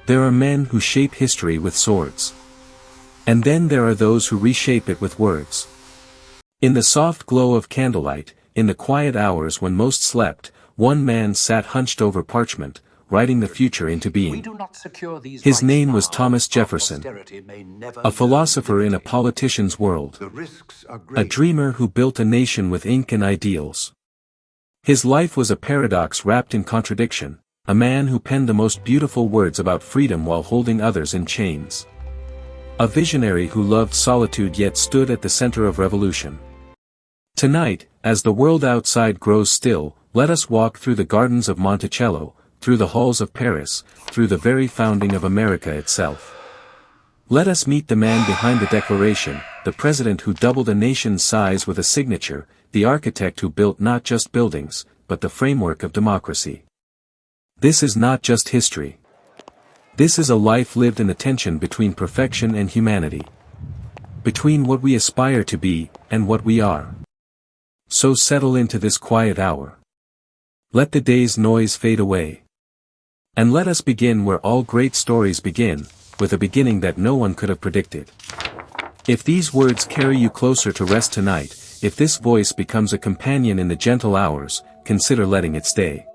There are men who shape history with swords. And then there are those who reshape it with words. In the soft glow of candlelight, in the quiet hours when most slept, one man sat hunched over parchment, writing the future into being. His name was Thomas Jefferson, a philosopher in a politician's world, a dreamer who built a nation with ink and ideals. His life was a paradox wrapped in contradiction, a man who penned the most beautiful words about freedom while holding others in chains. A visionary who loved solitude yet stood at the center of revolution. Tonight, as the world outside grows still, let us walk through the gardens of Monticello, through the halls of Paris, through the very founding of America itself. Let us meet the man behind the Declaration, the president who doubled a nation's size with a signature, the architect who built not just buildings, but the framework of democracy. This is not just history. This is a life lived in the tension between perfection and humanity. Between what we aspire to be, and what we are. So settle into this quiet hour. Let the day's noise fade away. And let us begin where all great stories begin, with a beginning that no one could have predicted. If these words carry you closer to rest tonight, if this voice becomes a companion in the gentle hours, consider letting it stay.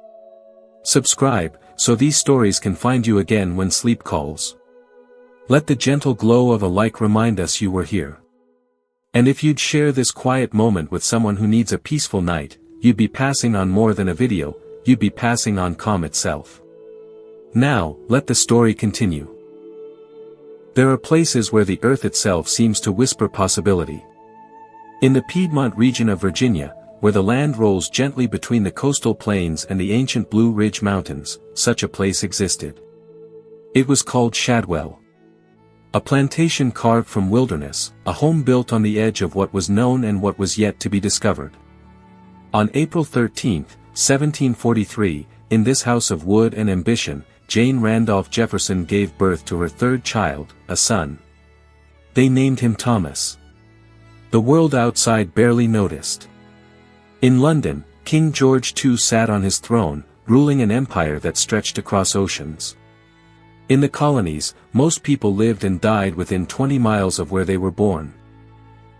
Subscribe, so these stories can find you again when sleep calls. Let the gentle glow of a like remind us you were here. And if you'd share this quiet moment with someone who needs a peaceful night, you'd be passing on more than a video, you'd be passing on calm itself. Now, let the story continue. There are places where the earth itself seems to whisper possibility. In the Piedmont region of Virginia, where the land rolls gently between the coastal plains and the ancient Blue Ridge Mountains, such a place existed. It was called Shadwell. A plantation carved from wilderness, a home built on the edge of what was known and what was yet to be discovered. On April 13, 1743, in this house of wood and ambition, Jane Randolph Jefferson gave birth to her third child, a son. They named him Thomas. The world outside barely noticed. In London, King George II sat on his throne, ruling an empire that stretched across oceans. In the colonies, most people lived and died within 20 miles of where they were born.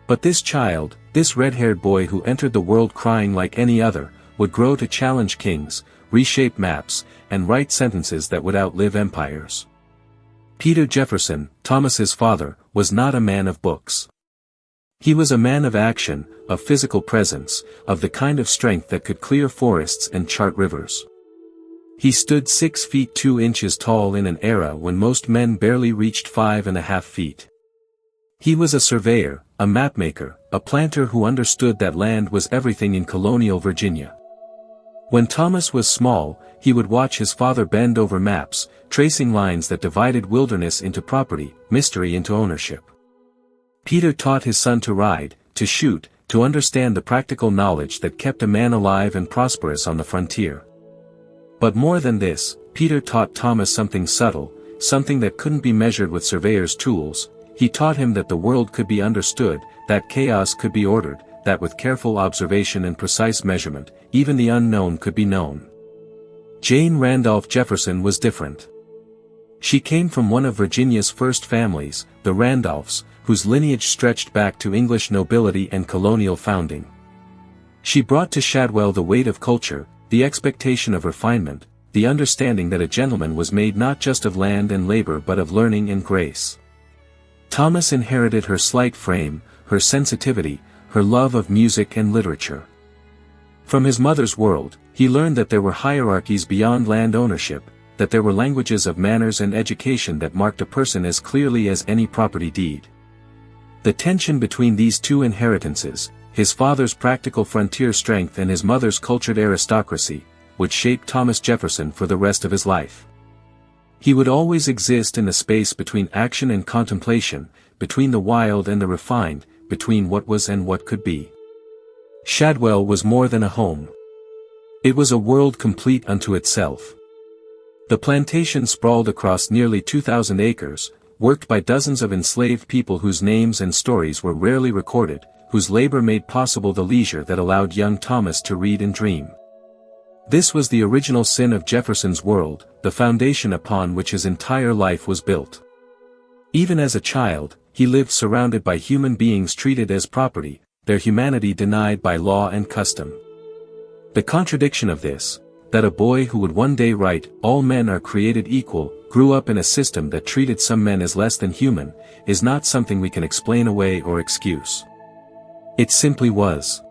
But this child, this red-haired boy who entered the world crying like any other, would grow to challenge kings, reshape maps, and write sentences that would outlive empires. Peter Jefferson, Thomas's father, was not a man of books. He was a man of action, of physical presence, of the kind of strength that could clear forests and chart rivers. He stood 6 feet 2 inches tall in an era when most men barely reached 5.5 feet. He was a surveyor, a mapmaker, a planter who understood that land was everything in colonial Virginia. When Thomas was small, he would watch his father bend over maps, tracing lines that divided wilderness into property, mystery into ownership. Peter taught his son to ride, to shoot, to understand the practical knowledge that kept a man alive and prosperous on the frontier. But more than this, Peter taught Thomas something subtle, something that couldn't be measured with surveyor's tools. He taught him that the world could be understood, that chaos could be ordered, that with careful observation and precise measurement, even the unknown could be known. Jane Randolph Jefferson was different. She came from one of Virginia's first families, the Randolphs, whose lineage stretched back to English nobility and colonial founding. She brought to Shadwell the weight of culture, the expectation of refinement, the understanding that a gentleman was made not just of land and labor but of learning and grace. Thomas inherited her slight frame, her sensitivity, her love of music and literature. From his mother's world, he learned that there were hierarchies beyond land ownership, that there were languages of manners and education that marked a person as clearly as any property deed. The tension between these two inheritances, his father's practical frontier strength and his mother's cultured aristocracy, would shape Thomas Jefferson for the rest of his life. He would always exist in the space between action and contemplation, between the wild and the refined, between what was and what could be. Shadwell was more than a home. It was a world complete unto itself. The plantation sprawled across nearly 2,000 acres, worked by dozens of enslaved people whose names and stories were rarely recorded, whose labor made possible the leisure that allowed young Thomas to read and dream. This was the original sin of Jefferson's world, the foundation upon which his entire life was built. Even as a child, he lived surrounded by human beings treated as property, their humanity denied by law and custom. The contradiction of this, that a boy who would one day write, "All men are created equal," grew up in a system that treated some men as less than human, is not something we can explain away or excuse. It simply was.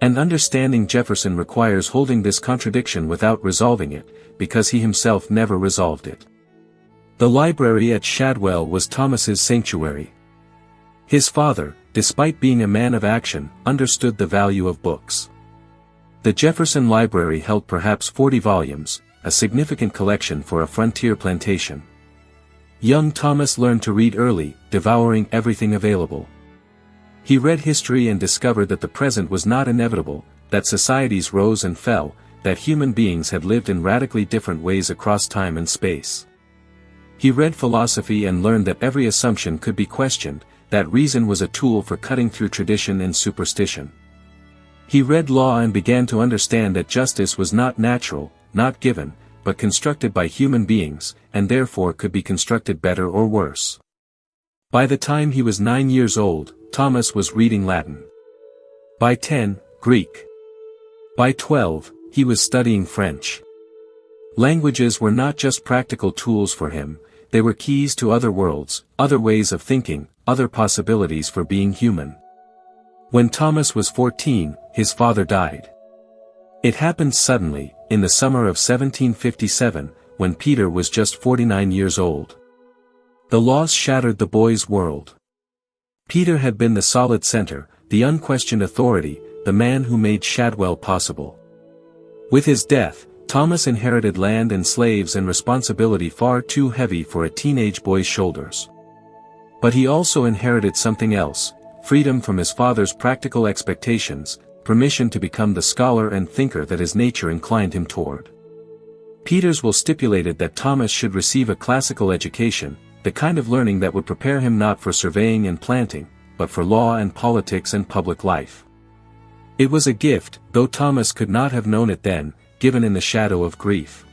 And understanding Jefferson requires holding this contradiction without resolving it, because he himself never resolved it. The library at Shadwell was Thomas's sanctuary. His father, despite being a man of action, understood the value of books. The Jefferson Library held perhaps 40 volumes, a significant collection for a frontier plantation. Young Thomas learned to read early, devouring everything available. He read history and discovered that the present was not inevitable, that societies rose and fell, that human beings had lived in radically different ways across time and space. He read philosophy and learned that every assumption could be questioned, that reason was a tool for cutting through tradition and superstition. He read law and began to understand that justice was not natural, not given, but constructed by human beings, and therefore could be constructed better or worse. By the time he was 9 years old, Thomas was reading Latin. By 10, Greek. By 12, he was studying French. Languages were not just practical tools for him, they were keys to other worlds, other ways of thinking, other possibilities for being human. When Thomas was 14, his father died. It happened suddenly, in the summer of 1757, when Peter was just 49 years old. The loss shattered the boy's world. Peter had been the solid center, the unquestioned authority, the man who made Shadwell possible. With his death, Thomas inherited land and slaves and responsibility far too heavy for a teenage boy's shoulders. But he also inherited something else, freedom from his father's practical expectations, permission to become the scholar and thinker that his nature inclined him toward. Peter's will stipulated that Thomas should receive a classical education, the kind of learning that would prepare him not for surveying and planting, but for law and politics and public life. It was a gift, though Thomas could not have known it then, given in the shadow of grief.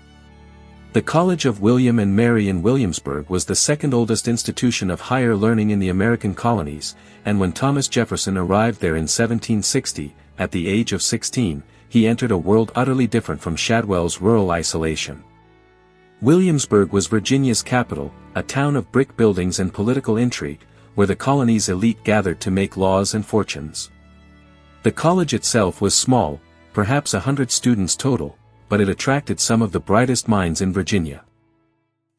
The College of William and Mary in Williamsburg was the second oldest institution of higher learning in the American colonies, and when Thomas Jefferson arrived there in 1760, at the age of 16, he entered a world utterly different from Shadwell's rural isolation. Williamsburg was Virginia's capital, a town of brick buildings and political intrigue, where the colony's elite gathered to make laws and fortunes. The college itself was small, perhaps 100 students total, but it attracted some of the brightest minds in Virginia.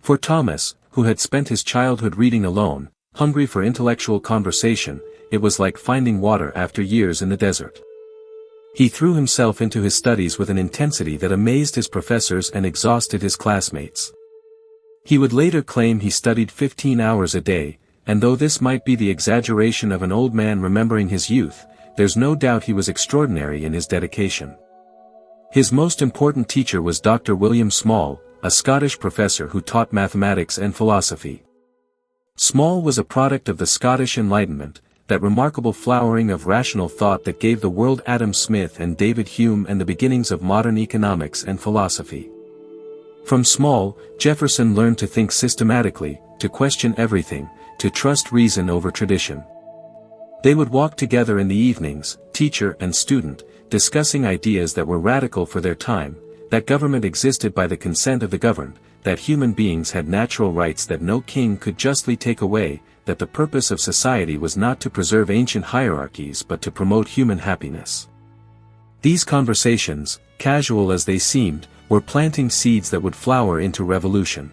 For Thomas, who had spent his childhood reading alone, hungry for intellectual conversation, it was like finding water after years in the desert. He threw himself into his studies with an intensity that amazed his professors and exhausted his classmates. He would later claim he studied 15 hours a day, and though this might be the exaggeration of an old man remembering his youth, there's no doubt he was extraordinary in his dedication. His most important teacher was Dr. William Small, a Scottish professor who taught mathematics and philosophy. Small was a product of the Scottish Enlightenment, that remarkable flowering of rational thought that gave the world Adam Smith and David Hume and the beginnings of modern economics and philosophy. From Small, Jefferson learned to think systematically, to question everything, to trust reason over tradition. They would walk together in the evenings, teacher and student, discussing ideas that were radical for their time, that government existed by the consent of the governed, that human beings had natural rights that no king could justly take away, that the purpose of society was not to preserve ancient hierarchies but to promote human happiness. These conversations, casual as they seemed, were planting seeds that would flower into revolution.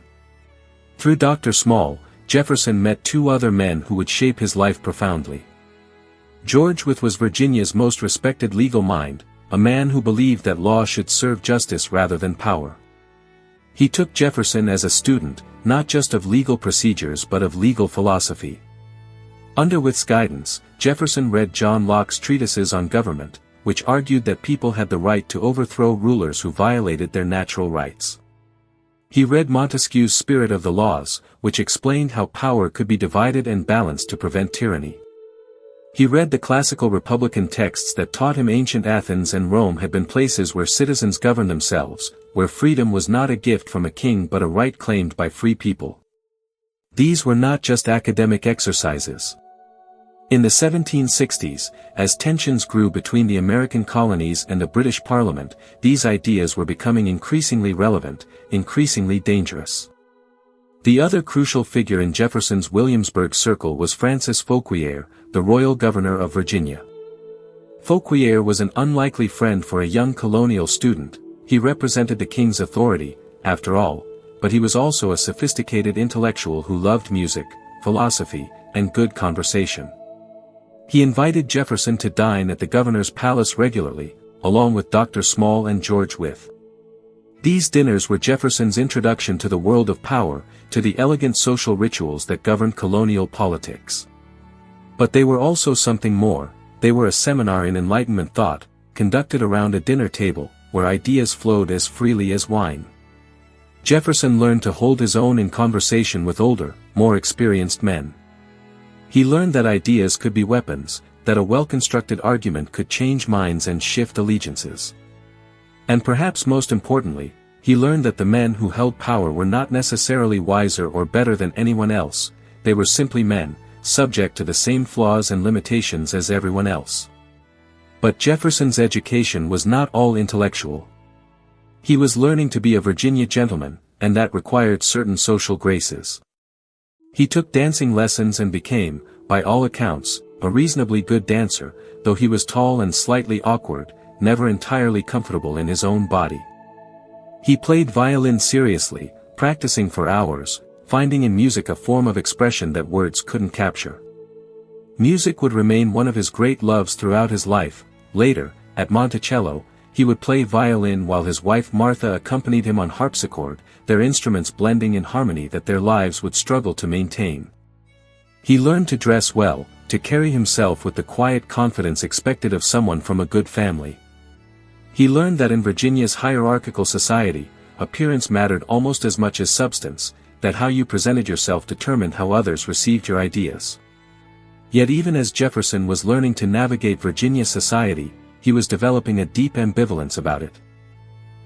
Through Dr. Small, Jefferson met two other men who would shape his life profoundly. George Wythe was Virginia's most respected legal mind, a man who believed that law should serve justice rather than power. He took Jefferson as a student, not just of legal procedures but of legal philosophy. Under Wythe's guidance, Jefferson read John Locke's treatises on government, which argued that people had the right to overthrow rulers who violated their natural rights. He read Montesquieu's Spirit of the Laws, which explained how power could be divided and balanced to prevent tyranny. He read the classical republican texts that taught him ancient Athens and Rome had been places where citizens governed themselves, where freedom was not a gift from a king but a right claimed by free people. These were not just academic exercises. In the 1760s, as tensions grew between the American colonies and the British Parliament, these ideas were becoming increasingly relevant, increasingly dangerous. The other crucial figure in Jefferson's Williamsburg circle was Francis Fauquier, the royal governor of Virginia. Fauquier was an unlikely friend for a young colonial student. He represented the king's authority, after all, but he was also a sophisticated intellectual who loved music, philosophy, and good conversation. He invited Jefferson to dine at the governor's palace regularly, along with Dr. Small and George Wythe. These dinners were Jefferson's introduction to the world of power, to the elegant social rituals that governed colonial politics. But they were also something more. They were a seminar in Enlightenment thought, conducted around a dinner table, where ideas flowed as freely as wine. Jefferson learned to hold his own in conversation with older, more experienced men. He learned that ideas could be weapons, that a well-constructed argument could change minds and shift allegiances. And perhaps most importantly, he learned that the men who held power were not necessarily wiser or better than anyone else. They were simply men, subject to the same flaws and limitations as everyone else. But Jefferson's education was not all intellectual. He was learning to be a Virginia gentleman, and that required certain social graces. He took dancing lessons and became, by all accounts, a reasonably good dancer, though he was tall and slightly awkward, never entirely comfortable in his own body. He played violin seriously, practicing for hours, finding in music a form of expression that words couldn't capture. Music would remain one of his great loves throughout his life. Later, at Monticello, he would play violin while his wife Martha accompanied him on harpsichord, their instruments blending in harmony that their lives would struggle to maintain. He learned to dress well, to carry himself with the quiet confidence expected of someone from a good family. He learned that in Virginia's hierarchical society, appearance mattered almost as much as substance, that how you presented yourself determined how others received your ideas. Yet even as Jefferson was learning to navigate Virginia society, he was developing a deep ambivalence about it.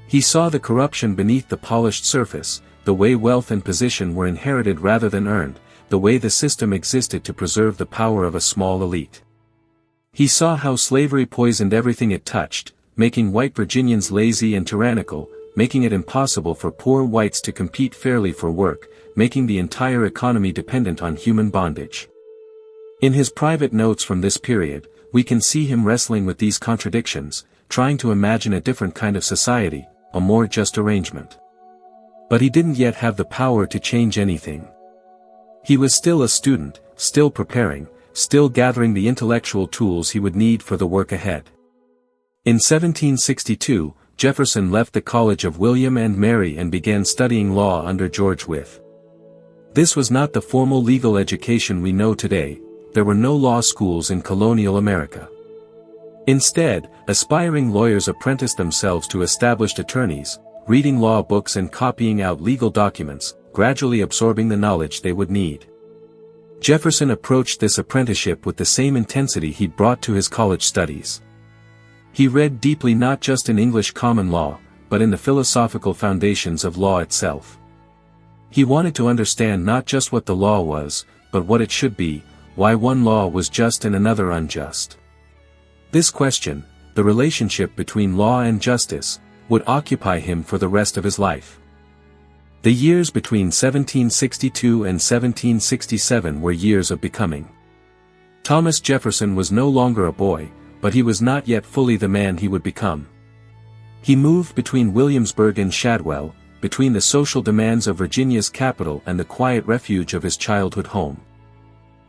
He saw the corruption beneath the polished surface, the way wealth and position were inherited rather than earned, the way the system existed to preserve the power of a small elite. He saw how slavery poisoned everything it touched, making white Virginians lazy and tyrannical, making it impossible for poor whites to compete fairly for work, making the entire economy dependent on human bondage. In his private notes from this period, we can see him wrestling with these contradictions, trying to imagine a different kind of society, a more just arrangement. But he didn't yet have the power to change anything. He was still a student, still preparing, still gathering the intellectual tools he would need for the work ahead. In 1762, Jefferson left the College of William and Mary and began studying law under George Wythe. This was not the formal legal education we know today. There were no law schools in colonial America. Instead, aspiring lawyers apprenticed themselves to established attorneys, reading law books and copying out legal documents, gradually absorbing the knowledge they would need. Jefferson approached this apprenticeship with the same intensity he'd brought to his college studies. He read deeply not just in English common law, but in the philosophical foundations of law itself. He wanted to understand not just what the law was, but what it should be, why one law was just and another unjust. This question, the relationship between law and justice, would occupy him for the rest of his life. The years between 1762 and 1767 were years of becoming. Thomas Jefferson was no longer a boy, but he was not yet fully the man he would become. He moved between Williamsburg and Shadwell, between the social demands of Virginia's capital and the quiet refuge of his childhood home.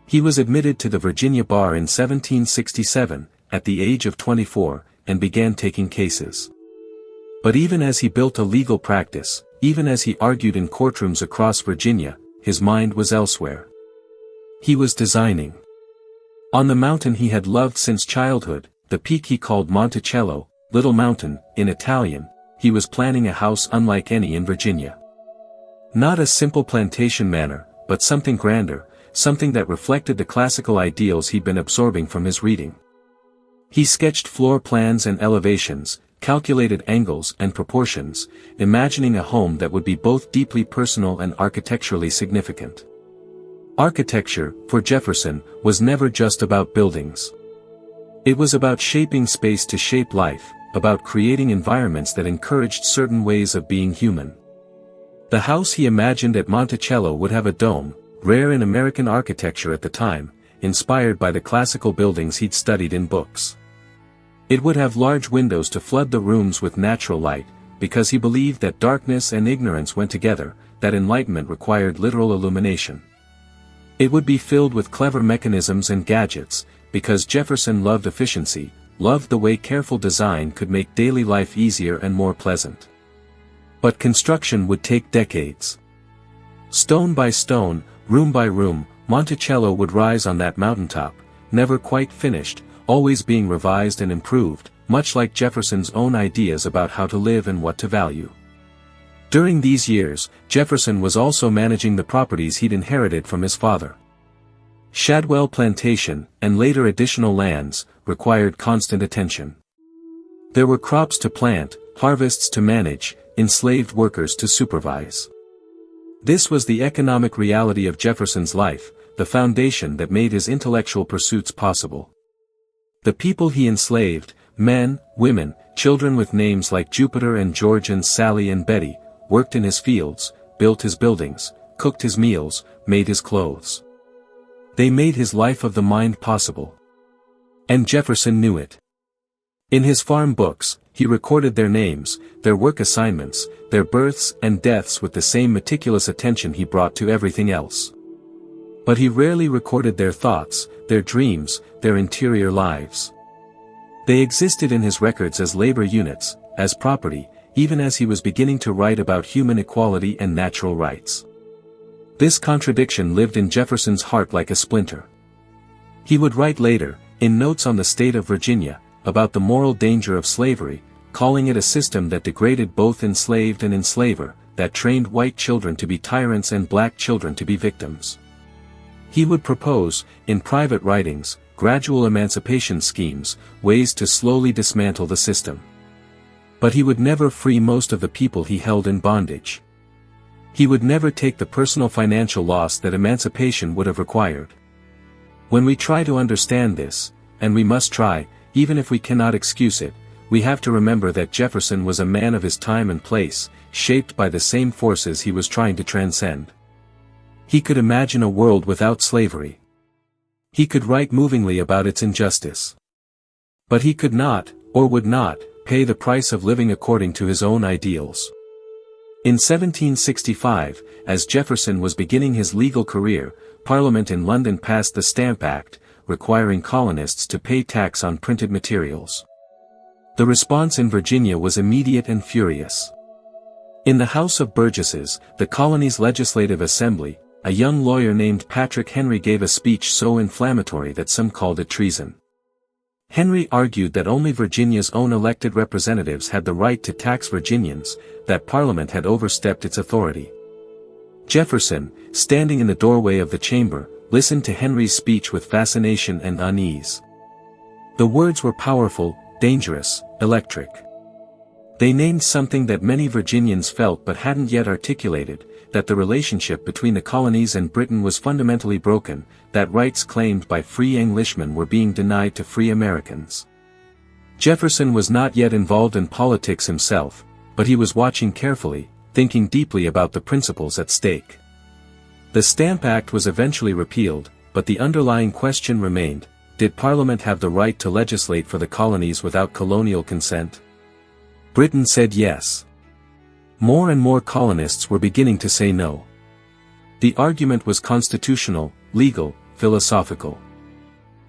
He was admitted to the Virginia bar in 1767, at the age of 24, and began taking cases. But even as he built a legal practice, even as he argued in courtrooms across Virginia, his mind was elsewhere. He was designing. On the mountain he had loved since childhood, the peak he called Monticello, Little Mountain, in Italian, he was planning a house unlike any in Virginia. Not a simple plantation manor, but something grander, something that reflected the classical ideals he'd been absorbing from his reading. He sketched floor plans and elevations, calculated angles and proportions, imagining a home that would be both deeply personal and architecturally significant. Architecture, for Jefferson, was never just about buildings. It was about shaping space to shape life, about creating environments that encouraged certain ways of being human. The house he imagined at Monticello would have a dome, rare in American architecture at the time, inspired by the classical buildings he'd studied in books. It would have large windows to flood the rooms with natural light, because he believed that darkness and ignorance went together, that enlightenment required literal illumination. It would be filled with clever mechanisms and gadgets, because Jefferson loved efficiency, loved the way careful design could make daily life easier and more pleasant. But construction would take decades. Stone by stone, room by room, Monticello would rise on that mountaintop, never quite finished, always being revised and improved, much like Jefferson's own ideas about how to live and what to value. During these years, Jefferson was also managing the properties he'd inherited from his father. Shadwell Plantation, and later additional lands, required constant attention. There were crops to plant, harvests to manage, enslaved workers to supervise. This was the economic reality of Jefferson's life, the foundation that made his intellectual pursuits possible. The people he enslaved, men, women, children with names like Jupiter and George and Sally and Betty, worked in his fields, built his buildings, cooked his meals, made his clothes. They made his life of the mind possible. And Jefferson knew it. In his farm books, he recorded their names, their work assignments, their births and deaths with the same meticulous attention he brought to everything else. But he rarely recorded their thoughts, their dreams, their interior lives. They existed in his records as labor units, as property, even as he was beginning to write about human equality and natural rights. This contradiction lived in Jefferson's heart like a splinter. He would write later, in Notes on the State of Virginia, about the moral danger of slavery, calling it a system that degraded both enslaved and enslaver, that trained white children to be tyrants and black children to be victims. He would propose, in private writings, gradual emancipation schemes, ways to slowly dismantle the system. But he would never free most of the people he held in bondage. He would never take the personal financial loss that emancipation would have required. When we try to understand this, and we must try, even if we cannot excuse it, we have to remember that Jefferson was a man of his time and place, shaped by the same forces he was trying to transcend. He could imagine a world without slavery. He could write movingly about its injustice. But he could not, or would not, pay the price of living according to his own ideals. In 1765, as Jefferson was beginning his legal career, Parliament in London passed the Stamp Act, requiring colonists to pay tax on printed materials. The response in Virginia was immediate and furious. In the House of Burgesses, the colony's legislative assembly, a young lawyer named Patrick Henry gave a speech so inflammatory that some called it treason. Henry argued that only Virginia's own elected representatives had the right to tax Virginians, that Parliament had overstepped its authority. Jefferson, standing in the doorway of the chamber, listened to Henry's speech with fascination and unease. The words were powerful, dangerous, electric. They named something that many Virginians felt but hadn't yet articulated, that the relationship between the colonies and Britain was fundamentally broken, that rights claimed by free Englishmen were being denied to free Americans. Jefferson was not yet involved in politics himself, but he was watching carefully, thinking deeply about the principles at stake. The Stamp Act was eventually repealed, but the underlying question remained: did Parliament have the right to legislate for the colonies without colonial consent? Britain said yes. More and more colonists were beginning to say no. The argument was constitutional, legal, philosophical.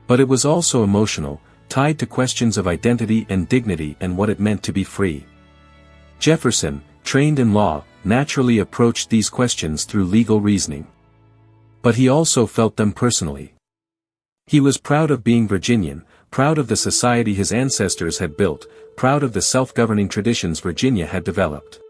But it was also emotional, tied to questions of identity and dignity and what it meant to be free. Jefferson, trained in law, naturally approached these questions through legal reasoning. But he also felt them personally. He was proud of being Virginian, proud of the society his ancestors had built, proud of the self-governing traditions Virginia had developed.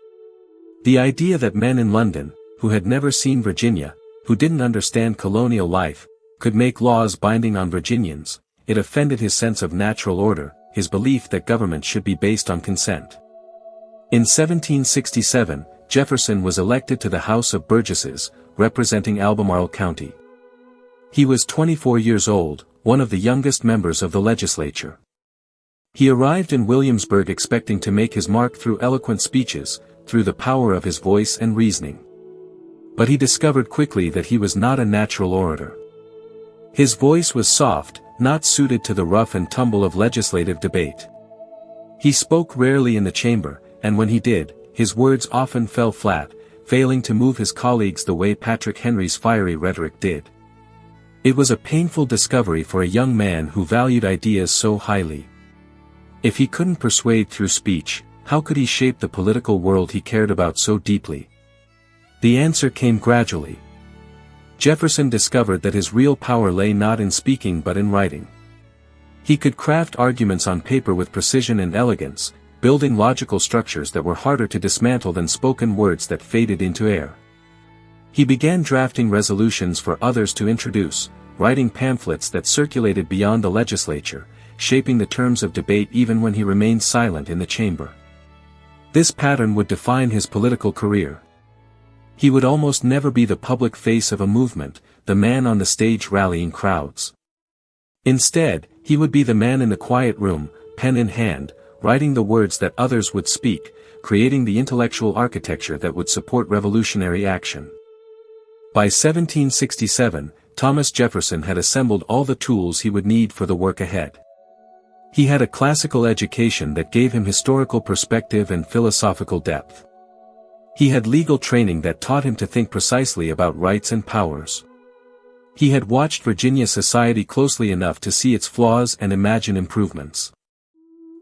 The idea that men in London, who had never seen Virginia, who didn't understand colonial life, could make laws binding on Virginians. It offended his sense of natural order, his belief that government should be based on consent. In 1767, Jefferson was elected to the House of Burgesses, representing Albemarle County. He was 24 years old, one of the youngest members of the legislature. He arrived in Williamsburg expecting to make his mark through eloquent speeches, through the power of his voice and reasoning. But he discovered quickly that he was not a natural orator. His voice was soft, not suited to the rough and tumble of legislative debate. He spoke rarely in the chamber, and when he did, his words often fell flat, failing to move his colleagues the way Patrick Henry's fiery rhetoric did. It was a painful discovery for a young man who valued ideas so highly. If he couldn't persuade through speech, how could he shape the political world he cared about so deeply? The answer came gradually. Jefferson discovered that his real power lay not in speaking but in writing. He could craft arguments on paper with precision and elegance, building logical structures that were harder to dismantle than spoken words that faded into air. He began drafting resolutions for others to introduce, writing pamphlets that circulated beyond the legislature, shaping the terms of debate even when he remained silent in the chamber. This pattern would define his political career. He would almost never be the public face of a movement, the man on the stage rallying crowds. Instead, he would be the man in the quiet room, pen in hand, writing the words that others would speak, creating the intellectual architecture that would support revolutionary action. By 1767, Thomas Jefferson had assembled all the tools he would need for the work ahead. He had a classical education that gave him historical perspective and philosophical depth. He had legal training that taught him to think precisely about rights and powers. He had watched Virginia society closely enough to see its flaws and imagine improvements.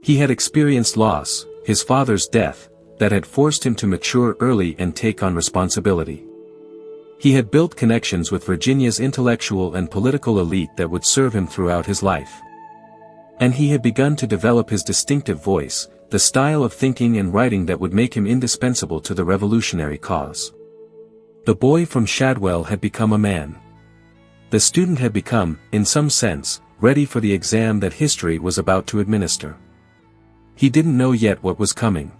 He had experienced loss, his father's death, that had forced him to mature early and take on responsibility. He had built connections with Virginia's intellectual and political elite that would serve him throughout his life. And he had begun to develop his distinctive voice, the style of thinking and writing that would make him indispensable to the revolutionary cause. The boy from Shadwell had become a man. The student had become, in some sense, ready for the exam that history was about to administer. He didn't know yet what was coming.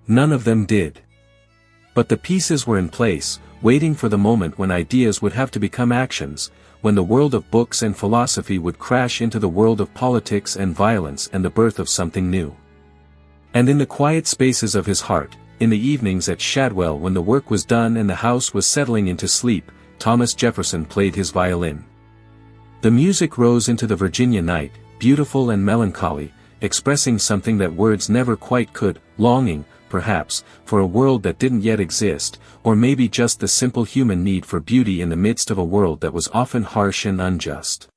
None of them did. But the pieces were in place, waiting for the moment when ideas would have to become actions, when the world of books and philosophy would crash into the world of politics and violence and the birth of something new. And in the quiet spaces of his heart, in the evenings at Shadwell when the work was done and the house was settling into sleep, Thomas Jefferson played his violin. The music rose into the Virginia night, beautiful and melancholy, expressing something that words never quite could, longing, perhaps, for a world that didn't yet exist, or maybe just the simple human need for beauty in the midst of a world that was often harsh and unjust.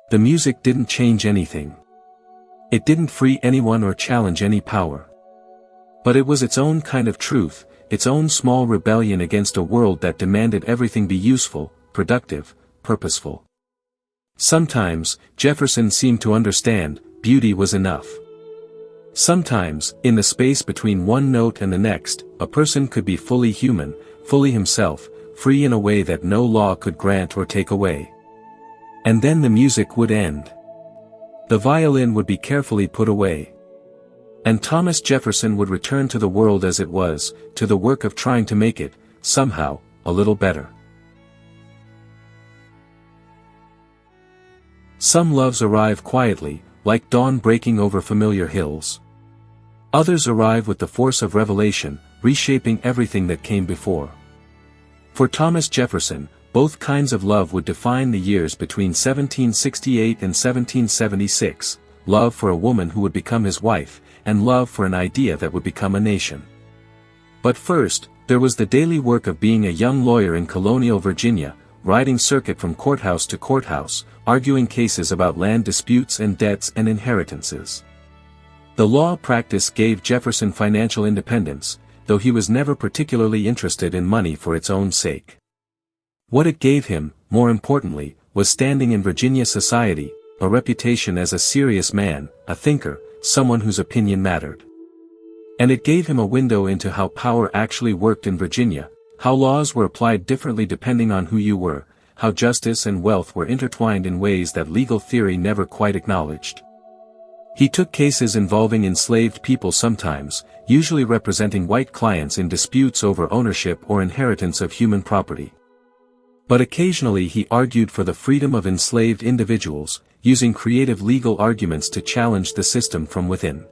The music didn't change anything. It didn't free anyone or challenge any power. But it was its own kind of truth, its own small rebellion against a world that demanded everything be useful, productive, purposeful. Sometimes, Jefferson seemed to understand, beauty was enough. Sometimes, in the space between one note and the next, a person could be fully human, fully himself, free in a way that no law could grant or take away. And then the music would end. The violin would be carefully put away. And Thomas Jefferson would return to the world as it was, to the work of trying to make it, somehow, a little better. Some loves arrive quietly, like dawn breaking over familiar hills. Others arrive with the force of revelation, reshaping everything that came before. For Thomas Jefferson, both kinds of love would define the years between 1768 and 1776, love for a woman who would become his wife, and love for an idea that would become a nation. But first, there was the daily work of being a young lawyer in colonial Virginia, riding circuit from courthouse to courthouse, arguing cases about land disputes and debts and inheritances. The law practice gave Jefferson financial independence, though he was never particularly interested in money for its own sake. What it gave him, more importantly, was standing in Virginia society, a reputation as a serious man, a thinker, someone whose opinion mattered. And it gave him a window into how power actually worked in Virginia, how laws were applied differently depending on who you were, how justice and wealth were intertwined in ways that legal theory never quite acknowledged. He took cases involving enslaved people sometimes, usually representing white clients in disputes over ownership or inheritance of human property. But occasionally he argued for the freedom of enslaved individuals, using creative legal arguments to challenge the system from within.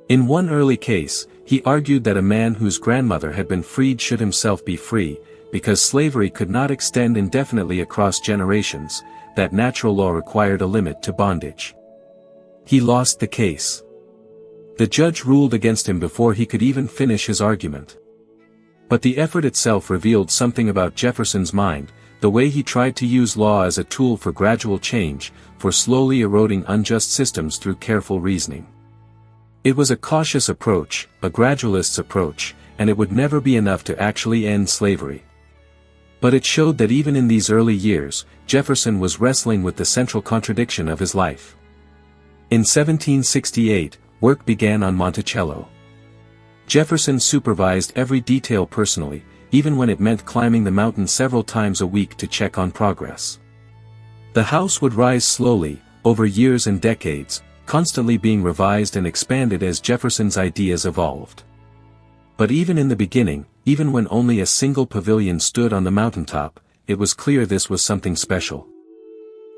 In one early case, he argued that a man whose grandmother had been freed should himself be free, because slavery could not extend indefinitely across generations, that natural law required a limit to bondage. He lost the case. The judge ruled against him before he could even finish his argument. But the effort itself revealed something about Jefferson's mind, the way he tried to use law as a tool for gradual change, for slowly eroding unjust systems through careful reasoning. It was a cautious approach, a gradualist's approach, and it would never be enough to actually end slavery. But it showed that even in these early years, Jefferson was wrestling with the central contradiction of his life. In 1768, work began on Monticello. Jefferson supervised every detail personally, even when it meant climbing the mountain several times a week to check on progress. The house would rise slowly, over years and decades, constantly being revised and expanded as Jefferson's ideas evolved. But even in the beginning, even when only a single pavilion stood on the mountaintop, it was clear this was something special.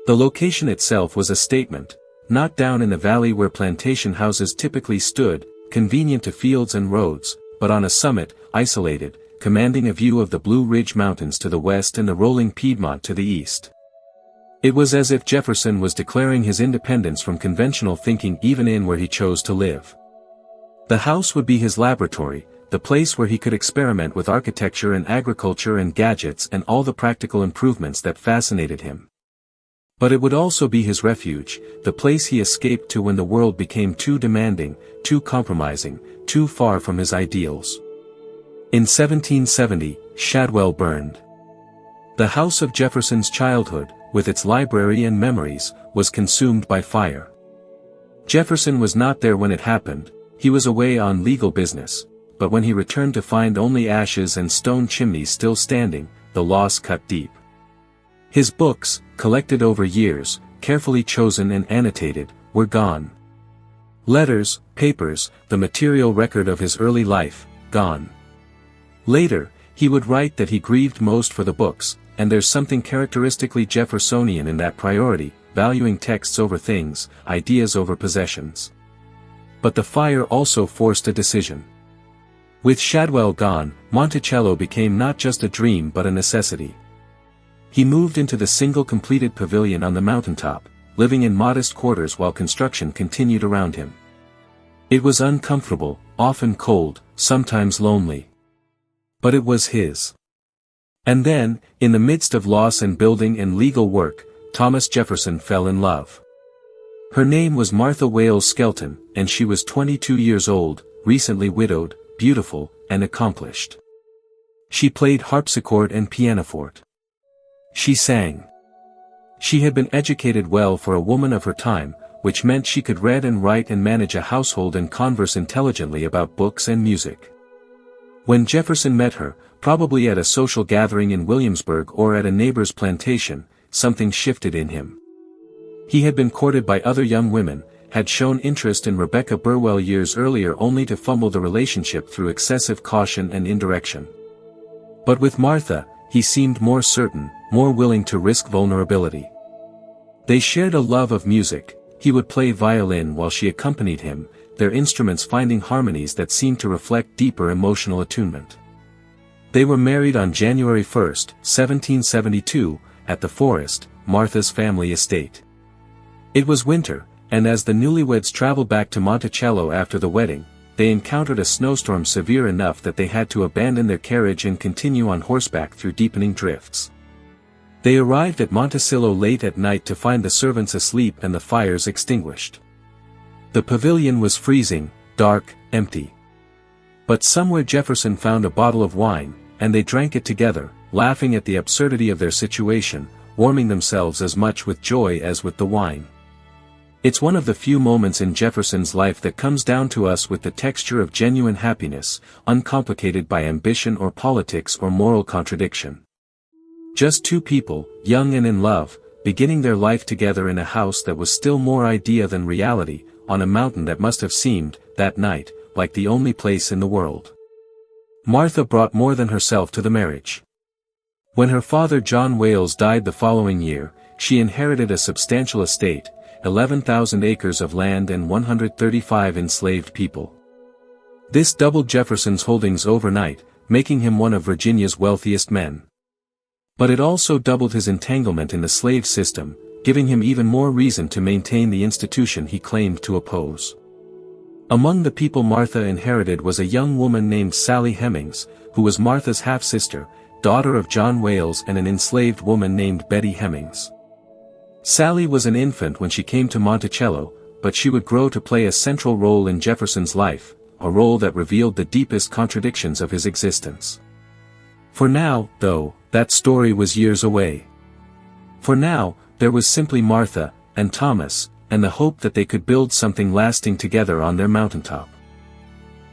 The location itself was a statement, not down in the valley where plantation houses typically stood, convenient to fields and roads, but on a summit, isolated, commanding a view of the Blue Ridge Mountains to the west and the rolling Piedmont to the east. It was as if Jefferson was declaring his independence from conventional thinking even in where he chose to live. The house would be his laboratory, the place where he could experiment with architecture and agriculture and gadgets and all the practical improvements that fascinated him. But it would also be his refuge, the place he escaped to when the world became too demanding, too compromising, too far from his ideals. In 1770, Shadwell burned. The house of Jefferson's childhood, with its library and memories, was consumed by fire. Jefferson was not there when it happened, he was away on legal business, but when he returned to find only ashes and stone chimneys still standing, the loss cut deep. His books, collected over years, carefully chosen and annotated, were gone. Letters, papers, the material record of his early life, gone. Later, he would write that he grieved most for the books, and there's something characteristically Jeffersonian in that priority, valuing texts over things, ideas over possessions. But the fire also forced a decision. With Shadwell gone, Monticello became not just a dream but a necessity. He moved into the single completed pavilion on the mountaintop, living in modest quarters while construction continued around him. It was uncomfortable, often cold, sometimes lonely. But it was his. And then, in the midst of loss and building and legal work, Thomas Jefferson fell in love. Her name was Martha Wales Skelton, and she was 22 years old, recently widowed, beautiful, and accomplished. She played harpsichord and pianoforte. She sang. She had been educated well for a woman of her time, which meant she could read and write and manage a household and converse intelligently about books and music. When Jefferson met her, probably at a social gathering in Williamsburg or at a neighbor's plantation, something shifted in him. He had been courted by other young women, had shown interest in Rebecca Burwell years earlier only to fumble the relationship through excessive caution and indirection. But with Martha, he seemed more certain, more willing to risk vulnerability. They shared a love of music. He would play violin while she accompanied him, their instruments finding harmonies that seemed to reflect deeper emotional attunement. They were married on January 1, 1772, at the Forest, Martha's family estate. It was winter, and as the newlyweds traveled back to Monticello after the wedding, they encountered a snowstorm severe enough that they had to abandon their carriage and continue on horseback through deepening drifts. They arrived at Monticello late at night to find the servants asleep and the fires extinguished. The pavilion was freezing, dark, empty. But somewhere Jefferson found a bottle of wine, and they drank it together, laughing at the absurdity of their situation, warming themselves as much with joy as with the wine. It's one of the few moments in Jefferson's life that comes down to us with the texture of genuine happiness, uncomplicated by ambition or politics or moral contradiction. Just two people, young and in love, beginning their life together in a house that was still more idea than reality, on a mountain that must have seemed, that night, like the only place in the world. Martha brought more than herself to the marriage. When her father John Wales died the following year, she inherited a substantial estate, 11,000 acres of land and 135 enslaved people. This doubled Jefferson's holdings overnight, making him one of Virginia's wealthiest men. But it also doubled his entanglement in the slave system, giving him even more reason to maintain the institution he claimed to oppose. Among the people Martha inherited was a young woman named Sally Hemings, who was Martha's half-sister, daughter of John Wales and an enslaved woman named Betty Hemings. Sally was an infant when she came to Monticello, but she would grow to play a central role in Jefferson's life, a role that revealed the deepest contradictions of his existence. For now, though, that story was years away. For now, there was simply Martha, and Thomas, and the hope that they could build something lasting together on their mountaintop.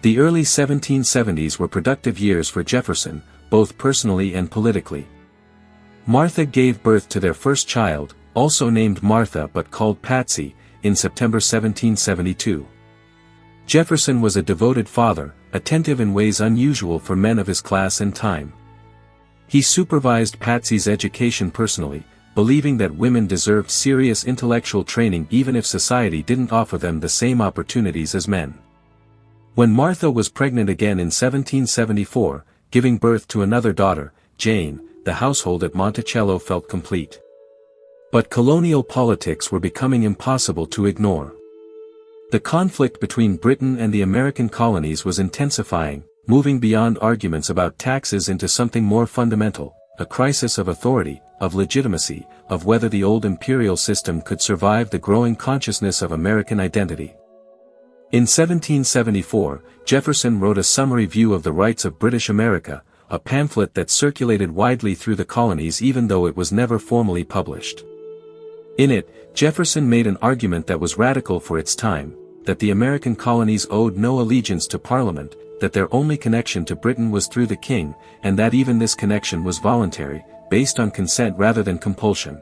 The early 1770s were productive years for Jefferson, both personally and politically. Martha gave birth to their first child, also named Martha but called Patsy, in September 1772. Jefferson was a devoted father, attentive in ways unusual for men of his class and time. He supervised Patsy's education personally, believing that women deserved serious intellectual training even if society didn't offer them the same opportunities as men. When Martha was pregnant again in 1774, giving birth to another daughter, Jane, the household at Monticello felt complete. But colonial politics were becoming impossible to ignore. The conflict between Britain and the American colonies was intensifying, moving beyond arguments about taxes into something more fundamental, a crisis of authority, of legitimacy, of whether the old imperial system could survive the growing consciousness of American identity. In 1774, Jefferson wrote a summary view of the rights of British America, a pamphlet that circulated widely through the colonies even though it was never formally published. In it, Jefferson made an argument that was radical for its time, that the American colonies owed no allegiance to Parliament, that their only connection to Britain was through the king, and that even this connection was voluntary, based on consent rather than compulsion.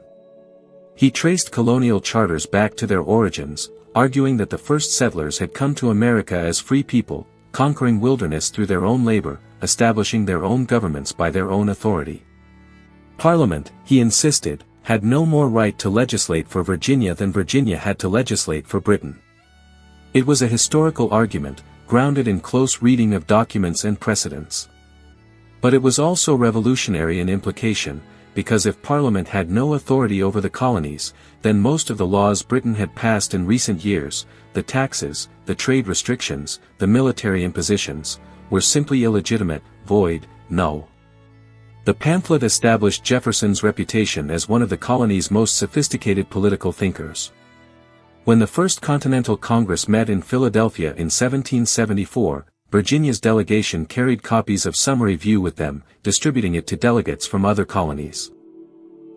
He traced colonial charters back to their origins, arguing that the first settlers had come to America as free people, conquering wilderness through their own labor, establishing their own governments by their own authority. Parliament, he insisted, had no more right to legislate for Virginia than Virginia had to legislate for Britain. It was a historical argument, grounded in close reading of documents and precedents. But it was also revolutionary in implication, because if Parliament had no authority over the colonies, then most of the laws Britain had passed in recent years, the taxes, the trade restrictions, the military impositions, were simply illegitimate, void, null. The pamphlet established Jefferson's reputation as one of the colony's most sophisticated political thinkers. When the First Continental Congress met in Philadelphia in 1774, Virginia's delegation carried copies of Summary View with them, distributing it to delegates from other colonies.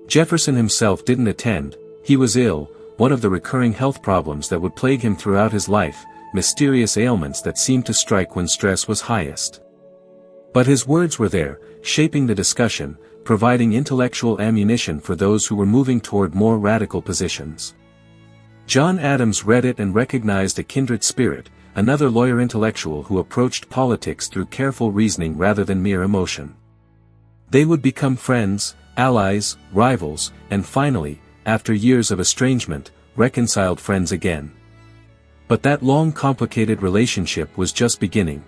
Jefferson himself didn't attend. He was ill, one of the recurring health problems that would plague him throughout his life, mysterious ailments that seemed to strike when stress was highest. But his words were there, shaping the discussion, providing intellectual ammunition for those who were moving toward more radical positions. John Adams read it and recognized a kindred spirit, another lawyer intellectual who approached politics through careful reasoning rather than mere emotion. They would become friends, allies, rivals, and finally, after years of estrangement, reconciled friends again. But that long complicated relationship was just beginning.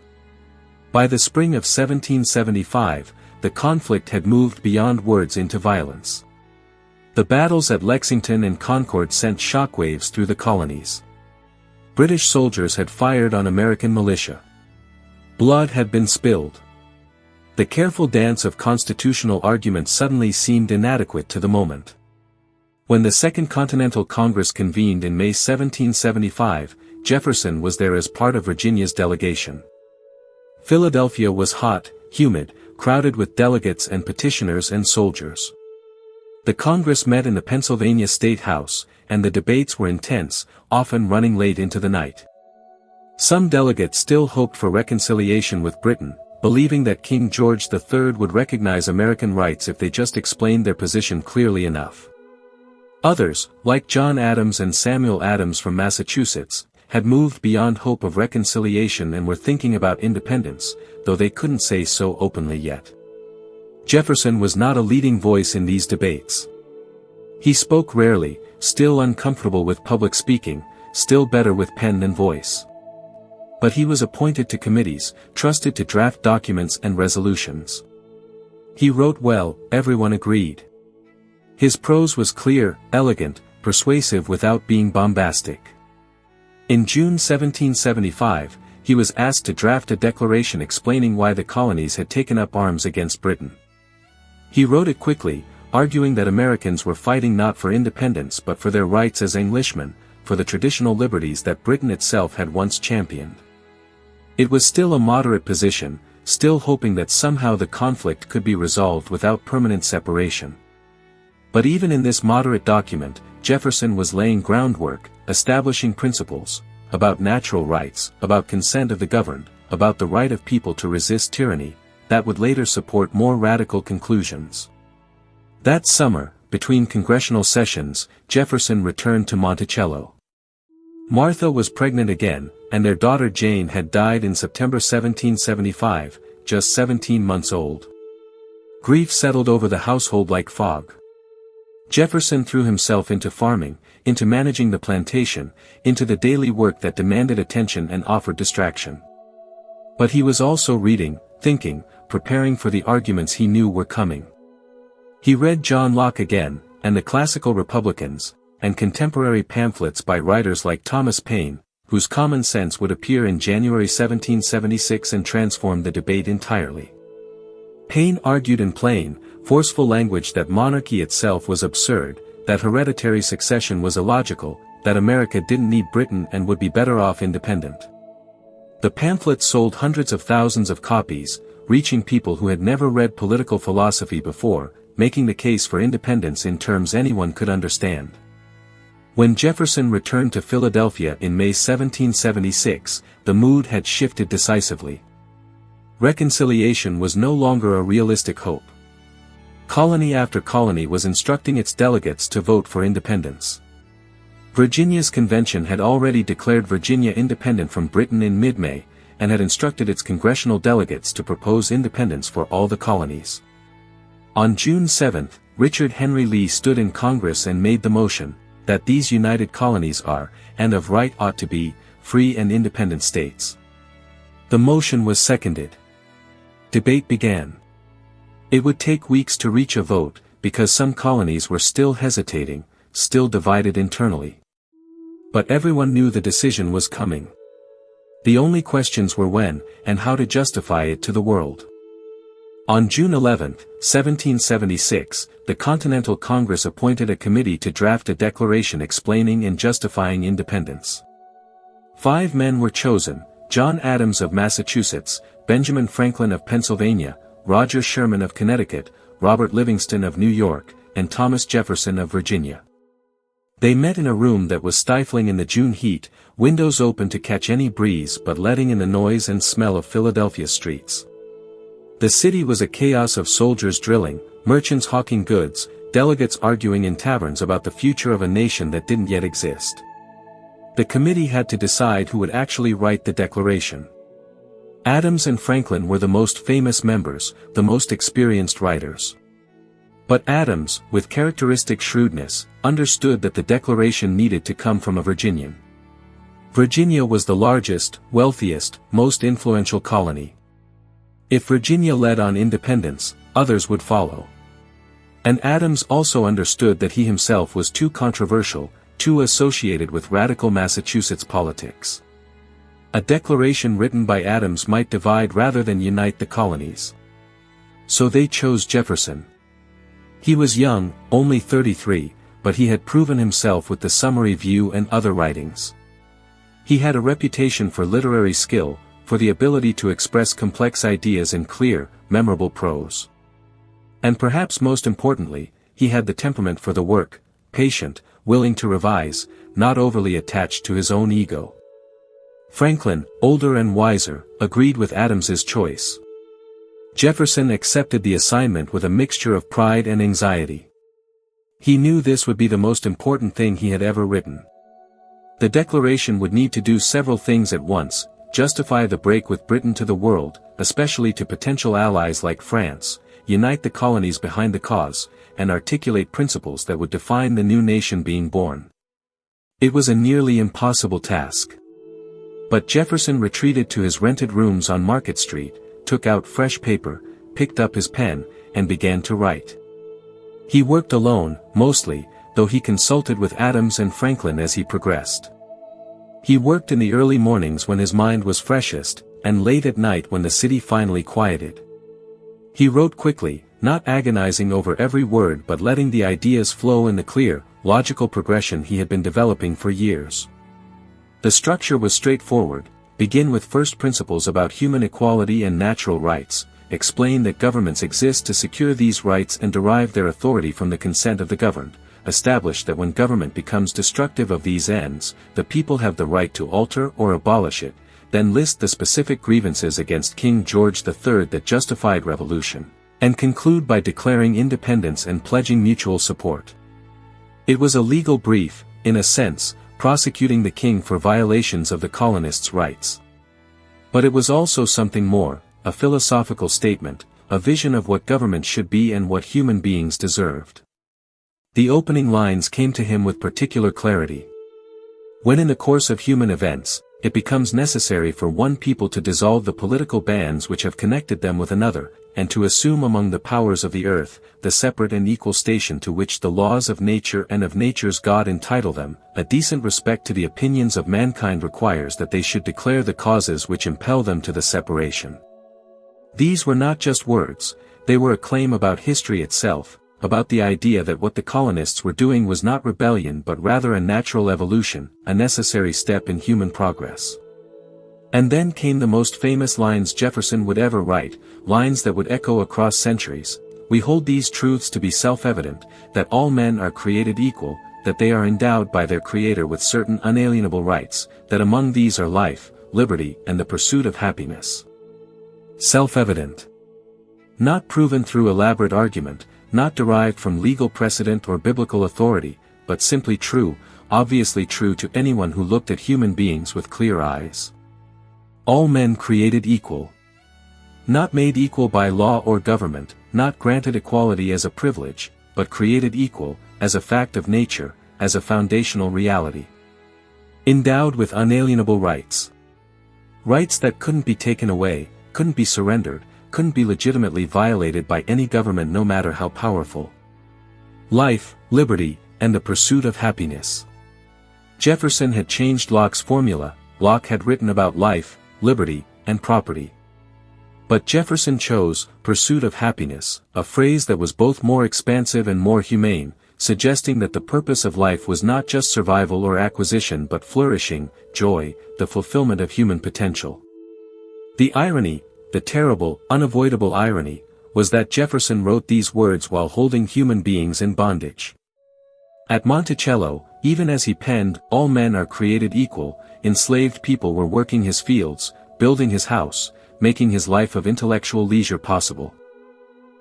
By the spring of 1775, the conflict had moved beyond words into violence. The battles at Lexington and Concord sent shockwaves through the colonies. British soldiers had fired on American militia. Blood had been spilled. The careful dance of constitutional arguments suddenly seemed inadequate to the moment. When the Second Continental Congress convened in May 1775, Jefferson was there as part of Virginia's delegation. Philadelphia was hot, humid, crowded with delegates and petitioners and soldiers. The Congress met in the Pennsylvania State House, and the debates were intense, often running late into the night. Some delegates still hoped for reconciliation with Britain, believing that King George III would recognize American rights if they just explained their position clearly enough. Others, like John Adams and Samuel Adams from Massachusetts, had moved beyond hope of reconciliation and were thinking about independence, though they couldn't say so openly yet. Jefferson was not a leading voice in these debates. He spoke rarely, still uncomfortable with public speaking, still better with pen than voice. But he was appointed to committees, trusted to draft documents and resolutions. He wrote well, everyone agreed. His prose was clear, elegant, persuasive without being bombastic. In June 1775, he was asked to draft a declaration explaining why the colonies had taken up arms against Britain. He wrote it quickly, arguing that Americans were fighting not for independence but for their rights as Englishmen, for the traditional liberties that Britain itself had once championed. It was still a moderate position, still hoping that somehow the conflict could be resolved without permanent separation. But even in this moderate document, Jefferson was laying groundwork, establishing principles, about natural rights, about consent of the governed, about the right of people to resist tyranny, that would later support more radical conclusions. That summer, between congressional sessions, Jefferson returned to Monticello. Martha was pregnant again, and their daughter Jane had died in September 1775, just 17 months old. Grief settled over the household like fog. Jefferson threw himself into farming, into managing the plantation, into the daily work that demanded attention and offered distraction. But he was also reading, thinking, preparing for the arguments he knew were coming. He read John Locke again, and the classical Republicans, and contemporary pamphlets by writers like Thomas Paine, whose common sense would appear in January 1776 and transform the debate entirely. Paine argued in plain, forceful language that monarchy itself was absurd, that hereditary succession was illogical, that America didn't need Britain and would be better off independent. The pamphlets sold hundreds of thousands of copies, reaching people who had never read political philosophy before, making the case for independence in terms anyone could understand. When Jefferson returned to Philadelphia in May 1776, the mood had shifted decisively. Reconciliation was no longer a realistic hope. Colony after colony was instructing its delegates to vote for independence. Virginia's convention had already declared Virginia independent from Britain in mid-May, and had instructed its congressional delegates to propose independence for all the colonies. On June 7, Richard Henry Lee stood in Congress and made the motion, that these united colonies are, and of right ought to be, free and independent states. The motion was seconded. Debate began. It would take weeks to reach a vote, because some colonies were still hesitating, still divided internally. But everyone knew the decision was coming. The only questions were when, and how to justify it to the world. On June 11, 1776, the Continental Congress appointed a committee to draft a declaration explaining and justifying independence. 5 men were chosen: John Adams of Massachusetts, Benjamin Franklin of Pennsylvania, Roger Sherman of Connecticut, Robert Livingston of New York, and Thomas Jefferson of Virginia. They met in a room that was stifling in the June heat, windows open to catch any breeze but letting in the noise and smell of Philadelphia's streets. The city was a chaos of soldiers drilling, merchants hawking goods, delegates arguing in taverns about the future of a nation that didn't yet exist. The committee had to decide who would actually write the declaration. Adams and Franklin were the most famous members, the most experienced writers. But Adams, with characteristic shrewdness, understood that the declaration needed to come from a Virginian. Virginia was the largest, wealthiest, most influential colony. If Virginia led on independence, others would follow. And Adams also understood that he himself was too controversial, too associated with radical Massachusetts politics. A declaration written by Adams might divide rather than unite the colonies. So they chose Jefferson. He was young, only 33, but he had proven himself with the Summary View and other writings. He had a reputation for literary skill, for the ability to express complex ideas in clear, memorable prose. And perhaps most importantly, he had the temperament for the work, patient, willing to revise, not overly attached to his own ego. Franklin, older and wiser, agreed with Adams's choice. Jefferson accepted the assignment with a mixture of pride and anxiety. He knew this would be the most important thing he had ever written. The Declaration would need to do several things at once: justify the break with Britain to the world, especially to potential allies like France, unite the colonies behind the cause, and articulate principles that would define the new nation being born. It was a nearly impossible task. But Jefferson retreated to his rented rooms on Market Street, took out fresh paper, picked up his pen, and began to write. He worked alone, mostly, though he consulted with Adams and Franklin as he progressed. He worked in the early mornings when his mind was freshest, and late at night when the city finally quieted. He wrote quickly, not agonizing over every word but letting the ideas flow in the clear, logical progression he had been developing for years. The structure was straightforward: begin with first principles about human equality and natural rights, explain that governments exist to secure these rights and derive their authority from the consent of the governed, establish that when government becomes destructive of these ends, the people have the right to alter or abolish it, then list the specific grievances against King George III that justified revolution, and conclude by declaring independence and pledging mutual support. It was a legal brief, in a sense, prosecuting the king for violations of the colonists' rights. But it was also something more, a philosophical statement, a vision of what government should be and what human beings deserved. The opening lines came to him with particular clarity. When in the course of human events, it becomes necessary for one people to dissolve the political bands which have connected them with another, and to assume among the powers of the earth, the separate and equal station to which the laws of nature and of nature's God entitle them, a decent respect to the opinions of mankind requires that they should declare the causes which impel them to the separation. These were not just words, they were a claim about history itself, about the idea that what the colonists were doing was not rebellion but rather a natural evolution, a necessary step in human progress. And then came the most famous lines Jefferson would ever write, lines that would echo across centuries: "We hold these truths to be self-evident, that all men are created equal, that they are endowed by their Creator with certain unalienable rights, that among these are life, liberty, and the pursuit of happiness." Self-evident. Not proven through elaborate argument, not derived from legal precedent or biblical authority, but simply true, obviously true to anyone who looked at human beings with clear eyes. All men created equal. Not made equal by law or government, not granted equality as a privilege, but created equal, as a fact of nature, as a foundational reality. Endowed with unalienable rights. Rights that couldn't be taken away, couldn't be surrendered, couldn't be legitimately violated by any government no matter how powerful. Life, liberty, and the pursuit of happiness. Jefferson had changed Locke's formula. Locke had written about life, liberty, and property. But Jefferson chose pursuit of happiness, a phrase that was both more expansive and more humane, suggesting that the purpose of life was not just survival or acquisition but flourishing, joy, the fulfillment of human potential. The irony, the terrible, unavoidable irony, was that Jefferson wrote these words while holding human beings in bondage. At Monticello, even as he penned, "All men are created equal," enslaved people were working his fields, building his house, making his life of intellectual leisure possible.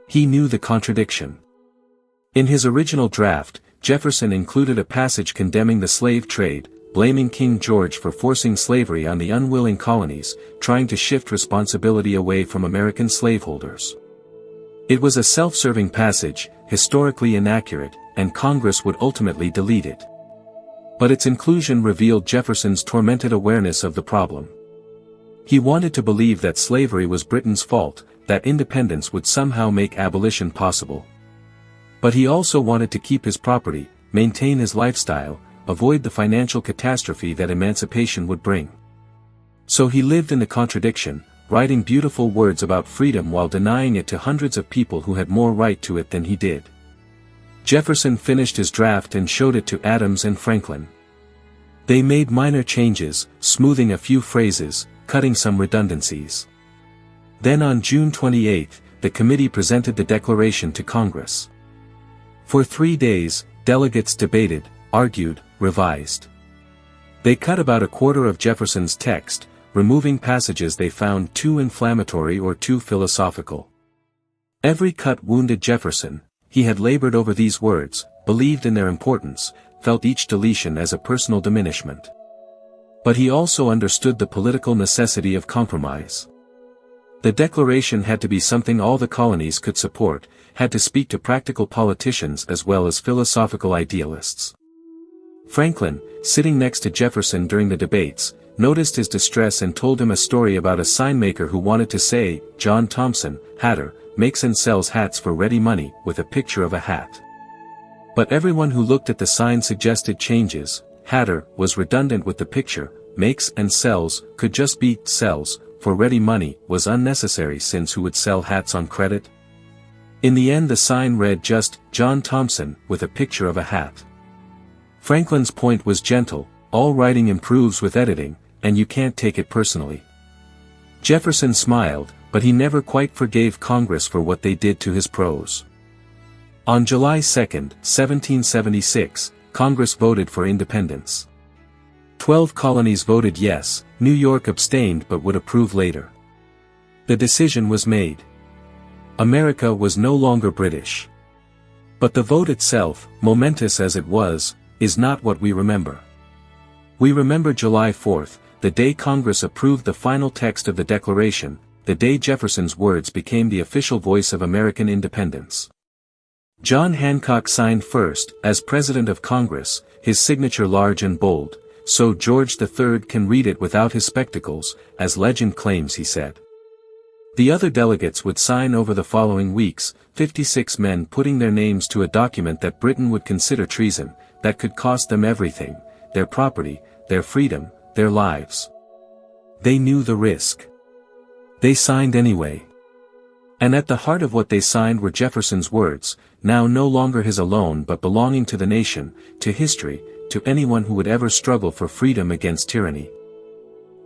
He knew the contradiction. In his original draft, Jefferson included a passage condemning the slave trade, blaming King George for forcing slavery on the unwilling colonies, trying to shift responsibility away from American slaveholders. It was a self-serving passage, historically inaccurate, and Congress would ultimately delete it. But its inclusion revealed Jefferson's tormented awareness of the problem. He wanted to believe that slavery was Britain's fault, that independence would somehow make abolition possible. But he also wanted to keep his property, maintain his lifestyle, avoid the financial catastrophe that emancipation would bring. So he lived in the contradiction, writing beautiful words about freedom while denying it to hundreds of people who had more right to it than he did. Jefferson finished his draft and showed it to Adams and Franklin. They made minor changes, smoothing a few phrases, cutting some redundancies. Then on June 28, the committee presented the Declaration to Congress. For 3 days, delegates debated, argued, revised. They cut about a quarter of Jefferson's text, removing passages they found too inflammatory or too philosophical. Every cut wounded Jefferson. He had labored over these words, believed in their importance, felt each deletion as a personal diminishment. But he also understood the political necessity of compromise. The Declaration had to be something all the colonies could support, had to speak to practical politicians as well as philosophical idealists. Franklin, sitting next to Jefferson during the debates, noticed his distress and told him a story about a sign maker who wanted to say, "John Thompson, hatter, makes and sells hats for ready money," with a picture of a hat. But everyone who looked at the sign suggested changes. Hatter was redundant with the picture, makes and sells could just be sells, for ready money was unnecessary since who would sell hats on credit? In the end the sign read just, John Thompson, with a picture of a hat. Franklin's point was gentle, all writing improves with editing, and you can't take it personally. Jefferson smiled, but he never quite forgave Congress for what they did to his prose. On July 2, 1776, Congress voted for independence. 12 colonies voted yes, New York abstained but would approve later. The decision was made. America was no longer British. But the vote itself, momentous as it was, is not what we remember. We remember July 4, the day Congress approved the final text of the Declaration, the day Jefferson's words became the official voice of American independence. John Hancock signed first, as President of Congress, his signature large and bold, so George III can read it without his spectacles, as legend claims he said. The other delegates would sign over the following weeks, 56 men putting their names to a document that Britain would consider treason, that could cost them everything, their property, their freedom, their lives. They knew the risk. They signed anyway. And at the heart of what they signed were Jefferson's words, now no longer his alone but belonging to the nation, to history, to anyone who would ever struggle for freedom against tyranny.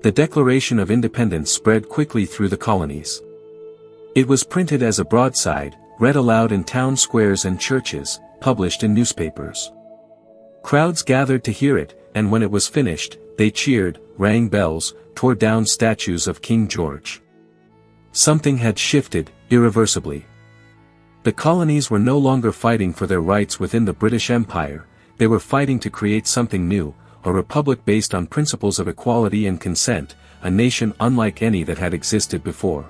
The Declaration of Independence spread quickly through the colonies. It was printed as a broadside, read aloud in town squares and churches, published in newspapers. Crowds gathered to hear it, and when it was finished, they cheered, rang bells, tore down statues of King George. Something had shifted, irreversibly. The colonies were no longer fighting for their rights within the British Empire, they were fighting to create something new, a republic based on principles of equality and consent, a nation unlike any that had existed before.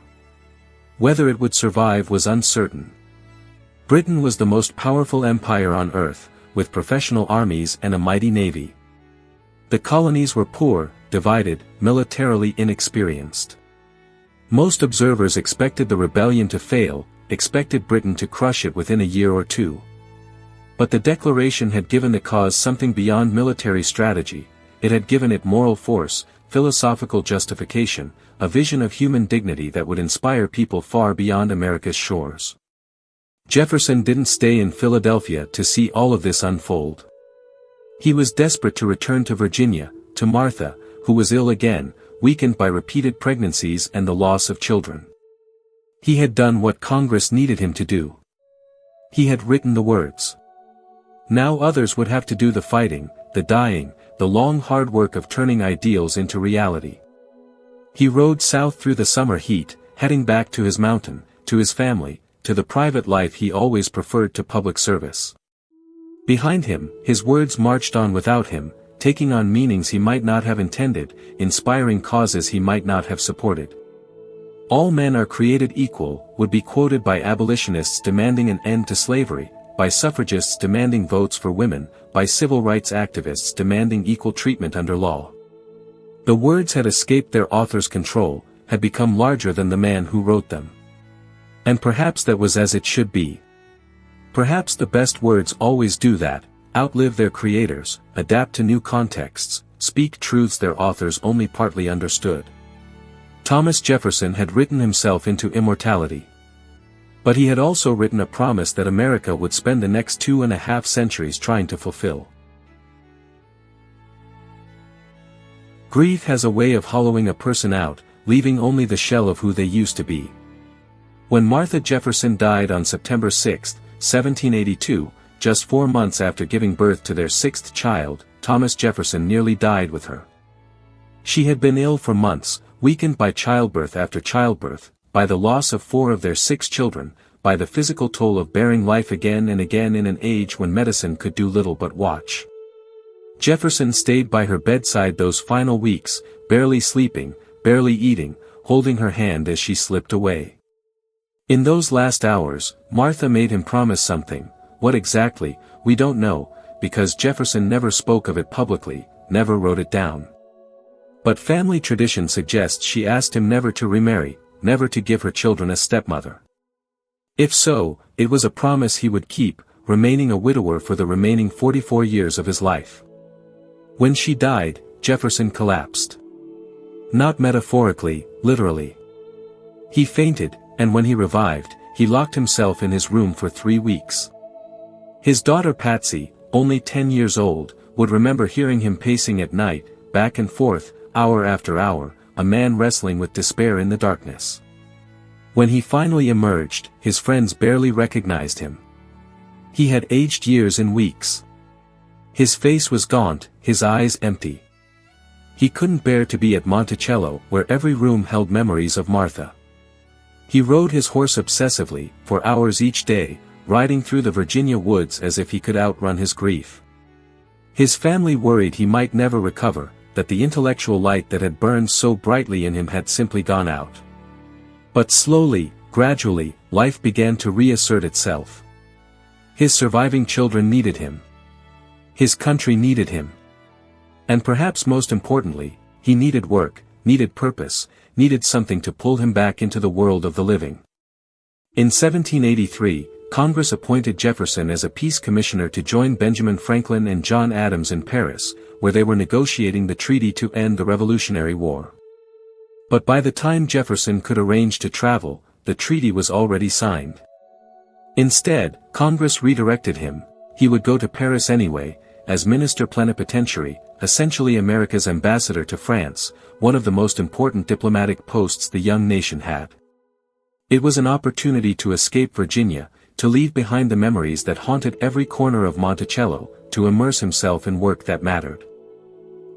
Whether it would survive was uncertain. Britain was the most powerful empire on earth, with professional armies and a mighty navy. The colonies were poor, divided, militarily inexperienced. Most observers expected the rebellion to fail, expected Britain to crush it within a year or two. But the Declaration had given the cause something beyond military strategy, it had given it moral force, philosophical justification, a vision of human dignity that would inspire people far beyond America's shores. Jefferson didn't stay in Philadelphia to see all of this unfold. He was desperate to return to Virginia, to Martha, who was ill again, weakened by repeated pregnancies and the loss of children. He had done what Congress needed him to do. He had written the words. Now others would have to do the fighting, the dying, the long hard work of turning ideals into reality. He rode south through the summer heat, heading back to his mountain, to his family, to the private life he always preferred to public service. Behind him, his words marched on without him, taking on meanings he might not have intended, inspiring causes he might not have supported. All men are created equal, would be quoted by abolitionists demanding an end to slavery, by suffragists demanding votes for women, by civil rights activists demanding equal treatment under law. The words had escaped their author's control, had become larger than the man who wrote them. And perhaps that was as it should be. Perhaps the best words always do that, outlive their creators, adapt to new contexts, speak truths their authors only partly understood. Thomas Jefferson had written himself into immortality. But he had also written a promise that America would spend the next 2.5 centuries trying to fulfill. Grief has a way of hollowing a person out, leaving only the shell of who they used to be. When Martha Jefferson died on September 6, 1782, just 4 months after giving birth to their 6th child, Thomas Jefferson nearly died with her. She had been ill for months, weakened by childbirth after childbirth, by the loss of 4 of their 6 children, by the physical toll of bearing life again and again in an age when medicine could do little but watch. Jefferson stayed by her bedside those final weeks, barely sleeping, barely eating, holding her hand as she slipped away. In those last hours, Martha made him promise something. What exactly, we don't know, because Jefferson never spoke of it publicly, never wrote it down. But family tradition suggests she asked him never to remarry, never to give her children a stepmother. If so, it was a promise he would keep, remaining a widower for the remaining 44 years of his life. When she died, Jefferson collapsed. Not metaphorically, literally. He fainted, and when he revived, he locked himself in his room for 3 weeks. His daughter Patsy, only 10 years old, would remember hearing him pacing at night, back and forth, hour after hour, a man wrestling with despair in the darkness. When he finally emerged, his friends barely recognized him. He had aged years in weeks. His face was gaunt, his eyes empty. He couldn't bear to be at Monticello, where every room held memories of Martha. He rode his horse obsessively, for hours each day, riding through the Virginia woods as if he could outrun his grief. His family worried he might never recover, that the intellectual light that had burned so brightly in him had simply gone out. But slowly, gradually, life began to reassert itself. His surviving children needed him. His country needed him. And perhaps most importantly, he needed work, needed purpose, needed something to pull him back into the world of the living. In 1783, Congress appointed Jefferson as a peace commissioner to join Benjamin Franklin and John Adams in Paris, where they were negotiating the treaty to end the Revolutionary War. But by the time Jefferson could arrange to travel, the treaty was already signed. Instead, Congress redirected him. He would go to Paris anyway, as minister plenipotentiary, essentially America's ambassador to France, one of the most important diplomatic posts the young nation had. It was an opportunity to escape Virginia, to leave behind the memories that haunted every corner of Monticello, to immerse himself in work that mattered.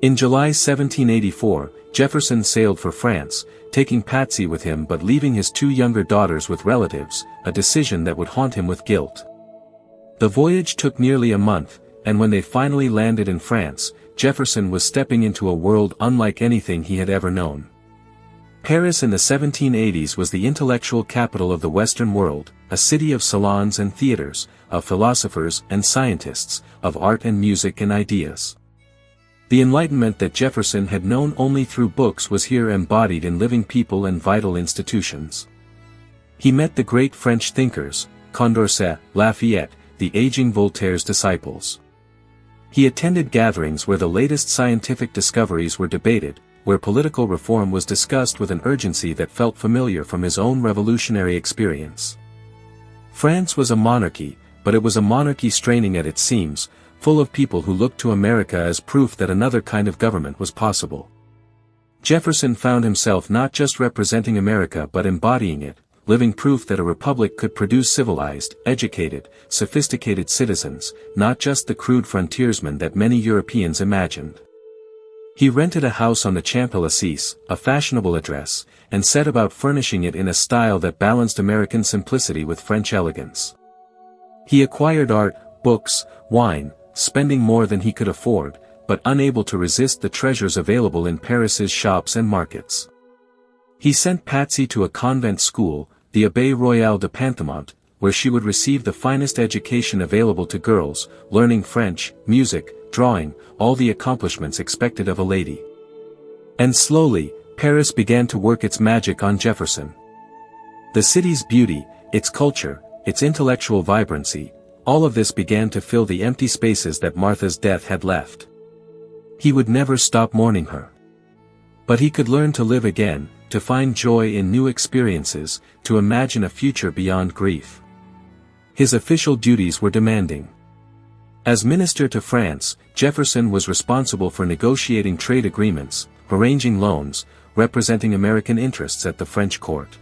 In July 1784, Jefferson sailed for France, taking Patsy with him but leaving his 2 younger daughters with relatives, a decision that would haunt him with guilt. The voyage took nearly a month, and when they finally landed in France, Jefferson was stepping into a world unlike anything he had ever known. Paris in the 1780s was the intellectual capital of the Western world, a city of salons and theaters, of philosophers and scientists, of art and music and ideas. The Enlightenment that Jefferson had known only through books was here embodied in living people and vital institutions. He met the great French thinkers, Condorcet, Lafayette, the aging Voltaire's disciples. He attended gatherings where the latest scientific discoveries were debated, where political reform was discussed with an urgency that felt familiar from his own revolutionary experience. France was a monarchy, but it was a monarchy straining at its seams, full of people who looked to America as proof that another kind of government was possible. Jefferson found himself not just representing America but embodying it, living proof that a republic could produce civilized, educated, sophisticated citizens, not just the crude frontiersmen that many Europeans imagined. He rented a house on the Champs-Élysées, a fashionable address, and set about furnishing it in a style that balanced American simplicity with French elegance. He acquired art, books, wine, spending more than he could afford, but unable to resist the treasures available in Paris's shops and markets. He sent Patsy to a convent school, the Abbaye Royale de Panthemont, where she would receive the finest education available to girls, learning French, music, drawing, all the accomplishments expected of a lady. And slowly, Paris began to work its magic on Jefferson. The city's beauty, its culture, its intellectual vibrancy, all of this began to fill the empty spaces that Martha's death had left. He would never stop mourning her. But he could learn to live again, to find joy in new experiences, to imagine a future beyond grief. His official duties were demanding. As minister to France, Jefferson was responsible for negotiating trade agreements, arranging loans, representing American interests at the French court.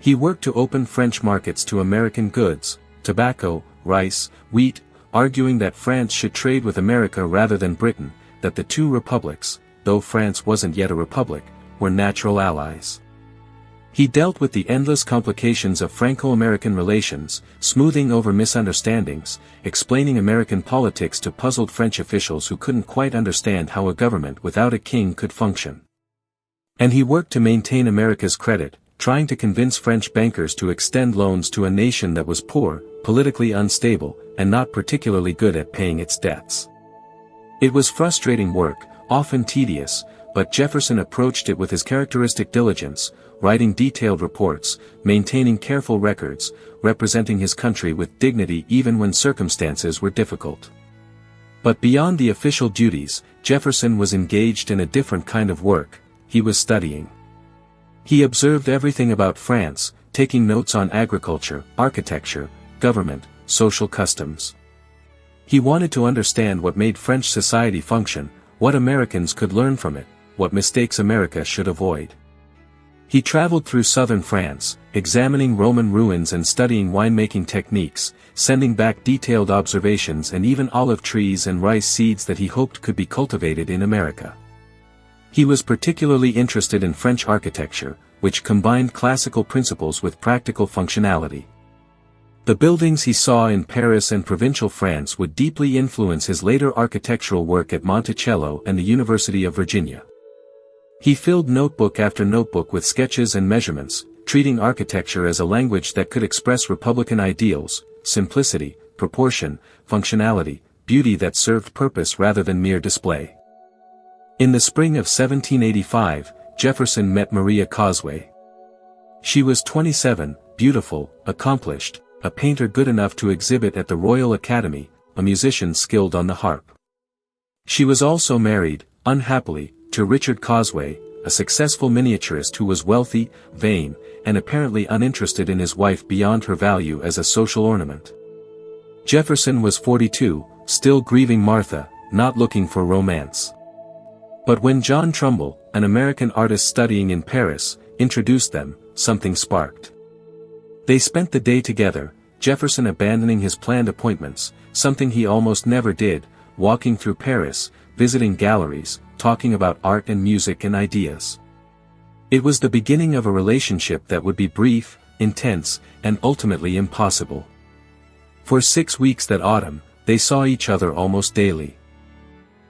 He worked to open French markets to American goods, tobacco, rice, wheat, arguing that France should trade with America rather than Britain, that the two republics, though France wasn't yet a republic, were natural allies. He dealt with the endless complications of Franco-American relations, smoothing over misunderstandings, explaining American politics to puzzled French officials who couldn't quite understand how a government without a king could function. And he worked to maintain America's credit, trying to convince French bankers to extend loans to a nation that was poor, politically unstable, and not particularly good at paying its debts. It was frustrating work, often tedious, but Jefferson approached it with his characteristic diligence, writing detailed reports, maintaining careful records, representing his country with dignity even when circumstances were difficult. But beyond the official duties, Jefferson was engaged in a different kind of work. He was studying. He observed everything about France, taking notes on agriculture, architecture, government, social customs. He wanted to understand what made French society function, what Americans could learn from it, what mistakes America should avoid. He traveled through southern France, examining Roman ruins and studying winemaking techniques, sending back detailed observations and even olive trees and rice seeds that he hoped could be cultivated in America. He was particularly interested in French architecture, which combined classical principles with practical functionality. The buildings he saw in Paris and provincial France would deeply influence his later architectural work at Monticello and the University of Virginia. He filled notebook after notebook with sketches and measurements, treating architecture as a language that could express Republican ideals, simplicity, proportion, functionality, beauty that served purpose rather than mere display. In the spring of 1785, Jefferson met Maria Causeway. She was 27, beautiful, accomplished, a painter good enough to exhibit at the Royal Academy, a musician skilled on the harp. She was also married, unhappily, to Richard Causeway, a successful miniaturist who was wealthy, vain, and apparently uninterested in his wife beyond her value as a social ornament. Jefferson was 42, still grieving Martha, not looking for romance. But when John Trumbull, an American artist studying in Paris, introduced them, something sparked. They spent the day together, Jefferson abandoning his planned appointments, something he almost never did, walking through Paris, visiting galleries, talking about art and music and ideas. It was the beginning of a relationship that would be brief, intense, and ultimately impossible. For 6 weeks that autumn, they saw each other almost daily.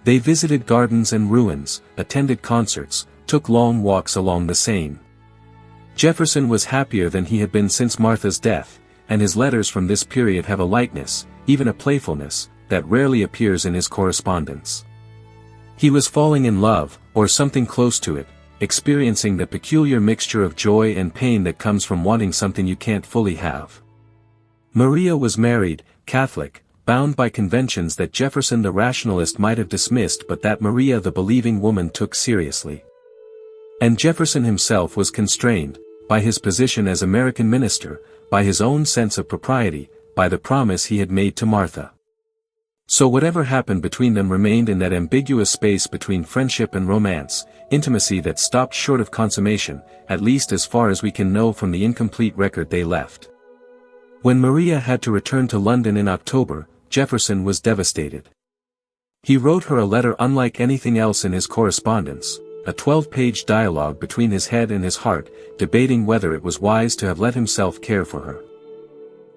They visited gardens and ruins, attended concerts, took long walks along the Seine. Jefferson was happier than he had been since Martha's death, and his letters from this period have a lightness, even a playfulness, that rarely appears in his correspondence. He was falling in love, or something close to it, experiencing the peculiar mixture of joy and pain that comes from wanting something you can't fully have. Maria was married, Catholic, bound by conventions that Jefferson the rationalist might have dismissed but that Maria the believing woman took seriously. And Jefferson himself was constrained, by his position as American minister, by his own sense of propriety, by the promise he had made to Martha. So whatever happened between them remained in that ambiguous space between friendship and romance, intimacy that stopped short of consummation, at least as far as we can know from the incomplete record they left. When Maria had to return to London in October, Jefferson was devastated. He wrote her a letter unlike anything else in his correspondence, a 12-page dialogue between his head and his heart, debating whether it was wise to have let himself care for her.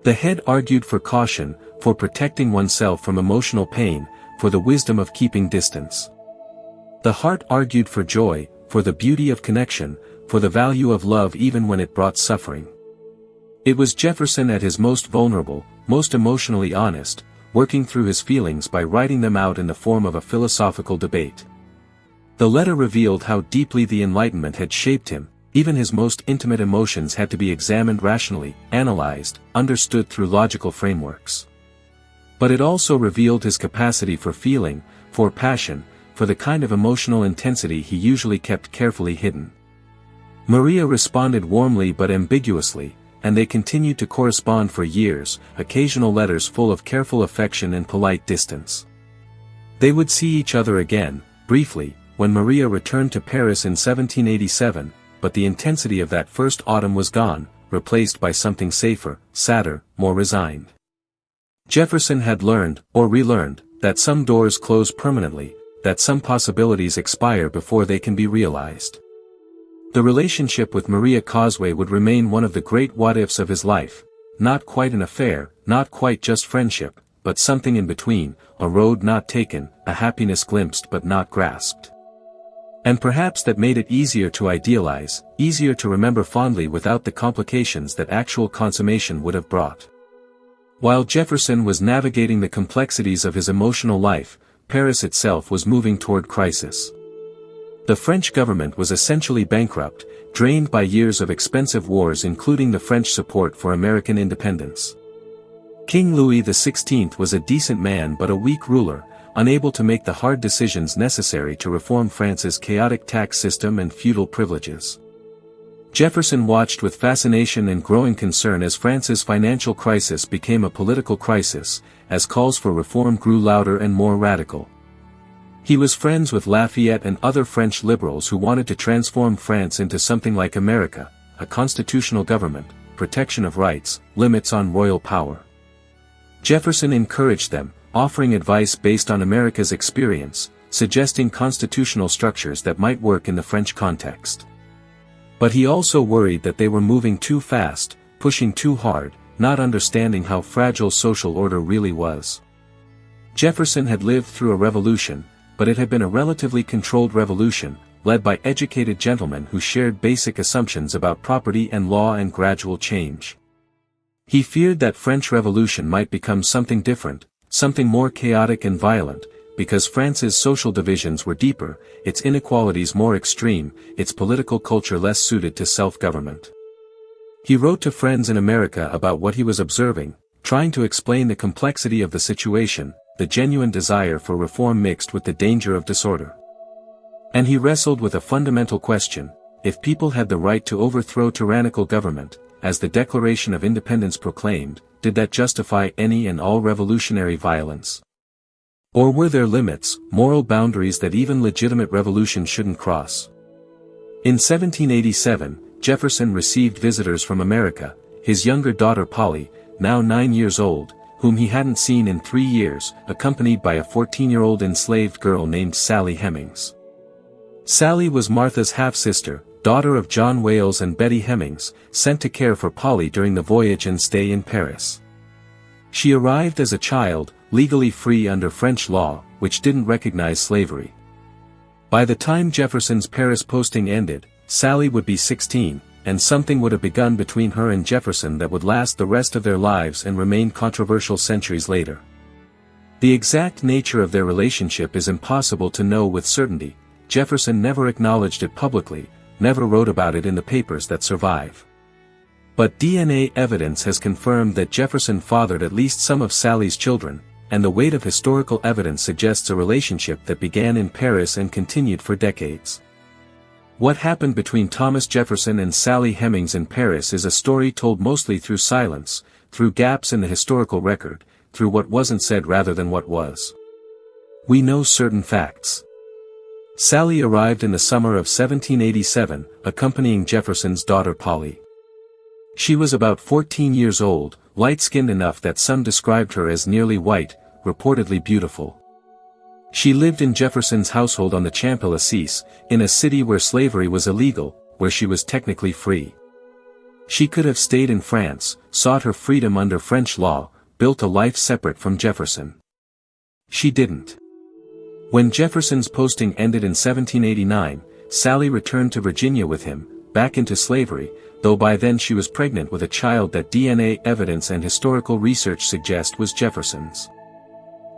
The head argued for caution, for protecting oneself from emotional pain, for the wisdom of keeping distance. The heart argued for joy, for the beauty of connection, for the value of love even when it brought suffering. It was Jefferson at his most vulnerable, most emotionally honest, working through his feelings by writing them out in the form of a philosophical debate. The letter revealed how deeply the Enlightenment had shaped him. Even his most intimate emotions had to be examined rationally, analyzed, understood through logical frameworks. But it also revealed his capacity for feeling, for passion, for the kind of emotional intensity he usually kept carefully hidden. Maria responded warmly but ambiguously, and they continued to correspond for years, occasional letters full of careful affection and polite distance. They would see each other again, briefly, when Maria returned to Paris in 1787, but the intensity of that first autumn was gone, replaced by something safer, sadder, more resigned. Jefferson had learned, or relearned, that some doors close permanently, that some possibilities expire before they can be realized. The relationship with Maria Causeway would remain one of the great what-ifs of his life, not quite an affair, not quite just friendship, but something in between, a road not taken, a happiness glimpsed but not grasped. And perhaps that made it easier to idealize, easier to remember fondly without the complications that actual consummation would have brought. While Jefferson was navigating the complexities of his emotional life, Paris itself was moving toward crisis. The French government was essentially bankrupt, drained by years of expensive wars including the French support for American independence. King Louis XVI was a decent man but a weak ruler, unable to make the hard decisions necessary to reform France's chaotic tax system and feudal privileges. Jefferson watched with fascination and growing concern as France's financial crisis became a political crisis, as calls for reform grew louder and more radical. He was friends with Lafayette and other French liberals who wanted to transform France into something like America, a constitutional government, protection of rights, limits on royal power. Jefferson encouraged them, offering advice based on America's experience, suggesting constitutional structures that might work in the French context. But he also worried that they were moving too fast, pushing too hard, not understanding how fragile social order really was. Jefferson had lived through a revolution, but it had been a relatively controlled revolution, led by educated gentlemen who shared basic assumptions about property and law and gradual change. He feared that French Revolution might become something different, something more chaotic and violent, because France's social divisions were deeper, its inequalities more extreme, its political culture less suited to self-government. He wrote to friends in America about what he was observing, trying to explain the complexity of the situation, the genuine desire for reform mixed with the danger of disorder. And he wrestled with a fundamental question: if people had the right to overthrow tyrannical government, as the Declaration of Independence proclaimed, did that justify any and all revolutionary violence? Or were there limits, moral boundaries that even legitimate revolution shouldn't cross? In 1787, Jefferson received visitors from America, his younger daughter Polly, now 9 years old, whom he hadn't seen in 3 years, accompanied by a 14-year-old enslaved girl named Sally Hemings. Sally was Martha's half-sister, daughter of John Wales and Betty Hemings, sent to care for Polly during the voyage and stay in Paris. She arrived as a child, legally free under French law, which didn't recognize slavery. By the time Jefferson's Paris posting ended, Sally would be 16, and something would have begun between her and Jefferson that would last the rest of their lives and remain controversial centuries later. The exact nature of their relationship is impossible to know with certainty. Jefferson never acknowledged it publicly, never wrote about it in the papers that survive. But DNA evidence has confirmed that Jefferson fathered at least some of Sally's children, and the weight of historical evidence suggests a relationship that began in Paris and continued for decades. What happened between Thomas Jefferson and Sally Hemings in Paris is a story told mostly through silence, through gaps in the historical record, through what wasn't said rather than what was. We know certain facts. Sally arrived in the summer of 1787, accompanying Jefferson's daughter Polly. She was about 14 years old, light-skinned enough that some described her as nearly white, reportedly beautiful. She lived in Jefferson's household on the Champs-Élysées, in a city where slavery was illegal, where she was technically free. She could have stayed in France, sought her freedom under French law, built a life separate from Jefferson. She didn't. When Jefferson's posting ended in 1789, Sally returned to Virginia with him, back into slavery, though by then she was pregnant with a child that DNA evidence and historical research suggest was Jefferson's.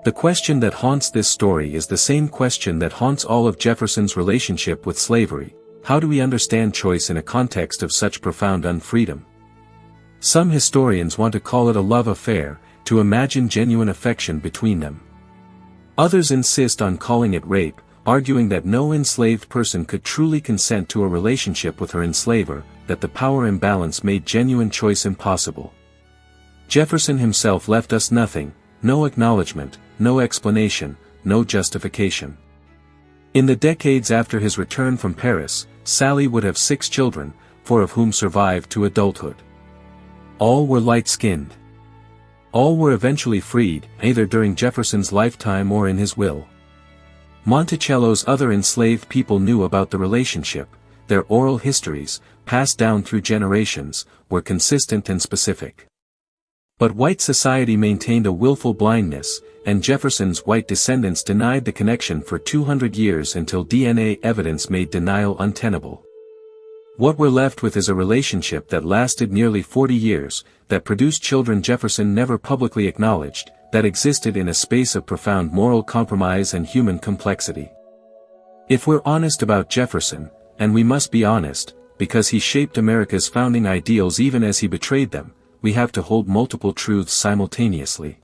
The question that haunts this story is the same question that haunts all of Jefferson's relationship with slavery: how do we understand choice in a context of such profound unfreedom? Some historians want to call it a love affair, to imagine genuine affection between them. Others insist on calling it rape, arguing that no enslaved person could truly consent to a relationship with her enslaver, that the power imbalance made genuine choice impossible. Jefferson himself left us nothing, no acknowledgement, no explanation, no justification. In the decades after his return from Paris, Sally would have 6 children, 4 of whom survived to adulthood. All were light-skinned. All were eventually freed, either during Jefferson's lifetime or in his will. Monticello's other enslaved people knew about the relationship. Their oral histories, passed down through generations, were consistent and specific. But white society maintained a willful blindness, and Jefferson's white descendants denied the connection for 200 years until DNA evidence made denial untenable. What we're left with is a relationship that lasted nearly 40 years, that produced children Jefferson never publicly acknowledged, that existed in a space of profound moral compromise and human complexity. If we're honest about Jefferson, and we must be honest, because he shaped America's founding ideals even as he betrayed them, we have to hold multiple truths simultaneously.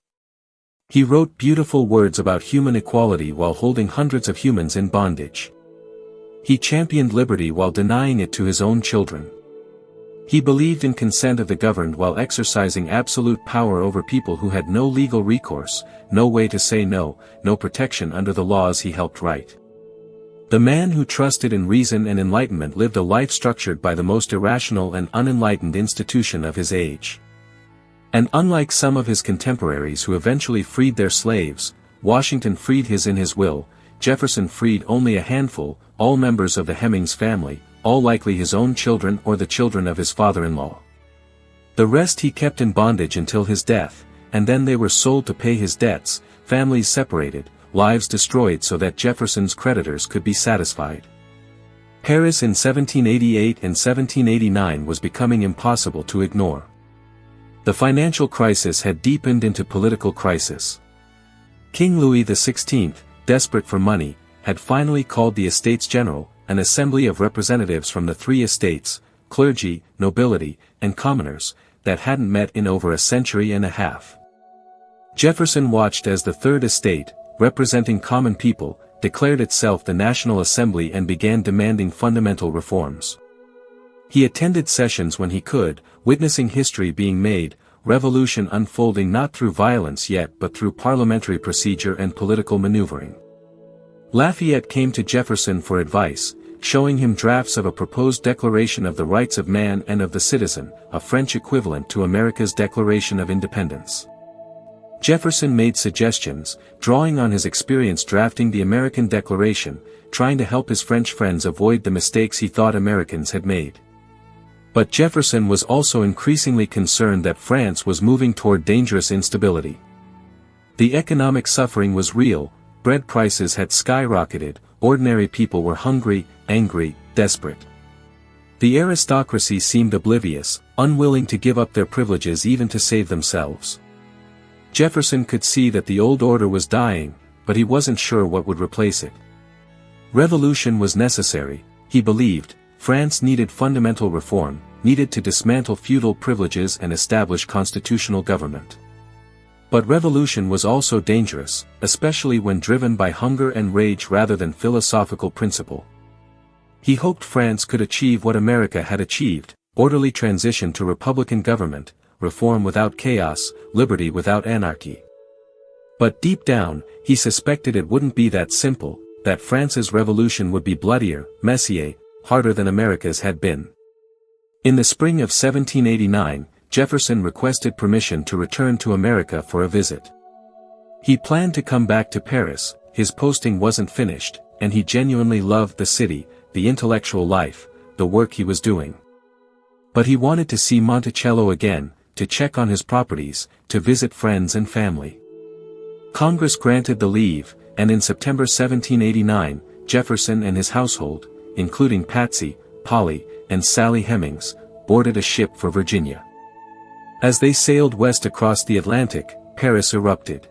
He wrote beautiful words about human equality while holding hundreds of humans in bondage. He championed liberty while denying it to his own children. He believed in consent of the governed while exercising absolute power over people who had no legal recourse, no way to say no, no protection under the laws he helped write. The man who trusted in reason and enlightenment lived a life structured by the most irrational and unenlightened institution of his age. And unlike some of his contemporaries who eventually freed their slaves, Washington freed his in his will, Jefferson freed only a handful, all members of the Hemmings family, all likely his own children or the children of his father-in-law. The rest he kept in bondage until his death, and then they were sold to pay his debts, families separated, lives destroyed so that Jefferson's creditors could be satisfied. Paris in 1788 and 1789 was becoming impossible to ignore. The financial crisis had deepened into political crisis. King Louis XVI, desperate for money, had finally called the Estates General, an assembly of representatives from the three estates, clergy, nobility, and commoners, that hadn't met in over a century and a half. Jefferson watched as the Third Estate, representing common people, declared itself the National Assembly and began demanding fundamental reforms. He attended sessions when he could, witnessing history being made, revolution unfolding not through violence yet but through parliamentary procedure and political maneuvering. Lafayette came to Jefferson for advice, showing him drafts of a proposed Declaration of the Rights of Man and of the Citizen, a French equivalent to America's Declaration of Independence. Jefferson made suggestions, drawing on his experience drafting the American Declaration, trying to help his French friends avoid the mistakes he thought Americans had made. But Jefferson was also increasingly concerned that France was moving toward dangerous instability. The economic suffering was real, bread prices had skyrocketed, ordinary people were hungry, angry, desperate. The aristocracy seemed oblivious, unwilling to give up their privileges even to save themselves. Jefferson could see that the old order was dying, but he wasn't sure what would replace it. Revolution was necessary, he believed. France needed fundamental reform, needed to dismantle feudal privileges and establish constitutional government. But revolution was also dangerous, especially when driven by hunger and rage rather than philosophical principle. He hoped France could achieve what America had achieved, orderly transition to republican government, reform without chaos, liberty without anarchy. But deep down, he suspected it wouldn't be that simple, that France's revolution would be bloodier, messier, harder than America's had been. In the spring of 1789, Jefferson requested permission to return to America for a visit. He planned to come back to Paris, his posting wasn't finished, and he genuinely loved the city, the intellectual life, the work he was doing. But he wanted to see Monticello again, to check on his properties, to visit friends and family. Congress granted the leave, and in September 1789, Jefferson and his household, including Patsy, Polly, and Sally Hemings, boarded a ship for Virginia. As they sailed west across the Atlantic, Paris erupted.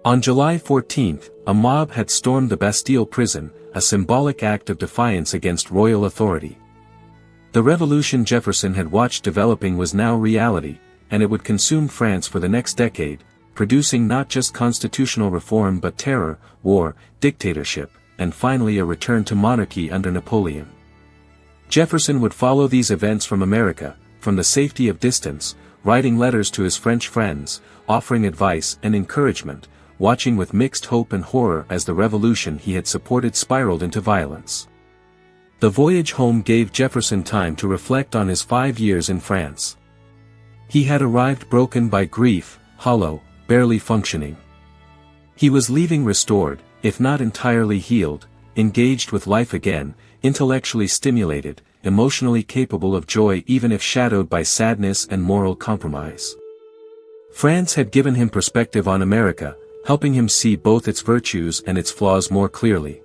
On July 14, a mob had stormed the Bastille prison, a symbolic act of defiance against royal authority. The revolution Jefferson had watched developing was now reality, and it would consume France for the next decade, producing not just constitutional reform but terror, war, dictatorship, and finally a return to monarchy under Napoleon. Jefferson would follow these events from America, from the safety of distance, writing letters to his French friends, offering advice and encouragement, watching with mixed hope and horror as the revolution he had supported spiraled into violence. The voyage home gave Jefferson time to reflect on his 5 years in France. He had arrived broken by grief, hollow, barely functioning. He was leaving restored, if not entirely healed, engaged with life again, intellectually stimulated, emotionally capable of joy even if shadowed by sadness and moral compromise. France had given him perspective on America, helping him see both its virtues and its flaws more clearly.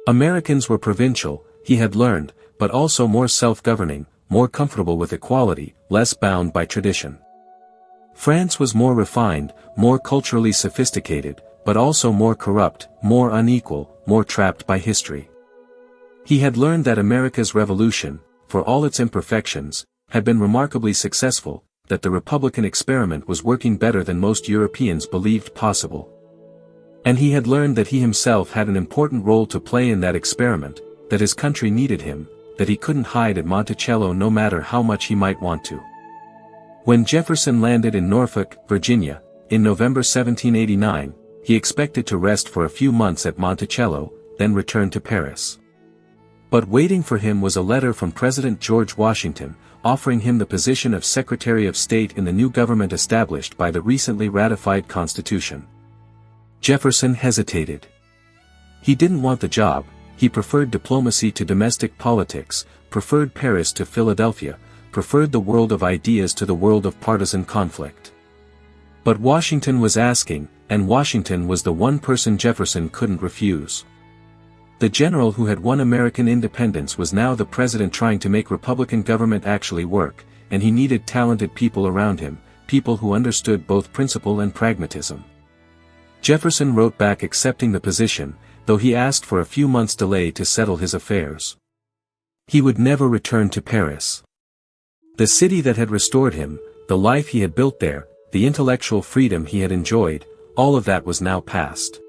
Americans were provincial, he had learned, but also more self-governing, more comfortable with equality, less bound by tradition. France was more refined, more culturally sophisticated, but also more corrupt, more unequal, more trapped by history. He had learned that America's revolution, for all its imperfections, had been remarkably successful, that the Republican experiment was working better than most Europeans believed possible. And he had learned that he himself had an important role to play in that experiment, that his country needed him, that he couldn't hide at Monticello no matter how much he might want to. When Jefferson landed in Norfolk, Virginia, in November 1789, he expected to rest for a few months at Monticello, then return to Paris. But waiting for him was a letter from President George Washington, offering him the position of Secretary of State in the new government established by the recently ratified Constitution. Jefferson hesitated. He didn't want the job, he preferred diplomacy to domestic politics, preferred Paris to Philadelphia, preferred the world of ideas to the world of partisan conflict. But Washington was asking, and Washington was the one person Jefferson couldn't refuse. The general who had won American independence was now the president trying to make Republican government actually work, and he needed talented people around him, people who understood both principle and pragmatism. Jefferson wrote back accepting the position, though he asked for a few months' delay to settle his affairs. He would never return to Paris. The city that had restored him, the life he had built there, the intellectual freedom he had enjoyed, all of that was now past.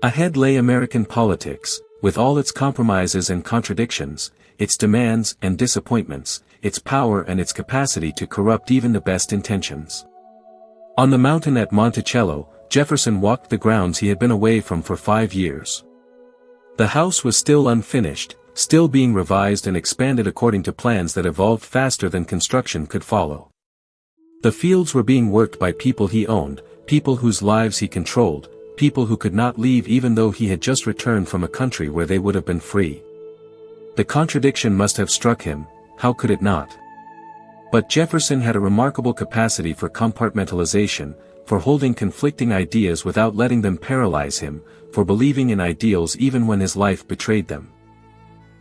Ahead lay American politics, with all its compromises and contradictions, its demands and disappointments, its power and its capacity to corrupt even the best intentions. On the mountain at Monticello, Jefferson walked the grounds he had been away from for 5 years. The house was still unfinished, still being revised and expanded according to plans that evolved faster than construction could follow. The fields were being worked by people he owned, people whose lives he controlled, people who could not leave even though he had just returned from a country where they would have been free. The contradiction must have struck him, how could it not? But Jefferson had a remarkable capacity for compartmentalization, for holding conflicting ideas without letting them paralyze him, for believing in ideals even when his life betrayed them.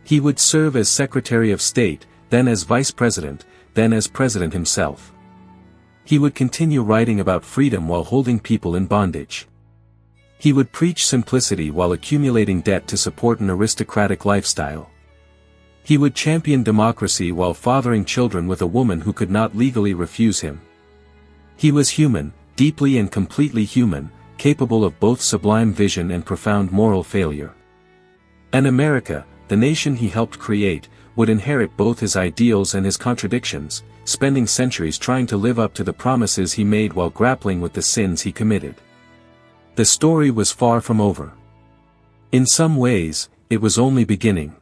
He would serve as Secretary of State, then as Vice President, then as President himself. He would continue writing about freedom while holding people in bondage. He would preach simplicity while accumulating debt to support an aristocratic lifestyle. He would champion democracy while fathering children with a woman who could not legally refuse him. He was human, deeply and completely human, capable of both sublime vision and profound moral failure. And America, the nation he helped create, would inherit both his ideals and his contradictions, spending centuries trying to live up to the promises he made while grappling with the sins he committed. The story was far from over. In some ways, it was only beginning.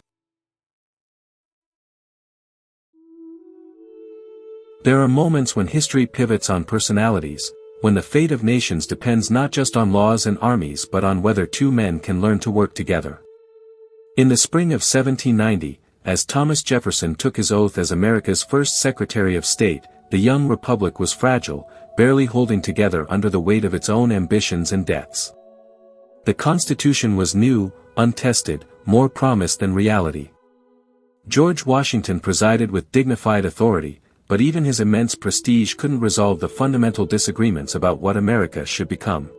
There are moments when history pivots on personalities, when the fate of nations depends not just on laws and armies but on whether two men can learn to work together. In the spring of 1790, as Thomas Jefferson took his oath as America's first Secretary of State, the young republic was fragile, barely holding together under the weight of its own ambitions and debts. The Constitution was new, untested, more promise than reality. George Washington presided with dignified authority, but even his immense prestige couldn't resolve the fundamental disagreements about what America should become.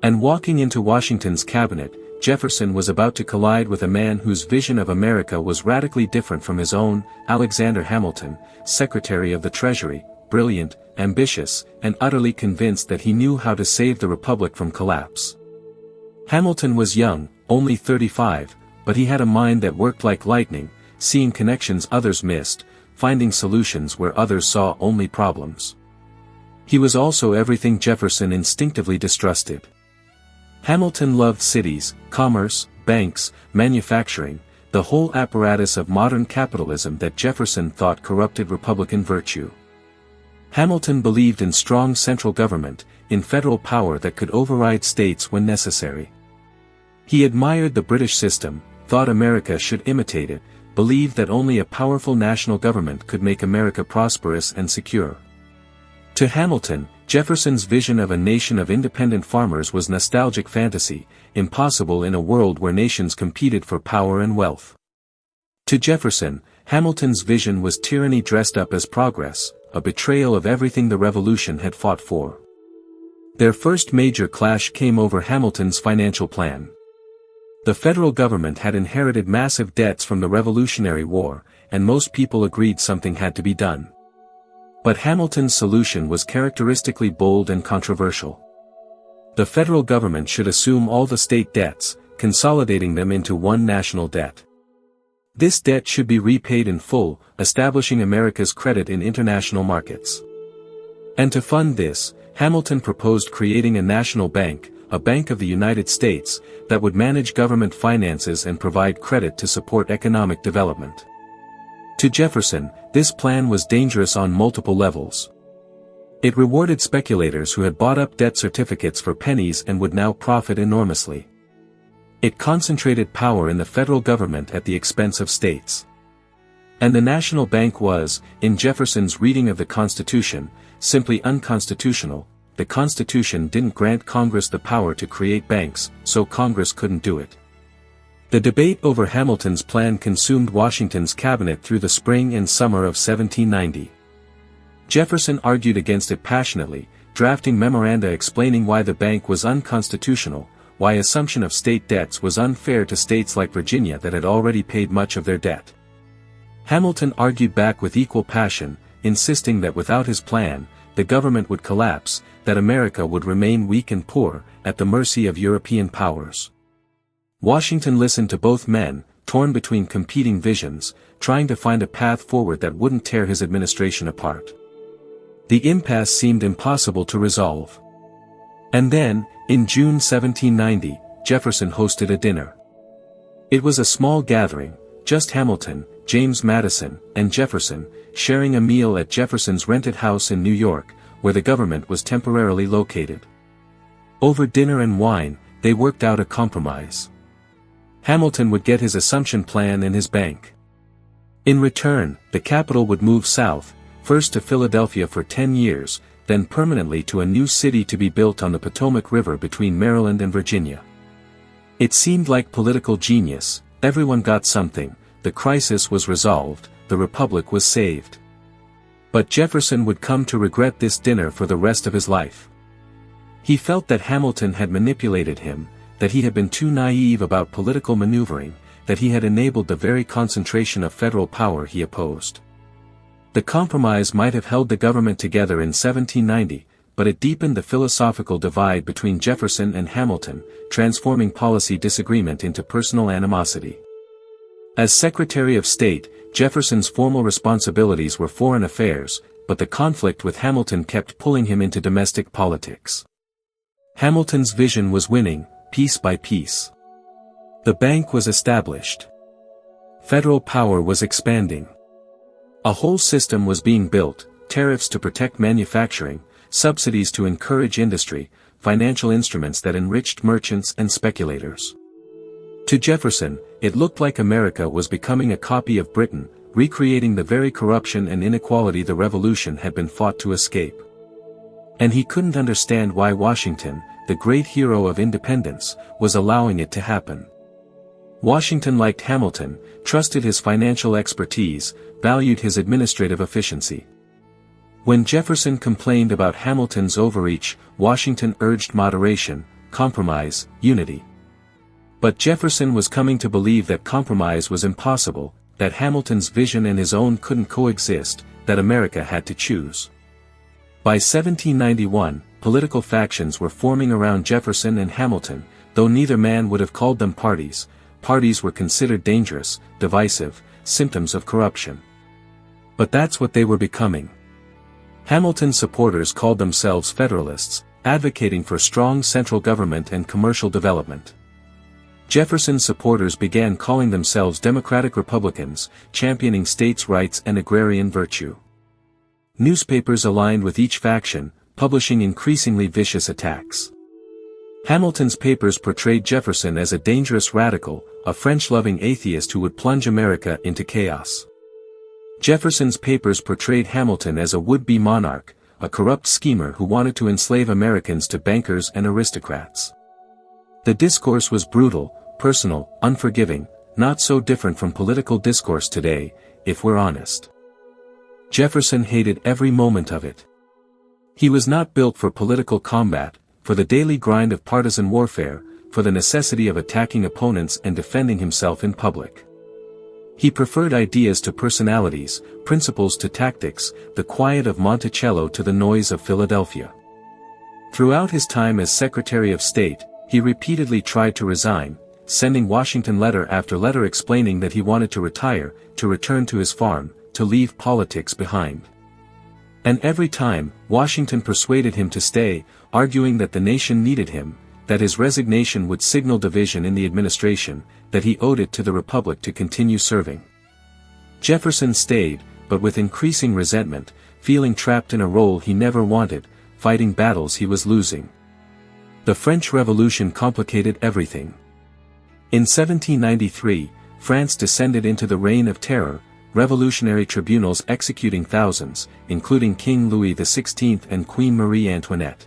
And walking into Washington's cabinet, Jefferson was about to collide with a man whose vision of America was radically different from his own, Alexander Hamilton, Secretary of the Treasury, brilliant, ambitious, and utterly convinced that he knew how to save the Republic from collapse. Hamilton was young, only 35, but he had a mind that worked like lightning, seeing connections others missed, finding solutions where others saw only problems. He was also everything Jefferson instinctively distrusted. Hamilton loved cities, commerce, banks, manufacturing, the whole apparatus of modern capitalism that Jefferson thought corrupted Republican virtue. Hamilton believed in strong central government, in federal power that could override states when necessary. He admired the British system, thought America should imitate it, believed that only a powerful national government could make America prosperous and secure. To Hamilton, Jefferson's vision of a nation of independent farmers was nostalgic fantasy, impossible in a world where nations competed for power and wealth. To Jefferson, Hamilton's vision was tyranny dressed up as progress, a betrayal of everything the Revolution had fought for. Their first major clash came over Hamilton's financial plan. The federal government had inherited massive debts from the Revolutionary War, and most people agreed something had to be done. But Hamilton's solution was characteristically bold and controversial. The federal government should assume all the state debts, consolidating them into one national debt. This debt should be repaid in full, establishing America's credit in international markets. And to fund this, Hamilton proposed creating a national bank, a Bank of the United States, that would manage government finances and provide credit to support economic development. To Jefferson, this plan was dangerous on multiple levels. It rewarded speculators who had bought up debt certificates for pennies and would now profit enormously. It concentrated power in the federal government at the expense of states. And the national bank was, in Jefferson's reading of the Constitution, simply unconstitutional. The Constitution didn't grant Congress the power to create banks, so Congress couldn't do it. The debate over Hamilton's plan consumed Washington's cabinet through the spring and summer of 1790. Jefferson argued against it passionately, drafting memoranda explaining why the bank was unconstitutional, why assumption of state debts was unfair to states like Virginia that had already paid much of their debt. Hamilton argued back with equal passion, insisting that without his plan, the government would collapse, that America would remain weak and poor, at the mercy of European powers. Washington listened to both men, torn between competing visions, trying to find a path forward that wouldn't tear his administration apart. The impasse seemed impossible to resolve. And then, in June 1790, Jefferson hosted a dinner. It was a small gathering, just Hamilton, James Madison, and Jefferson, sharing a meal at Jefferson's rented house in New York, where the government was temporarily located. Over dinner and wine, they worked out a compromise. Hamilton would get his assumption plan and his bank. In return, the capital would move south, first to Philadelphia for 10 years, then permanently to a new city to be built on the Potomac River between Maryland and Virginia. It seemed like political genius, everyone got something, the crisis was resolved, the Republic was saved. But Jefferson would come to regret this dinner for the rest of his life. He felt that Hamilton had manipulated him, that he had been too naive about political maneuvering, that he had enabled the very concentration of federal power he opposed. The compromise might have held the government together in 1790, but it deepened the philosophical divide between Jefferson and Hamilton, transforming policy disagreement into personal animosity. As Secretary of State, Jefferson's formal responsibilities were foreign affairs, but the conflict with Hamilton kept pulling him into domestic politics. Hamilton's vision was winning, piece by piece. The bank was established. Federal power was expanding. A whole system was being built, tariffs to protect manufacturing, subsidies to encourage industry, financial instruments that enriched merchants and speculators. To Jefferson, it looked like America was becoming a copy of Britain, recreating the very corruption and inequality the Revolution had been fought to escape. And he couldn't understand why Washington, the great hero of independence, was allowing it to happen. Washington liked Hamilton, trusted his financial expertise, valued his administrative efficiency. When Jefferson complained about Hamilton's overreach, Washington urged moderation, compromise, unity. But Jefferson was coming to believe that compromise was impossible, that Hamilton's vision and his own couldn't coexist, that America had to choose. By 1791, political factions were forming around Jefferson and Hamilton, though neither man would have called them parties. Parties were considered dangerous, divisive, symptoms of corruption. But that's what they were becoming. Hamilton's supporters called themselves Federalists, advocating for strong central government and commercial development. Jefferson's supporters began calling themselves Democratic Republicans, championing states' rights and agrarian virtue. Newspapers aligned with each faction, publishing increasingly vicious attacks. Hamilton's papers portrayed Jefferson as a dangerous radical, a French-loving atheist who would plunge America into chaos. Jefferson's papers portrayed Hamilton as a would-be monarch, a corrupt schemer who wanted to enslave Americans to bankers and aristocrats. The discourse was brutal, personal, unforgiving, not so different from political discourse today, if we're honest. Jefferson hated every moment of it. He was not built for political combat, for the daily grind of partisan warfare, for the necessity of attacking opponents and defending himself in public. He preferred ideas to personalities, principles to tactics, the quiet of Monticello to the noise of Philadelphia. Throughout his time as Secretary of State, he repeatedly tried to resign, sending Washington letter after letter explaining that he wanted to retire, to return to his farm, to leave politics behind. And every time, Washington persuaded him to stay, arguing that the nation needed him, that his resignation would signal division in the administration, that he owed it to the Republic to continue serving. Jefferson stayed, but with increasing resentment, feeling trapped in a role he never wanted, fighting battles he was losing. The French Revolution complicated everything. In 1793, France descended into the Reign of Terror, revolutionary tribunals executing thousands, including King Louis XVI and Queen Marie Antoinette.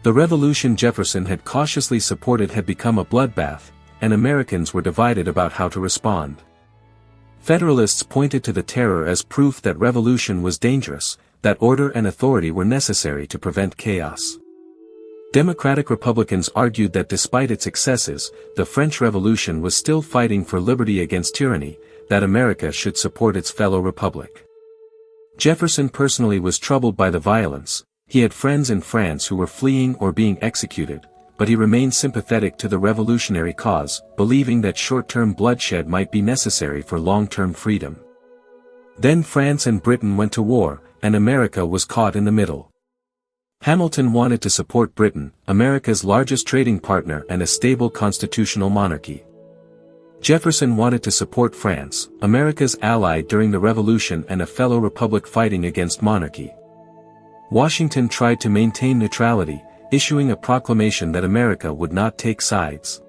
The revolution Jefferson had cautiously supported had become a bloodbath, and Americans were divided about how to respond. Federalists pointed to the terror as proof that revolution was dangerous, that order and authority were necessary to prevent chaos. Democratic Republicans argued that despite its excesses, the French Revolution was still fighting for liberty against tyranny, that America should support its fellow republic. Jefferson personally was troubled by the violence. He had friends in France who were fleeing or being executed, but he remained sympathetic to the revolutionary cause, believing that short-term bloodshed might be necessary for long-term freedom. Then France and Britain went to war, and America was caught in the middle. Hamilton wanted to support Britain, America's largest trading partner and a stable constitutional monarchy. Jefferson wanted to support France, America's ally during the Revolution and a fellow republic fighting against monarchy. Washington tried to maintain neutrality, issuing a proclamation that America would not take sides.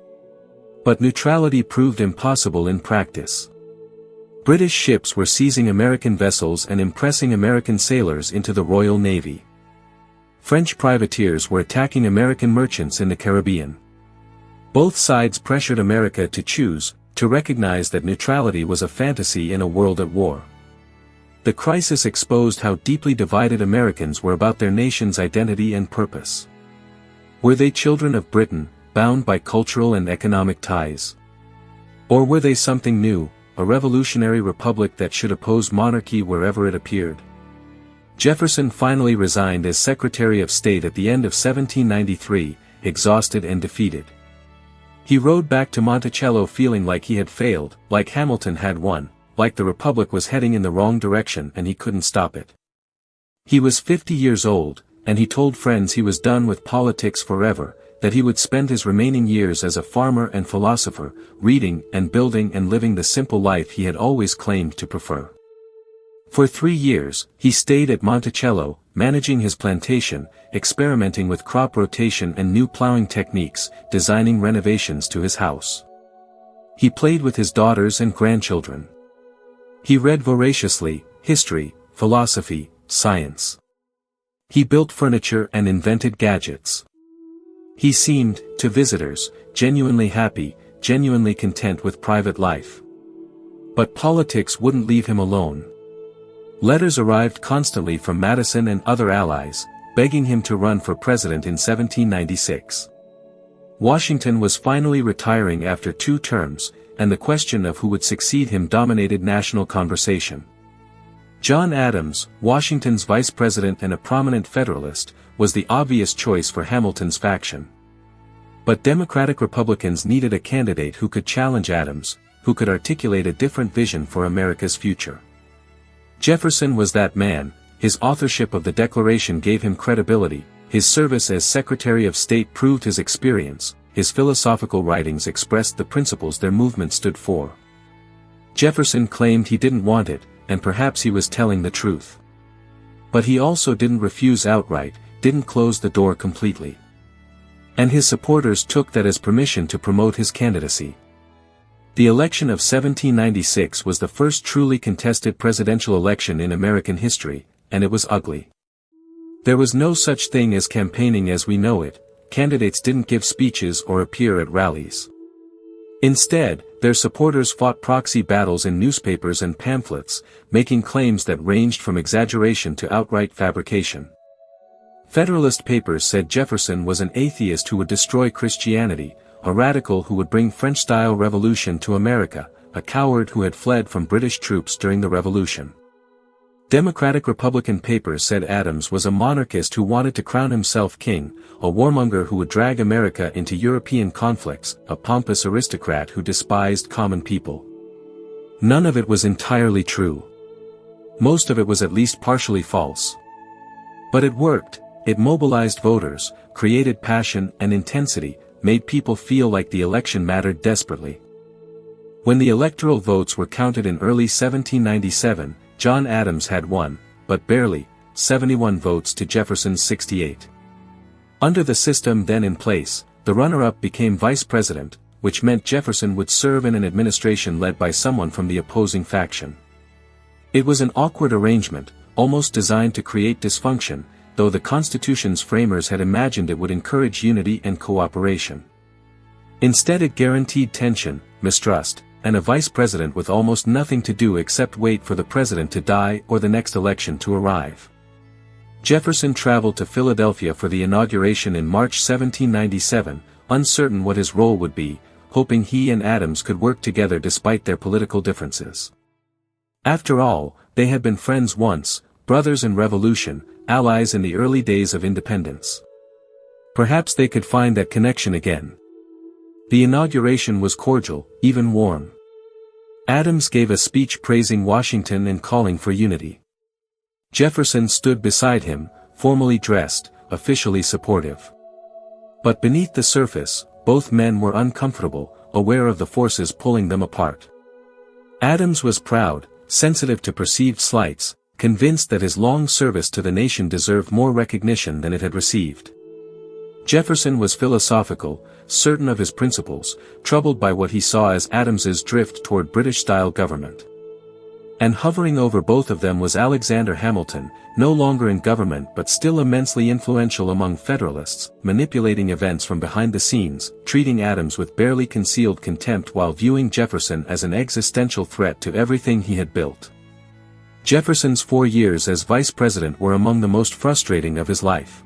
But neutrality proved impossible in practice. British ships were seizing American vessels and impressing American sailors into the Royal Navy. French privateers were attacking American merchants in the Caribbean. Both sides pressured America to choose, to recognize that neutrality was a fantasy in a world at war. The crisis exposed how deeply divided Americans were about their nation's identity and purpose. Were they children of Britain, bound by cultural and economic ties? Or were they something new, a revolutionary republic that should oppose monarchy wherever it appeared? Jefferson finally resigned as Secretary of State at the end of 1793, exhausted and defeated. He rode back to Monticello feeling like he had failed, like Hamilton had won, like the Republic was heading in the wrong direction and he couldn't stop it. He was 50 years old, and he told friends he was done with politics forever, that he would spend his remaining years as a farmer and philosopher, reading and building and living the simple life he had always claimed to prefer. For 3 years, he stayed at Monticello, managing his plantation, experimenting with crop rotation and new plowing techniques, designing renovations to his house. He played with his daughters and grandchildren. He read voraciously, history, philosophy, science. He built furniture and invented gadgets. He seemed, to visitors, genuinely happy, genuinely content with private life. But politics wouldn't leave him alone. Letters arrived constantly from Madison and other allies, begging him to run for president in 1796. Washington was finally retiring after 2 terms, and the question of who would succeed him dominated national conversation. John Adams, Washington's vice president and a prominent Federalist, was the obvious choice for Hamilton's faction. But Democratic Republicans needed a candidate who could challenge Adams, who could articulate a different vision for America's future. Jefferson was that man. His authorship of the Declaration gave him credibility, his service as Secretary of State proved his experience, his philosophical writings expressed the principles their movement stood for. Jefferson claimed he didn't want it, and perhaps he was telling the truth. But he also didn't refuse outright, didn't close the door completely. And his supporters took that as permission to promote his candidacy. The election of 1796 was the first truly contested presidential election in American history, and it was ugly. There was no such thing as campaigning as we know it. Candidates didn't give speeches or appear at rallies. Instead, their supporters fought proxy battles in newspapers and pamphlets, making claims that ranged from exaggeration to outright fabrication. Federalist papers said Jefferson was an atheist who would destroy Christianity, a radical who would bring French-style revolution to America, a coward who had fled from British troops during the Revolution. Democratic-Republican papers said Adams was a monarchist who wanted to crown himself king, a warmonger who would drag America into European conflicts, a pompous aristocrat who despised common people. None of it was entirely true. Most of it was at least partially false. But it worked. It mobilized voters, created passion and intensity, made people feel like the election mattered desperately. When the electoral votes were counted in early 1797, John Adams had won, but barely, 71 votes to Jefferson's 68. Under the system then in place, the runner-up became vice president, which meant Jefferson would serve in an administration led by someone from the opposing faction. It was an awkward arrangement, almost designed to create dysfunction, though the Constitution's framers had imagined it would encourage unity and cooperation. Instead it guaranteed tension, mistrust, and a vice president with almost nothing to do except wait for the president to die or the next election to arrive. Jefferson traveled to Philadelphia for the inauguration in March 1797, uncertain what his role would be, hoping he and Adams could work together despite their political differences. After all, they had been friends once, brothers in revolution, allies in the early days of independence. Perhaps they could find that connection again. The inauguration was cordial, even warm. Adams gave a speech praising Washington and calling for unity. Jefferson stood beside him, formally dressed, officially supportive. But beneath the surface, both men were uncomfortable, aware of the forces pulling them apart. Adams was proud, sensitive to perceived slights, convinced that his long service to the nation deserved more recognition than it had received. Jefferson was philosophical, certain of his principles, troubled by what he saw as Adams's drift toward British-style government. And hovering over both of them was Alexander Hamilton, no longer in government but still immensely influential among Federalists, manipulating events from behind the scenes, treating Adams with barely concealed contempt while viewing Jefferson as an existential threat to everything he had built. Jefferson's 4 years as vice president were among the most frustrating of his life.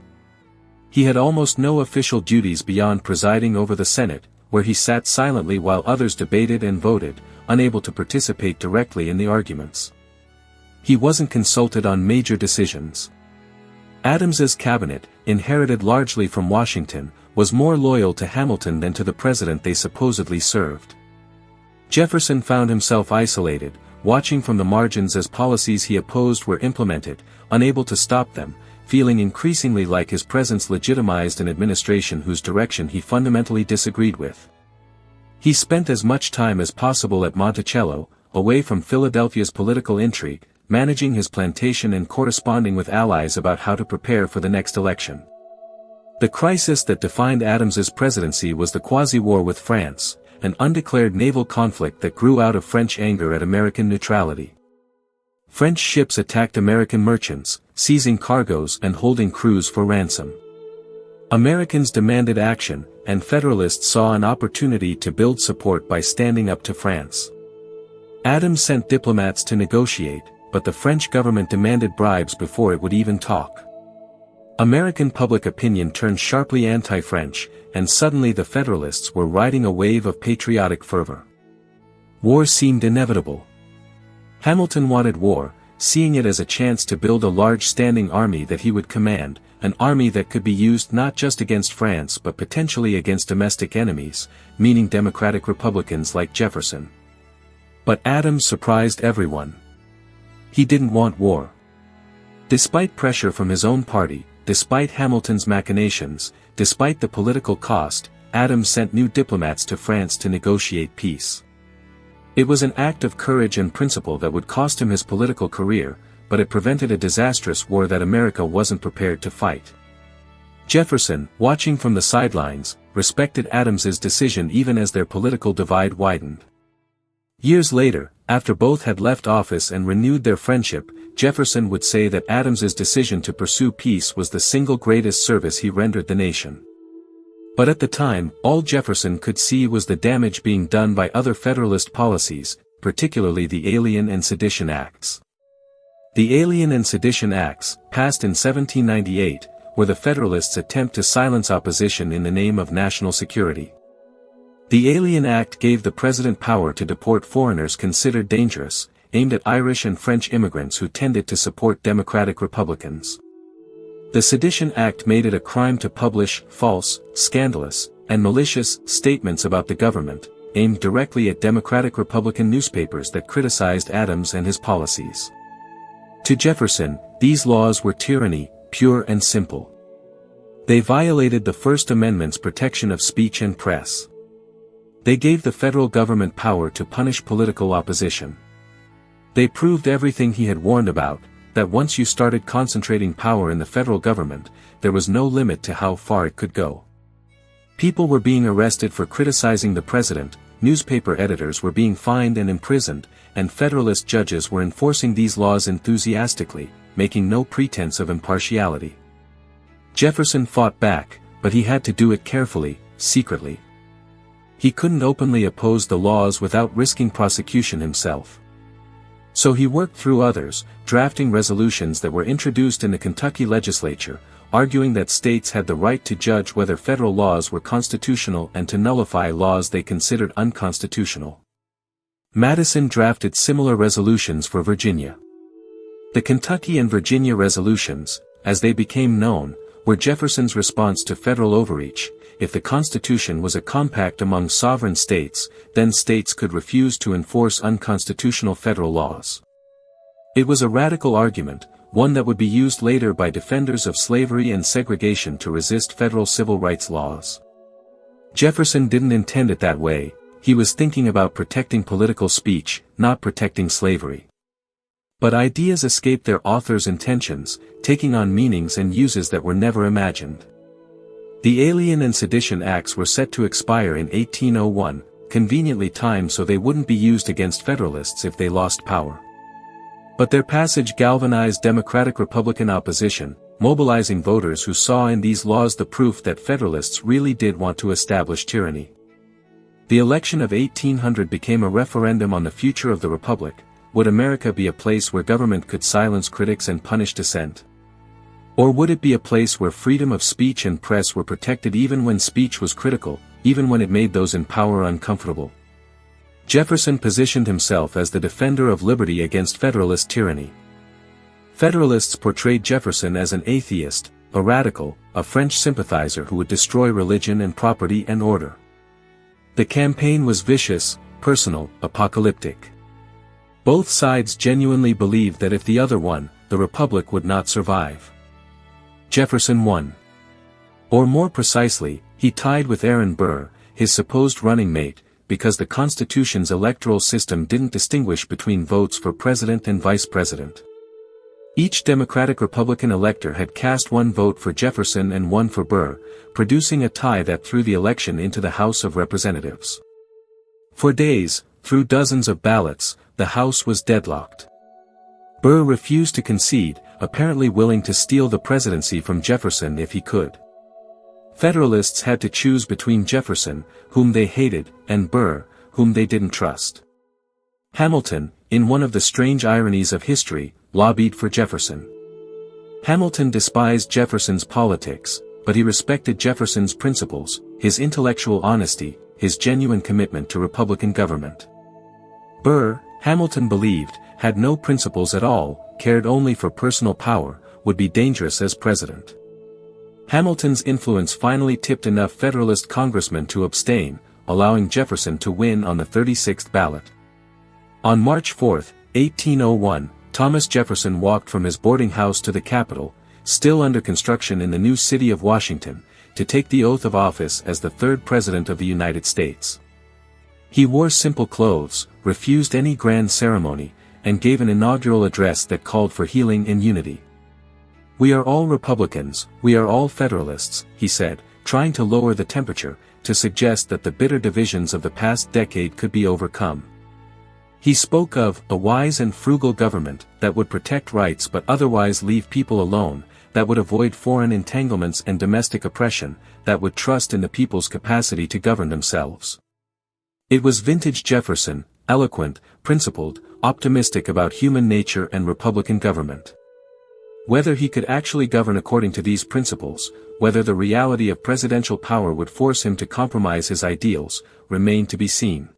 He had almost no official duties beyond presiding over the Senate, where he sat silently while others debated and voted, unable to participate directly in the arguments. He wasn't consulted on major decisions. Adams's cabinet, inherited largely from Washington, was more loyal to Hamilton than to the president they supposedly served. Jefferson found himself isolated, watching from the margins as policies he opposed were implemented, unable to stop them, feeling increasingly like his presence legitimized an administration whose direction he fundamentally disagreed with. He spent as much time as possible at Monticello, away from Philadelphia's political intrigue, managing his plantation and corresponding with allies about how to prepare for the next election. The crisis that defined Adams's presidency was the quasi-war with France, an undeclared naval conflict that grew out of French anger at American neutrality. French ships attacked American merchants, seizing cargoes and holding crews for ransom. Americans demanded action, and Federalists saw an opportunity to build support by standing up to France. Adams sent diplomats to negotiate, but the French government demanded bribes before it would even talk. American public opinion turned sharply anti-French, and suddenly the Federalists were riding a wave of patriotic fervor. War seemed inevitable. Hamilton wanted war, seeing it as a chance to build a large standing army that he would command, an army that could be used not just against France but potentially against domestic enemies, meaning Democratic Republicans like Jefferson. But Adams surprised everyone. He didn't want war. Despite pressure from his own party, despite Hamilton's machinations, despite the political cost, Adams sent new diplomats to France to negotiate peace. It was an act of courage and principle that would cost him his political career, but it prevented a disastrous war that America wasn't prepared to fight. Jefferson, watching from the sidelines, respected Adams's decision even as their political divide widened. Years later, after both had left office and renewed their friendship, Jefferson would say that Adams's decision to pursue peace was the single greatest service he rendered the nation. But at the time, all Jefferson could see was the damage being done by other Federalist policies, particularly the Alien and Sedition Acts. The Alien and Sedition Acts, passed in 1798, were the Federalists' attempt to silence opposition in the name of national security. The Alien Act gave the president power to deport foreigners considered dangerous, aimed at Irish and French immigrants who tended to support Democratic Republicans. The Sedition Act made it a crime to publish false, scandalous, and malicious statements about the government, aimed directly at Democratic Republican newspapers that criticized Adams and his policies. To Jefferson, these laws were tyranny, pure and simple. They violated the First Amendment's protection of speech and press. They gave the federal government power to punish political opposition. They proved everything he had warned about, that once you started concentrating power in the federal government, there was no limit to how far it could go. People were being arrested for criticizing the president, newspaper editors were being fined and imprisoned, and Federalist judges were enforcing these laws enthusiastically, making no pretense of impartiality. Jefferson fought back, but he had to do it carefully, secretly. He couldn't openly oppose the laws without risking prosecution himself. So he worked through others, drafting resolutions that were introduced in the Kentucky legislature, arguing that states had the right to judge whether federal laws were constitutional and to nullify laws they considered unconstitutional. Madison drafted similar resolutions for Virginia. The Kentucky and Virginia resolutions, as they became known, were Jefferson's response to federal overreach. If the Constitution was a compact among sovereign states, then states could refuse to enforce unconstitutional federal laws. It was a radical argument, one that would be used later by defenders of slavery and segregation to resist federal civil rights laws. Jefferson didn't intend it that way, he was thinking about protecting political speech, not protecting slavery. But ideas escaped their author's intentions, taking on meanings and uses that were never imagined. The Alien and Sedition Acts were set to expire in 1801, conveniently timed so they wouldn't be used against Federalists if they lost power. But their passage galvanized Democratic-Republican opposition, mobilizing voters who saw in these laws the proof that Federalists really did want to establish tyranny. The election of 1800 became a referendum on the future of the Republic. Would America be a place where government could silence critics and punish dissent? Or would it be a place where freedom of speech and press were protected even when speech was critical, even when it made those in power uncomfortable? Jefferson positioned himself as the defender of liberty against Federalist tyranny. Federalists portrayed Jefferson as an atheist, a radical, a French sympathizer who would destroy religion and property and order. The campaign was vicious, personal, apocalyptic. Both sides genuinely believed that if the other won, the Republic would not survive. Jefferson won. Or more precisely, he tied with Aaron Burr, his supposed running mate, because the Constitution's electoral system didn't distinguish between votes for president and vice president. Each Democratic-Republican elector had cast one vote for Jefferson and one for Burr, producing a tie that threw the election into the House of Representatives. For days, through dozens of ballots, the House was deadlocked. Burr refused to concede, apparently willing to steal the presidency from Jefferson if he could. Federalists had to choose between Jefferson, whom they hated, and Burr, whom they didn't trust. Hamilton, in one of the strange ironies of history, lobbied for Jefferson. Hamilton despised Jefferson's politics, but he respected Jefferson's principles, his intellectual honesty, his genuine commitment to Republican government. Burr, Hamilton believed, had no principles at all, cared only for personal power, would be dangerous as president. Hamilton's influence finally tipped enough Federalist congressmen to abstain, allowing Jefferson to win on the 36th ballot. On March 4, 1801, Thomas Jefferson walked from his boarding house to the Capitol, still under construction in the new city of Washington, to take the oath of office as the third President of the United States. He wore simple clothes, refused any grand ceremony, and gave an inaugural address that called for healing and unity. "We are all Republicans, we are all Federalists," he said, trying to lower the temperature, to suggest that the bitter divisions of the past decade could be overcome. He spoke of a wise and frugal government that would protect rights but otherwise leave people alone, that would avoid foreign entanglements and domestic oppression, that would trust in the people's capacity to govern themselves. It was vintage Jefferson, eloquent, principled, optimistic about human nature and Republican government. Whether he could actually govern according to these principles, whether the reality of presidential power would force him to compromise his ideals, remained to be seen.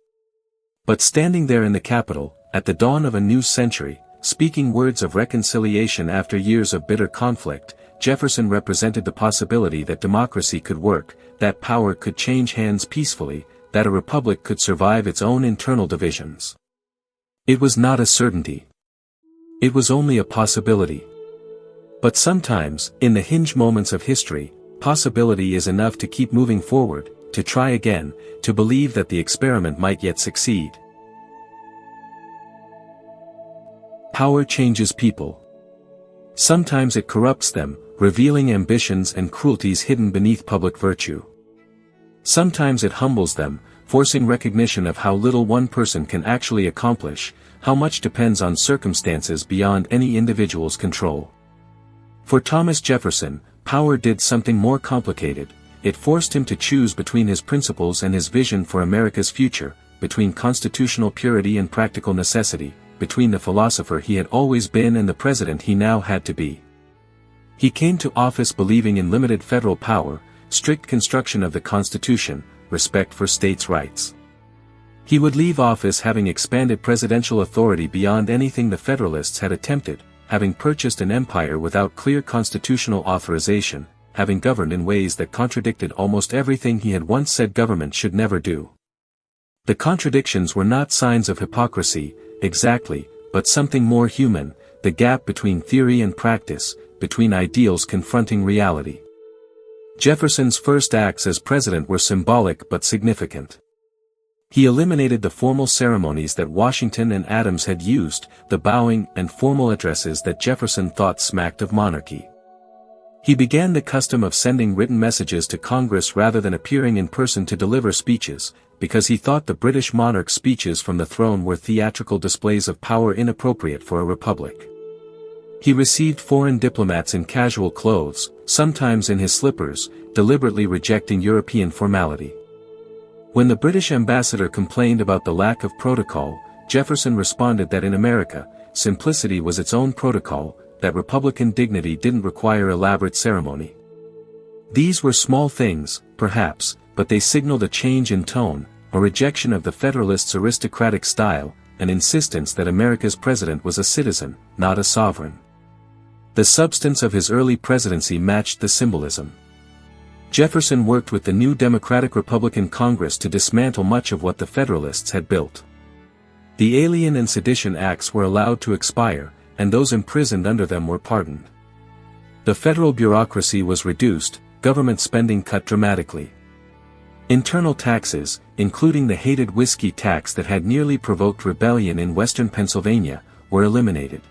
But standing there in the Capitol, at the dawn of a new century, speaking words of reconciliation after years of bitter conflict, Jefferson represented the possibility that democracy could work, that power could change hands peacefully, that a republic could survive its own internal divisions. It was not a certainty. It was only a possibility. But sometimes, in the hinge moments of history, possibility is enough to keep moving forward, to try again, to believe that the experiment might yet succeed. Power changes people. Sometimes it corrupts them, revealing ambitions and cruelties hidden beneath public virtue. Sometimes it humbles them, forcing recognition of how little one person can actually accomplish, how much depends on circumstances beyond any individual's control. For Thomas Jefferson, power did something more complicated. It forced him to choose between his principles and his vision for America's future, between constitutional purity and practical necessity, between the philosopher he had always been and the president he now had to be. He came to office believing in limited federal power, strict construction of the Constitution, respect for states' rights. He would leave office having expanded presidential authority beyond anything the Federalists had attempted, having purchased an empire without clear constitutional authorization, having governed in ways that contradicted almost everything he had once said government should never do. The contradictions were not signs of hypocrisy, exactly, but something more human, the gap between theory and practice, between ideals confronting reality. Jefferson's first acts as president were symbolic but significant. He eliminated the formal ceremonies that Washington and Adams had used, the bowing and formal addresses that Jefferson thought smacked of monarchy. He began the custom of sending written messages to Congress rather than appearing in person to deliver speeches, because he thought the British monarch's speeches from the throne were theatrical displays of power inappropriate for a republic. He received foreign diplomats in casual clothes, sometimes in his slippers, deliberately rejecting European formality. When the British ambassador complained about the lack of protocol, Jefferson responded that in America, simplicity was its own protocol, that Republican dignity didn't require elaborate ceremony. These were small things, perhaps, but they signaled a change in tone, a rejection of the Federalists' aristocratic style, an insistence that America's president was a citizen, not a sovereign. The substance of his early presidency matched the symbolism. Jefferson worked with the new Democratic-Republican Congress to dismantle much of what the Federalists had built. The Alien and Sedition Acts were allowed to expire, and those imprisoned under them were pardoned. The federal bureaucracy was reduced, government spending cut dramatically. Internal taxes, including the hated whiskey tax that had nearly provoked rebellion in western Pennsylvania, were eliminated.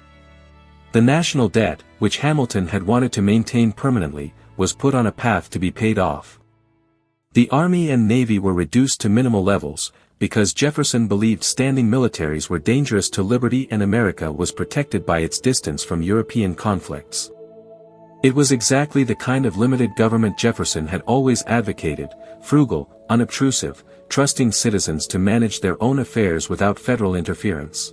The national debt, which Hamilton had wanted to maintain permanently, was put on a path to be paid off. The Army and Navy were reduced to minimal levels, because Jefferson believed standing militaries were dangerous to liberty and America was protected by its distance from European conflicts. It was exactly the kind of limited government Jefferson had always advocated, frugal, unobtrusive, trusting citizens to manage their own affairs without federal interference.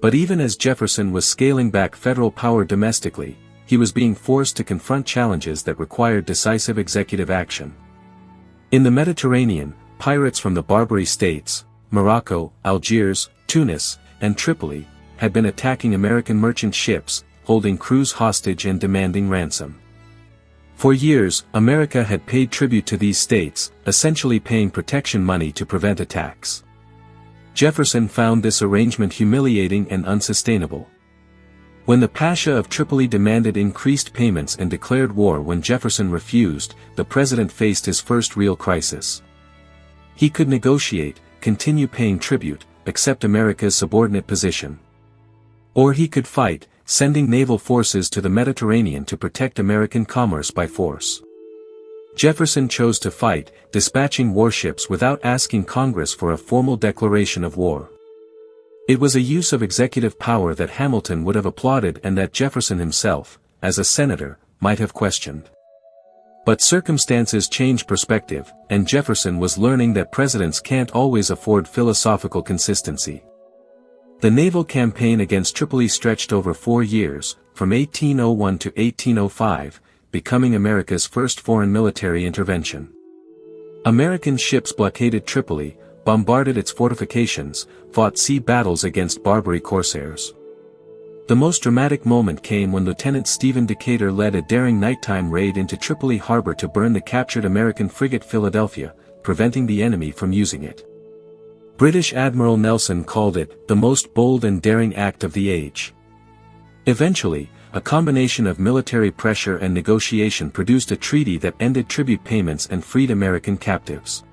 But even as Jefferson was scaling back federal power domestically, he was being forced to confront challenges that required decisive executive action. In the Mediterranean, pirates from the Barbary states, Morocco, Algiers, Tunis, and Tripoli, had been attacking American merchant ships, holding crews hostage and demanding ransom. For years, America had paid tribute to these states, essentially paying protection money to prevent attacks. Jefferson found this arrangement humiliating and unsustainable. When the Pasha of Tripoli demanded increased payments and declared war when Jefferson refused, the president faced his first real crisis. He could negotiate, continue paying tribute, accept America's subordinate position. Or he could fight, sending naval forces to the Mediterranean to protect American commerce by force. Jefferson chose to fight, dispatching warships without asking Congress for a formal declaration of war. It was a use of executive power that Hamilton would have applauded and that Jefferson himself, as a senator, might have questioned. But circumstances changed perspective, and Jefferson was learning that presidents can't always afford philosophical consistency. The naval campaign against Tripoli stretched over 4 years, from 1801 to 1805, becoming America's first foreign military intervention. American ships blockaded Tripoli, bombarded its fortifications, fought sea battles against Barbary corsairs. The most dramatic moment came when Lieutenant Stephen Decatur led a daring nighttime raid into Tripoli harbor to burn the captured American frigate Philadelphia, preventing the enemy from using it. British Admiral Nelson called it the most bold and daring act of the age. Eventually, a combination of military pressure and negotiation produced a treaty that ended tribute payments and freed American captives.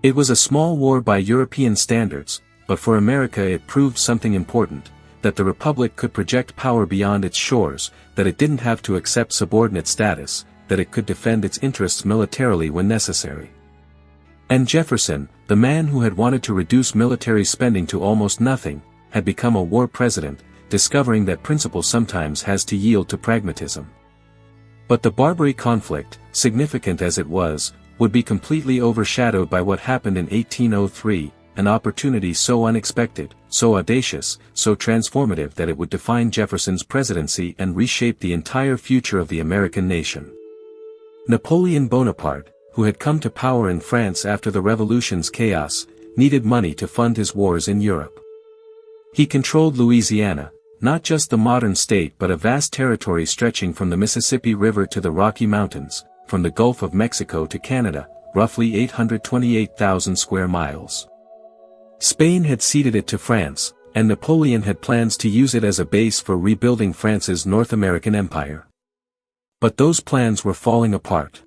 It was a small war by European standards, but for America it proved something important, that the Republic could project power beyond its shores, that it didn't have to accept subordinate status, that it could defend its interests militarily when necessary. And Jefferson, the man who had wanted to reduce military spending to almost nothing, had become a war president, discovering that principle sometimes has to yield to pragmatism. But the Barbary conflict, significant as it was, would be completely overshadowed by what happened in 1803, an opportunity so unexpected, so audacious, so transformative that it would define Jefferson's presidency and reshape the entire future of the American nation. Napoleon Bonaparte, who had come to power in France after the Revolution's chaos, needed money to fund his wars in Europe. He controlled Louisiana, not just the modern state but a vast territory stretching from the Mississippi River to the Rocky Mountains, from the Gulf of Mexico to Canada, roughly 828,000 square miles. Spain had ceded it to France, and Napoleon had plans to use it as a base for rebuilding France's North American empire. But those plans were falling apart.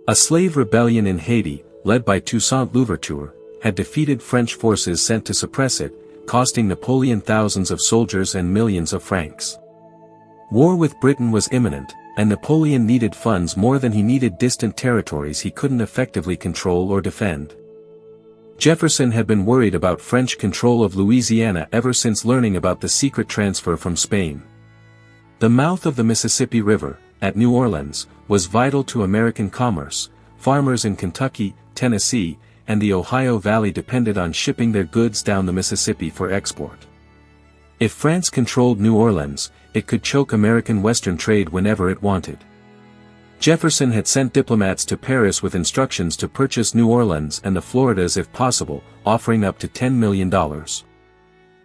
A slave rebellion in Haiti, led by Toussaint Louverture, had defeated French forces sent to suppress it, costing Napoleon thousands of soldiers and millions of francs. War with Britain was imminent, and Napoleon needed funds more than he needed distant territories he couldn't effectively control or defend. Jefferson had been worried about French control of Louisiana ever since learning about the secret transfer from Spain. The mouth of the Mississippi River, at New Orleans, was vital to American commerce. Farmers in Kentucky, Tennessee, and the Ohio Valley depended on shipping their goods down the Mississippi for export. If France controlled New Orleans, it could choke American Western trade whenever it wanted. Jefferson had sent diplomats to Paris with instructions to purchase New Orleans and the Floridas if possible, offering up to $10 million.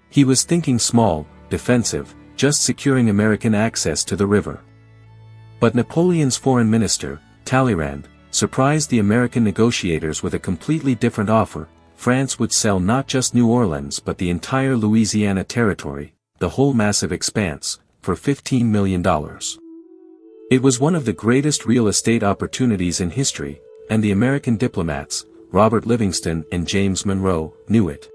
He was thinking small, defensive, just securing American access to the river. But Napoleon's foreign minister, Talleyrand, surprised the American negotiators with a completely different offer. France would sell not just New Orleans but the entire Louisiana territory, the whole massive expanse, for $15 million. It was one of the greatest real estate opportunities in history, and the American diplomats, Robert Livingston and James Monroe, knew it.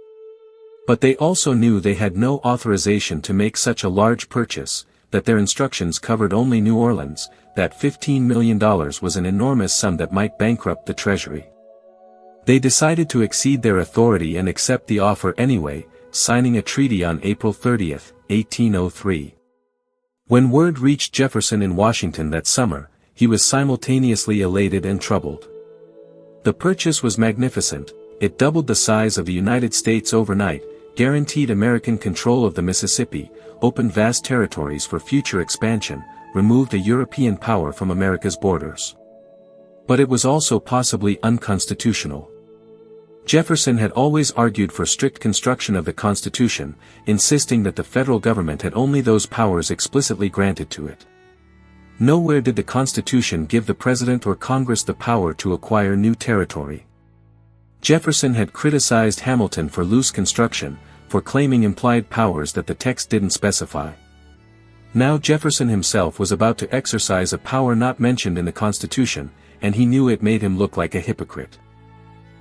But they also knew they had no authorization to make such a large purchase, that their instructions covered only New Orleans, that $15 million was an enormous sum that might bankrupt the treasury. They decided to exceed their authority and accept the offer anyway, signing a treaty on April 30, 1803. When word reached Jefferson in Washington that summer, he was simultaneously elated and troubled. The purchase was magnificent. It doubled the size of the United States overnight, guaranteed American control of the Mississippi, opened vast territories for future expansion, removed a European power from America's borders. But it was also possibly unconstitutional. Jefferson had always argued for strict construction of the Constitution, insisting that the federal government had only those powers explicitly granted to it. Nowhere did the Constitution give the President or Congress the power to acquire new territory. Jefferson had criticized Hamilton for loose construction, for claiming implied powers that the text didn't specify. Now Jefferson himself was about to exercise a power not mentioned in the Constitution, and he knew it made him look like a hypocrite.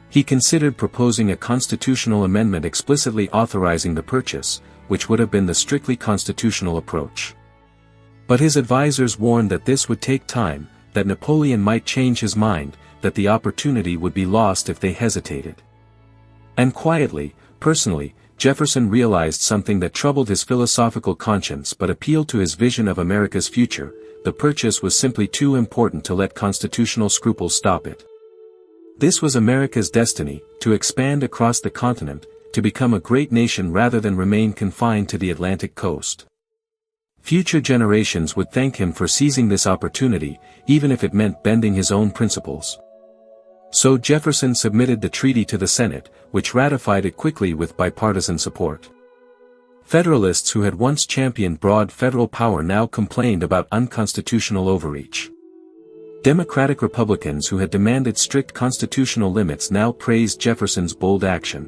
He considered proposing a constitutional amendment explicitly authorizing the purchase, which would have been the strictly constitutional approach. But his advisors warned that this would take time, that Napoleon might change his mind, that the opportunity would be lost if they hesitated. And quietly, personally, Jefferson realized something that troubled his philosophical conscience but appealed to his vision of America's future: the purchase was simply too important to let constitutional scruples stop it. This was America's destiny, to expand across the continent, to become a great nation rather than remain confined to the Atlantic coast. Future generations would thank him for seizing this opportunity, even if it meant bending his own principles. So Jefferson submitted the treaty to the Senate, which ratified it quickly with bipartisan support. Federalists who had once championed broad federal power now complained about unconstitutional overreach. Democratic Republicans who had demanded strict constitutional limits now praised Jefferson's bold action.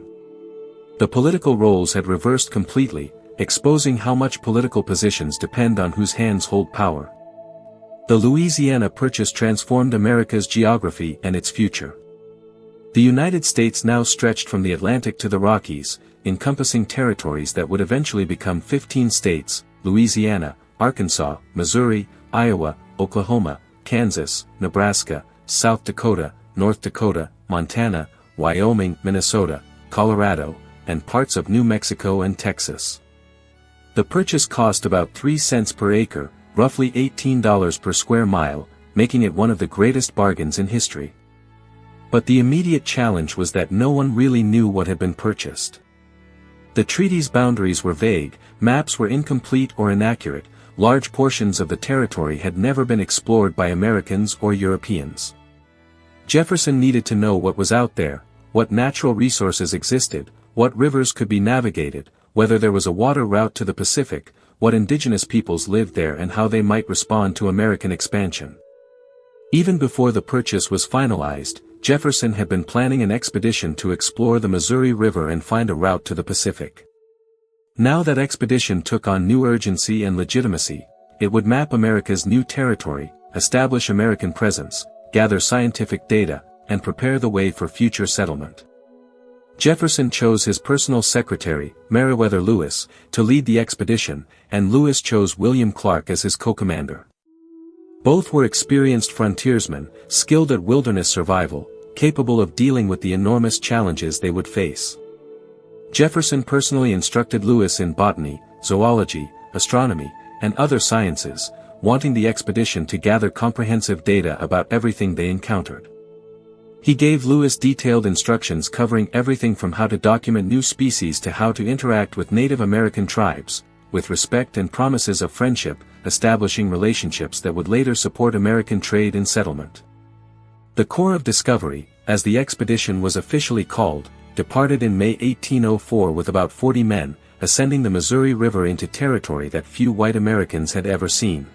The political roles had reversed completely, exposing how much political positions depend on whose hands hold power. The Louisiana Purchase transformed America's geography and its future. The United States now stretched from the Atlantic to the Rockies, encompassing territories that would eventually become 15 states: Louisiana, Arkansas, Missouri, Iowa, Oklahoma, Kansas, Nebraska, South Dakota, North Dakota, Montana, Wyoming, Minnesota, Colorado, and parts of New Mexico and Texas. The purchase cost about 3 cents per acre, roughly $18 per square mile, making it one of the greatest bargains in history. But the immediate challenge was that no one really knew what had been purchased. The treaty's boundaries were vague, maps were incomplete or inaccurate, large portions of the territory had never been explored by Americans or Europeans. Jefferson needed to know what was out there, what natural resources existed, what rivers could be navigated, whether there was a water route to the Pacific, what indigenous peoples lived there and how they might respond to American expansion. Even before the purchase was finalized, Jefferson had been planning an expedition to explore the Missouri River and find a route to the Pacific. Now that expedition took on new urgency and legitimacy. It would map America's new territory, establish American presence, gather scientific data, and prepare the way for future settlement. Jefferson chose his personal secretary, Meriwether Lewis, to lead the expedition, and Lewis chose William Clark as his co-commander. Both were experienced frontiersmen, skilled at wilderness survival, capable of dealing with the enormous challenges they would face. Jefferson personally instructed Lewis in botany, zoology, astronomy, and other sciences, wanting the expedition to gather comprehensive data about everything they encountered. He gave Lewis detailed instructions covering everything from how to document new species to how to interact with Native American tribes, with respect and promises of friendship, establishing relationships that would later support American trade and settlement. The Corps of Discovery, as the expedition was officially called, departed in May 1804 with about 40 men, ascending the Missouri River into territory that few white Americans had ever seen.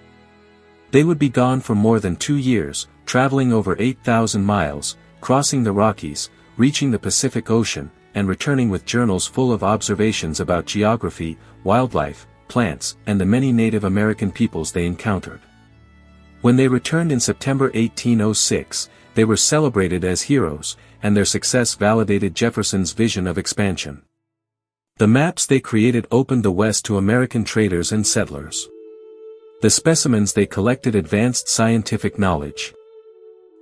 They would be gone for more than 2 years, traveling over 8,000 miles, crossing the Rockies, reaching the Pacific Ocean, and returning with journals full of observations about geography, wildlife, plants, and the many Native American peoples they encountered. When they returned in September 1806, they were celebrated as heroes, and their success validated Jefferson's vision of expansion. The maps they created opened the West to American traders and settlers. The specimens they collected advanced scientific knowledge.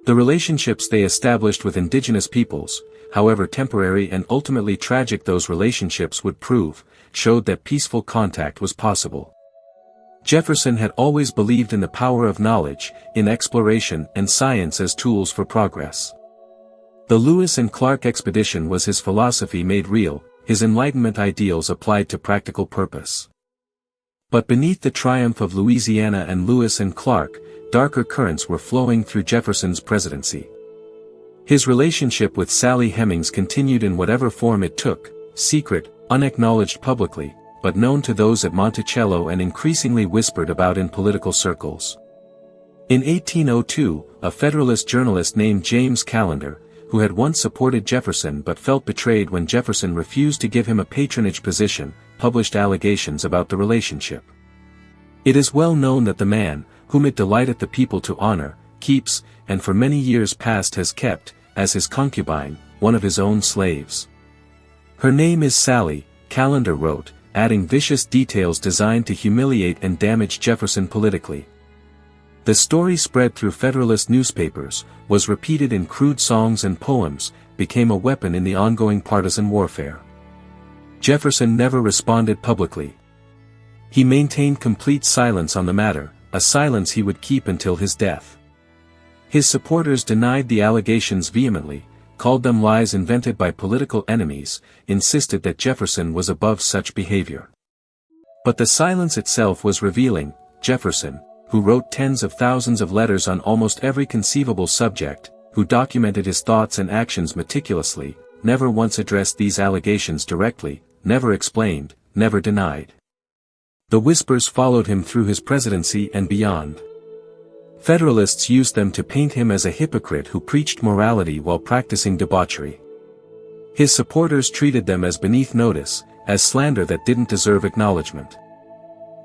The relationships they established with indigenous peoples, however temporary and ultimately tragic those relationships would prove, showed that peaceful contact was possible. Jefferson had always believed in the power of knowledge, in exploration and science as tools for progress. The Lewis and Clark expedition was his philosophy made real, his Enlightenment ideals applied to practical purpose. But beneath the triumph of Louisiana and Lewis and Clark, darker currents were flowing through Jefferson's presidency. His relationship with Sally Hemings continued in whatever form it took, secret, unacknowledged publicly, but known to those at Monticello and increasingly whispered about in political circles. In 1802, a Federalist journalist named James Callender, who had once supported Jefferson but felt betrayed when Jefferson refused to give him a patronage position, published allegations about the relationship. It is well known that the man, whom it delighteth the people to honor, keeps, and for many years past has kept, as his concubine, one of his own slaves. Her name is Sally, Callender wrote, adding vicious details designed to humiliate and damage Jefferson politically. The story spread through Federalist newspapers, was repeated in crude songs and poems, became a weapon in the ongoing partisan warfare. Jefferson never responded publicly. He maintained complete silence on the matter, a silence he would keep until his death. His supporters denied the allegations vehemently, called them lies invented by political enemies, insisted that Jefferson was above such behavior. But the silence itself was revealing. Jefferson, who wrote tens of thousands of letters on almost every conceivable subject, who documented his thoughts and actions meticulously, never once addressed these allegations directly, never explained, never denied. The whispers followed him through his presidency and beyond. Federalists used them to paint him as a hypocrite who preached morality while practicing debauchery. His supporters treated them as beneath notice, as slander that didn't deserve acknowledgement.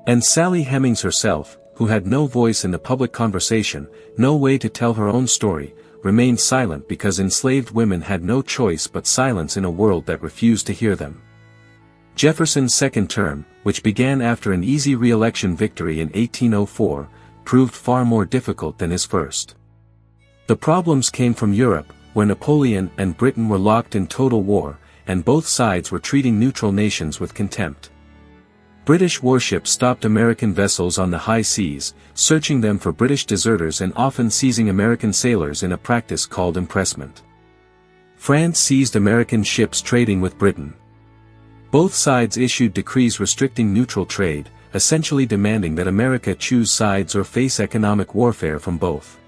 And Sally Hemings herself, who had no voice in the public conversation, no way to tell her own story, remained silent because enslaved women had no choice but silence in a world that refused to hear them. Jefferson's second term, which began after an easy re-election victory in 1804, proved far more difficult than his first. The problems came from Europe, where Napoleon and Britain were locked in total war, and both sides were treating neutral nations with contempt. British warships stopped American vessels on the high seas, searching them for British deserters and often seizing American sailors in a practice called impressment. France seized American ships trading with Britain. Both sides issued decrees restricting neutral trade, essentially demanding that America choose sides or face economic warfare from both.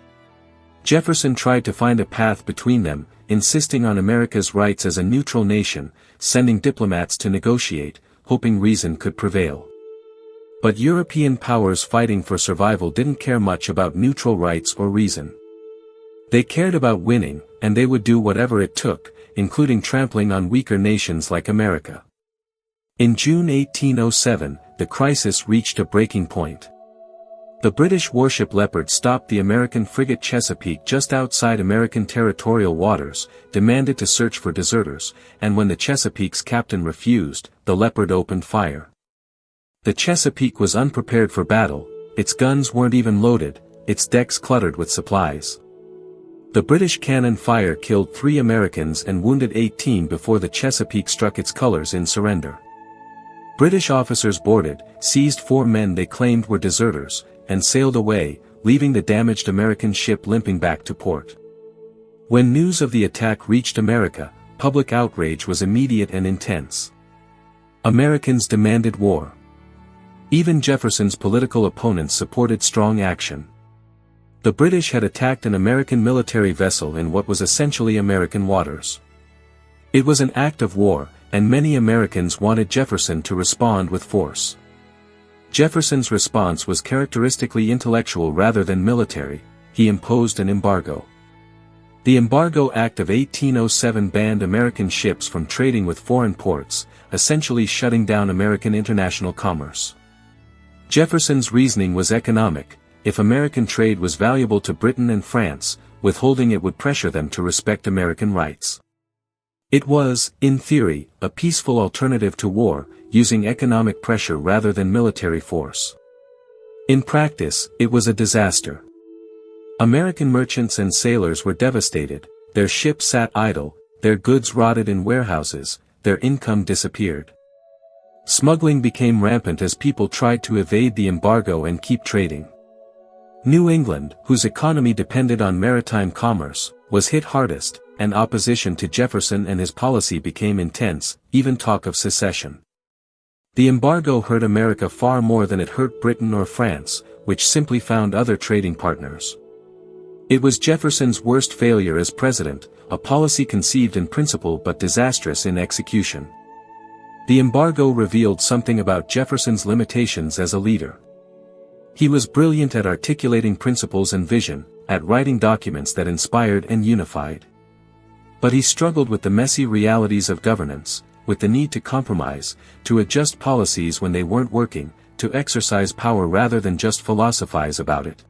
Jefferson tried to find a path between them, insisting on America's rights as a neutral nation, sending diplomats to negotiate, hoping reason could prevail. But European powers fighting for survival didn't care much about neutral rights or reason. They cared about winning, and they would do whatever it took, including trampling on weaker nations like America. In June 1807, the crisis reached a breaking point. The British warship Leopard stopped the American frigate Chesapeake just outside American territorial waters, demanded to search for deserters, and when the Chesapeake's captain refused, the Leopard opened fire. The Chesapeake was unprepared for battle, its guns weren't even loaded, its decks cluttered with supplies. The British cannon fire killed 3 Americans and wounded 18 before the Chesapeake struck its colors in surrender. British officers boarded, seized 4 men they claimed were deserters, and sailed away, leaving the damaged American ship limping back to port. When news of the attack reached America, public outrage was immediate and intense. Americans demanded war. Even Jefferson's political opponents supported strong action. The British had attacked an American military vessel in what was essentially American waters. It was an act of war, and many Americans wanted Jefferson to respond with force. Jefferson's response was characteristically intellectual rather than military. He imposed an embargo. The Embargo Act of 1807 banned American ships from trading with foreign ports, essentially shutting down American international commerce. Jefferson's reasoning was economic. If American trade was valuable to Britain and France, withholding it would pressure them to respect American rights. It was, in theory, a peaceful alternative to war, using economic pressure rather than military force. In practice, it was a disaster. American merchants and sailors were devastated, their ships sat idle, their goods rotted in warehouses, their income disappeared. Smuggling became rampant as people tried to evade the embargo and keep trading. New England, whose economy depended on maritime commerce, was hit hardest, and opposition to Jefferson and his policy became intense, even talk of secession. The embargo hurt America far more than it hurt Britain or France, which simply found other trading partners. It was Jefferson's worst failure as president, a policy conceived in principle but disastrous in execution. The embargo revealed something about Jefferson's limitations as a leader. He was brilliant at articulating principles and vision, at writing documents that inspired and unified. But he struggled with the messy realities of governance, with the need to compromise, to adjust policies when they weren't working, to exercise power rather than just philosophize about it.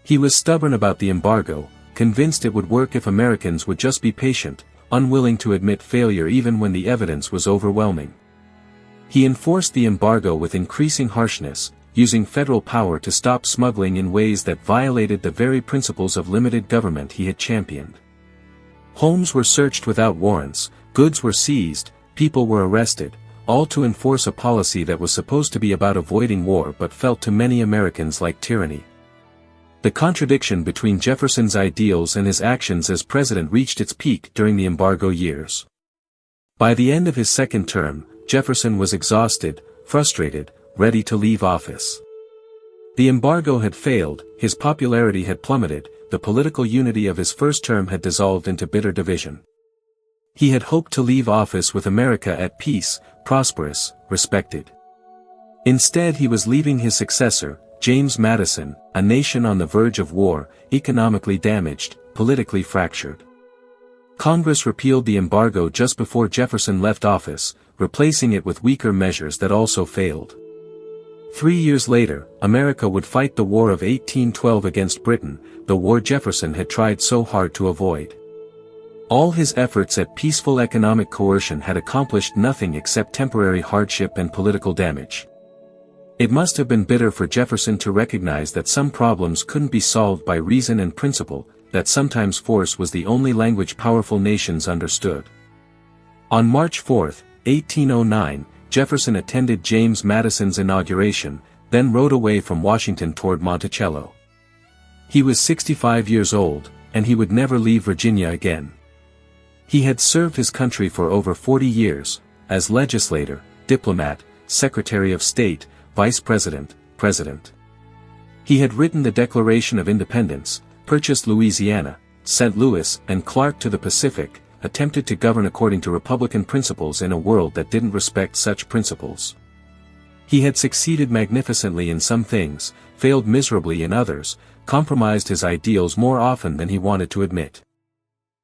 He was stubborn about the embargo, convinced it would work if Americans would just be patient, unwilling to admit failure even when the evidence was overwhelming. He enforced the embargo with increasing harshness, using federal power to stop smuggling in ways that violated the very principles of limited government he had championed. Homes were searched without warrants, goods were seized, people were arrested, all to enforce a policy that was supposed to be about avoiding war but felt to many Americans like tyranny. The contradiction between Jefferson's ideals and his actions as president reached its peak during the embargo years. By the end of his second term, Jefferson was exhausted, frustrated, ready to leave office. The embargo had failed, his popularity had plummeted, the political unity of his first term had dissolved into bitter division. He had hoped to leave office with America at peace, prosperous, respected. Instead he was leaving his successor, James Madison, a nation on the verge of war, economically damaged, politically fractured. Congress repealed the embargo just before Jefferson left office, replacing it with weaker measures that also failed. 3 years later, America would fight the War of 1812 against Britain, the war Jefferson had tried so hard to avoid. All his efforts at peaceful economic coercion had accomplished nothing except temporary hardship and political damage. It must have been bitter for Jefferson to recognize that some problems couldn't be solved by reason and principle, that sometimes force was the only language powerful nations understood. On March 4, 1809, Jefferson attended James Madison's inauguration, then rode away from Washington toward Monticello. He was 65 years old, and he would never leave Virginia again. He had served his country for over 40 years, as legislator, diplomat, Secretary of State, Vice President, President. He had written the Declaration of Independence, purchased Louisiana, St. Louis and Clark to the Pacific, attempted to govern according to Republican principles in a world that didn't respect such principles. He had succeeded magnificently in some things, failed miserably in others, compromised his ideals more often than he wanted to admit.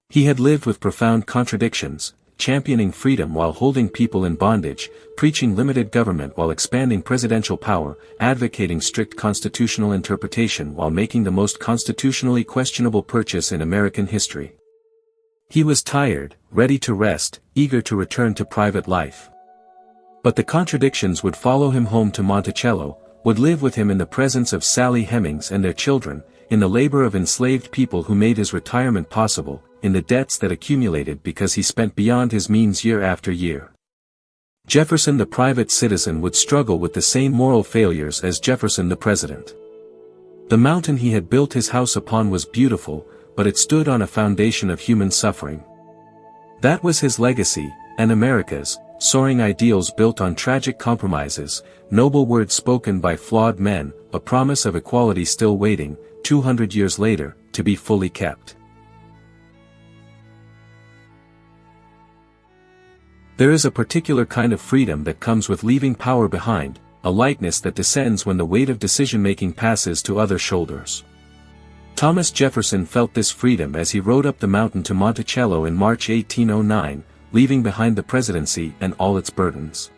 He had lived with profound contradictions, championing freedom while holding people in bondage, preaching limited government while expanding presidential power, advocating strict constitutional interpretation while making the most constitutionally questionable purchase in American history. He was tired, ready to rest, eager to return to private life. But the contradictions would follow him home to Monticello, would live with him in the presence of Sally Hemings and their children, in the labor of enslaved people who made his retirement possible, in the debts that accumulated because he spent beyond his means year after year. Jefferson the private citizen would struggle with the same moral failures as Jefferson the president. The mountain he had built his house upon was beautiful, but it stood on a foundation of human suffering. That was his legacy, and America's, soaring ideals built on tragic compromises, noble words spoken by flawed men, a promise of equality still waiting, 200 years later, to be fully kept. There is a particular kind of freedom that comes with leaving power behind, a lightness that descends when the weight of decision-making passes to other shoulders. Thomas Jefferson felt this freedom as he rode up the mountain to Monticello in March 1809, leaving behind the presidency and all its burdens.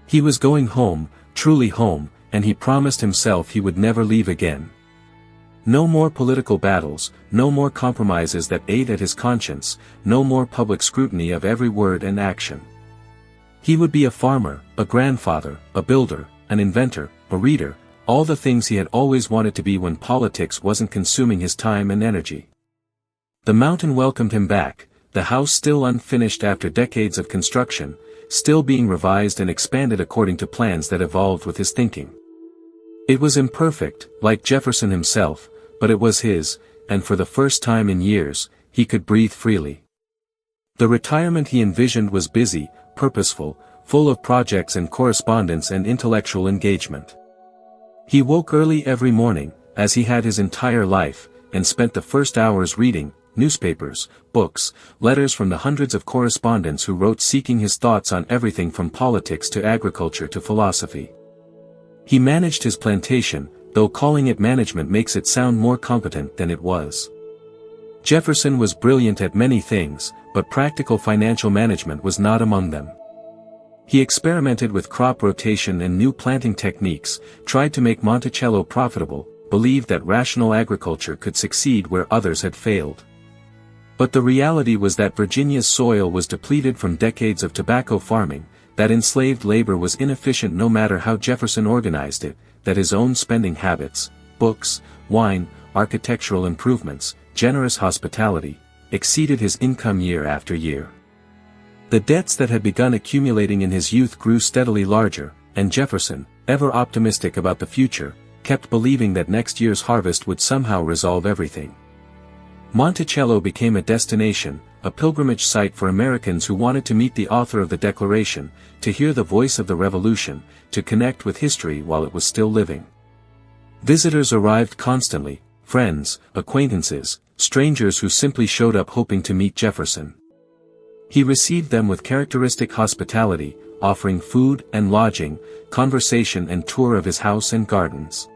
He was going home, truly home, and he promised himself he would never leave again. No more political battles, no more compromises that ate at his conscience, no more public scrutiny of every word and action. He would be a farmer, a grandfather, a builder, an inventor, a reader, all the things he had always wanted to be when politics wasn't consuming his time and energy. The mountain welcomed him back, the house still unfinished after decades of construction, still being revised and expanded according to plans that evolved with his thinking. It was imperfect, like Jefferson himself, but it was his, and for the first time in years, he could breathe freely. The retirement he envisioned was busy, purposeful, full of projects and correspondence and intellectual engagement. He woke early every morning, as he had his entire life, and spent the first hours reading newspapers, books, letters from the hundreds of correspondents who wrote seeking his thoughts on everything from politics to agriculture to philosophy. He managed his plantation, though calling it management makes it sound more competent than it was. Jefferson was brilliant at many things, but practical financial management was not among them. He experimented with crop rotation and new planting techniques, tried to make Monticello profitable, believed that rational agriculture could succeed where others had failed. But the reality was that Virginia's soil was depleted from decades of tobacco farming, that enslaved labor was inefficient no matter how Jefferson organized it, that his own spending habits, books, wine, architectural improvements, generous hospitality, exceeded his income year after year. The debts that had begun accumulating in his youth grew steadily larger, and Jefferson, ever optimistic about the future, kept believing that next year's harvest would somehow resolve everything. Monticello became a destination, a pilgrimage site for Americans who wanted to meet the author of the Declaration, to hear the voice of the Revolution, to connect with history while it was still living. Visitors arrived constantly, friends, acquaintances, strangers who simply showed up hoping to meet Jefferson. He received them with characteristic hospitality, offering food and lodging, conversation and tour of his house and gardens.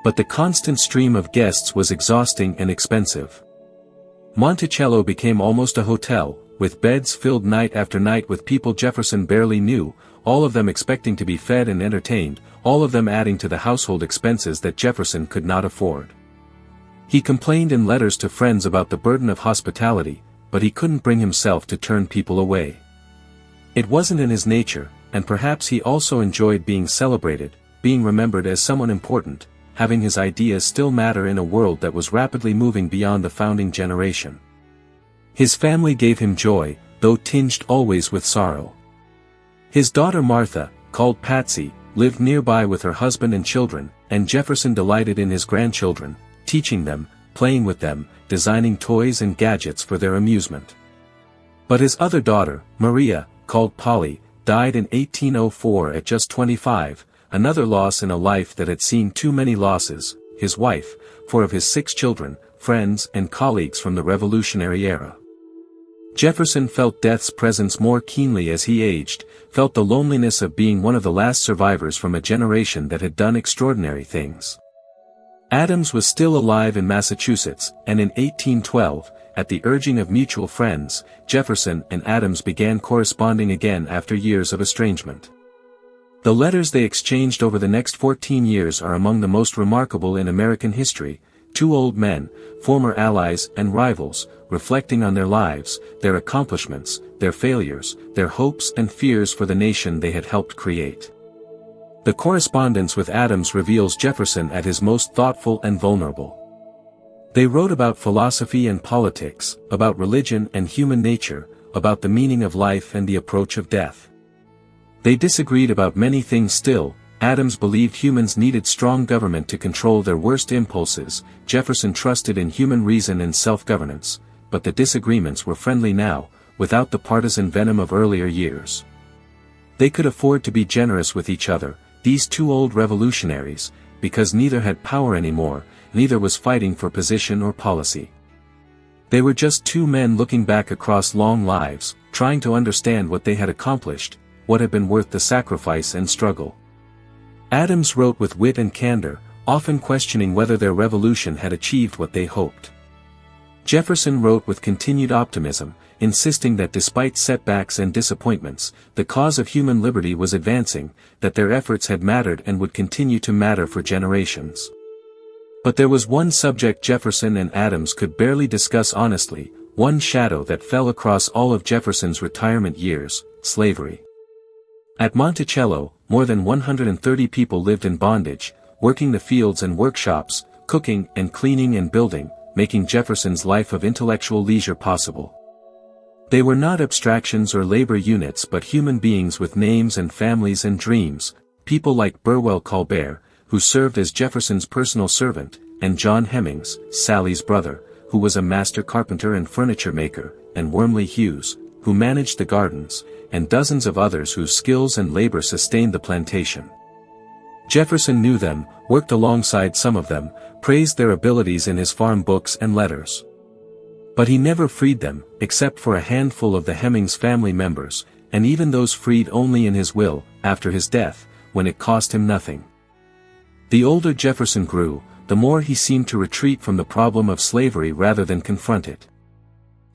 But the constant stream of guests was exhausting and expensive. Monticello became almost a hotel, with beds filled night after night with people Jefferson barely knew, all of them expecting to be fed and entertained, all of them adding to the household expenses that Jefferson could not afford. He complained in letters to friends about the burden of hospitality, but he couldn't bring himself to turn people away. It wasn't in his nature, and perhaps he also enjoyed being celebrated, being remembered as someone important, having his ideas still matter in a world that was rapidly moving beyond the founding generation. His family gave him joy, though tinged always with sorrow. His daughter Martha, called Patsy, lived nearby with her husband and children, and Jefferson delighted in his grandchildren, teaching them, playing with them, designing toys and gadgets for their amusement. But his other daughter, Maria, called Polly, died in 1804 at just 25, another loss in a life that had seen too many losses, his wife, 4 of his 6 children, friends and colleagues from the Revolutionary era. Jefferson felt death's presence more keenly as he aged, felt the loneliness of being one of the last survivors from a generation that had done extraordinary things. Adams was still alive in Massachusetts, and in 1812, at the urging of mutual friends, Jefferson and Adams began corresponding again after years of estrangement. The letters they exchanged over the next 14 years are among the most remarkable in American history, 2 old men, former allies and rivals, reflecting on their lives, their accomplishments, their failures, their hopes and fears for the nation they had helped create. The correspondence with Adams reveals Jefferson at his most thoughtful and vulnerable. They wrote about philosophy and politics, about religion and human nature, about the meaning of life and the approach of death. They disagreed about many things still. Adams believed humans needed strong government to control their worst impulses, Jefferson trusted in human reason and self-governance, but the disagreements were friendly now, without the partisan venom of earlier years. They could afford to be generous with each other, these 2 old revolutionaries, because neither had power anymore, neither was fighting for position or policy. They were just 2 men looking back across long lives, trying to understand what they had accomplished, what had been worth the sacrifice and struggle. Adams wrote with wit and candor, often questioning whether their revolution had achieved what they hoped. Jefferson wrote with continued optimism, insisting that despite setbacks and disappointments, the cause of human liberty was advancing, that their efforts had mattered and would continue to matter for generations. But there was one subject Jefferson and Adams could barely discuss honestly, one shadow that fell across all of Jefferson's retirement years: slavery. At Monticello, more than 130 people lived in bondage, working the fields and workshops, cooking and cleaning and building, making Jefferson's life of intellectual leisure possible. They were not abstractions or labor units but human beings with names and families and dreams, people like Burwell Colbert, who served as Jefferson's personal servant, and John Hemmings, Sally's brother, who was a master carpenter and furniture maker, and Wormley Hughes, who managed the gardens, and dozens of others whose skills and labor sustained the plantation. Jefferson knew them, worked alongside some of them, praised their abilities in his farm books and letters. But he never freed them, except for a handful of the Hemmings family members, and even those freed only in his will, after his death, when it cost him nothing. The older Jefferson grew, the more he seemed to retreat from the problem of slavery rather than confront it.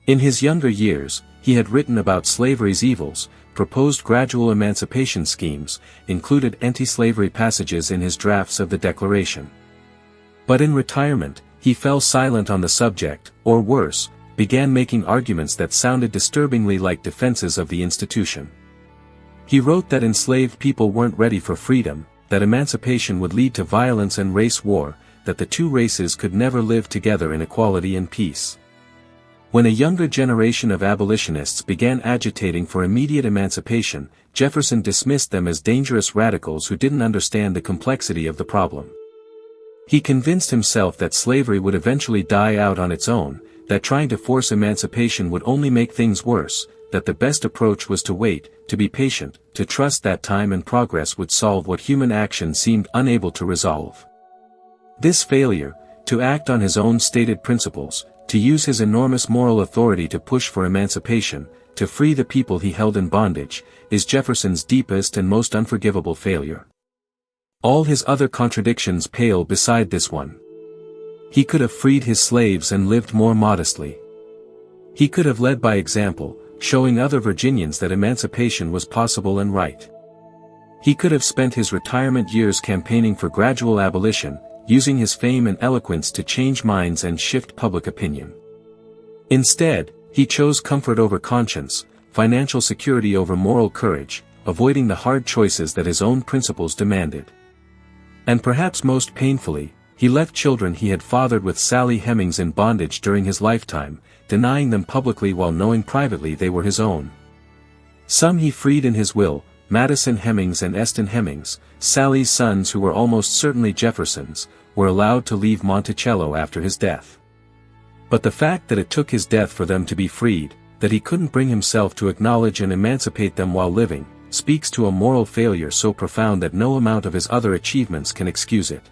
In his younger years, he had written about slavery's evils, proposed gradual emancipation schemes, included anti-slavery passages in his drafts of the Declaration. But in retirement, he fell silent on the subject, or worse, began making arguments that sounded disturbingly like defenses of the institution. He wrote that enslaved people weren't ready for freedom, that emancipation would lead to violence and race war, that the two races could never live together in equality and peace. When a younger generation of abolitionists began agitating for immediate emancipation, Jefferson dismissed them as dangerous radicals who didn't understand the complexity of the problem. He convinced himself that slavery would eventually die out on its own, that trying to force emancipation would only make things worse, that the best approach was to wait, to be patient, to trust that time and progress would solve what human action seemed unable to resolve. This failure, to act on his own stated principles, to use his enormous moral authority to push for emancipation, to free the people he held in bondage, is Jefferson's deepest and most unforgivable failure. All his other contradictions pale beside this one. He could have freed his slaves and lived more modestly. He could have led by example, showing other Virginians that emancipation was possible and right. He could have spent his retirement years campaigning for gradual abolition, using his fame and eloquence to change minds and shift public opinion. Instead, he chose comfort over conscience, financial security over moral courage, avoiding the hard choices that his own principles demanded. And perhaps most painfully, he left children he had fathered with Sally Hemings in bondage during his lifetime, denying them publicly while knowing privately they were his own. Some he freed in his will, Madison Hemings and Eston Hemings, Sally's sons who were almost certainly Jefferson's, were allowed to leave Monticello after his death. But the fact that it took his death for them to be freed, that he couldn't bring himself to acknowledge and emancipate them while living, speaks to a moral failure so profound that no amount of his other achievements can excuse it.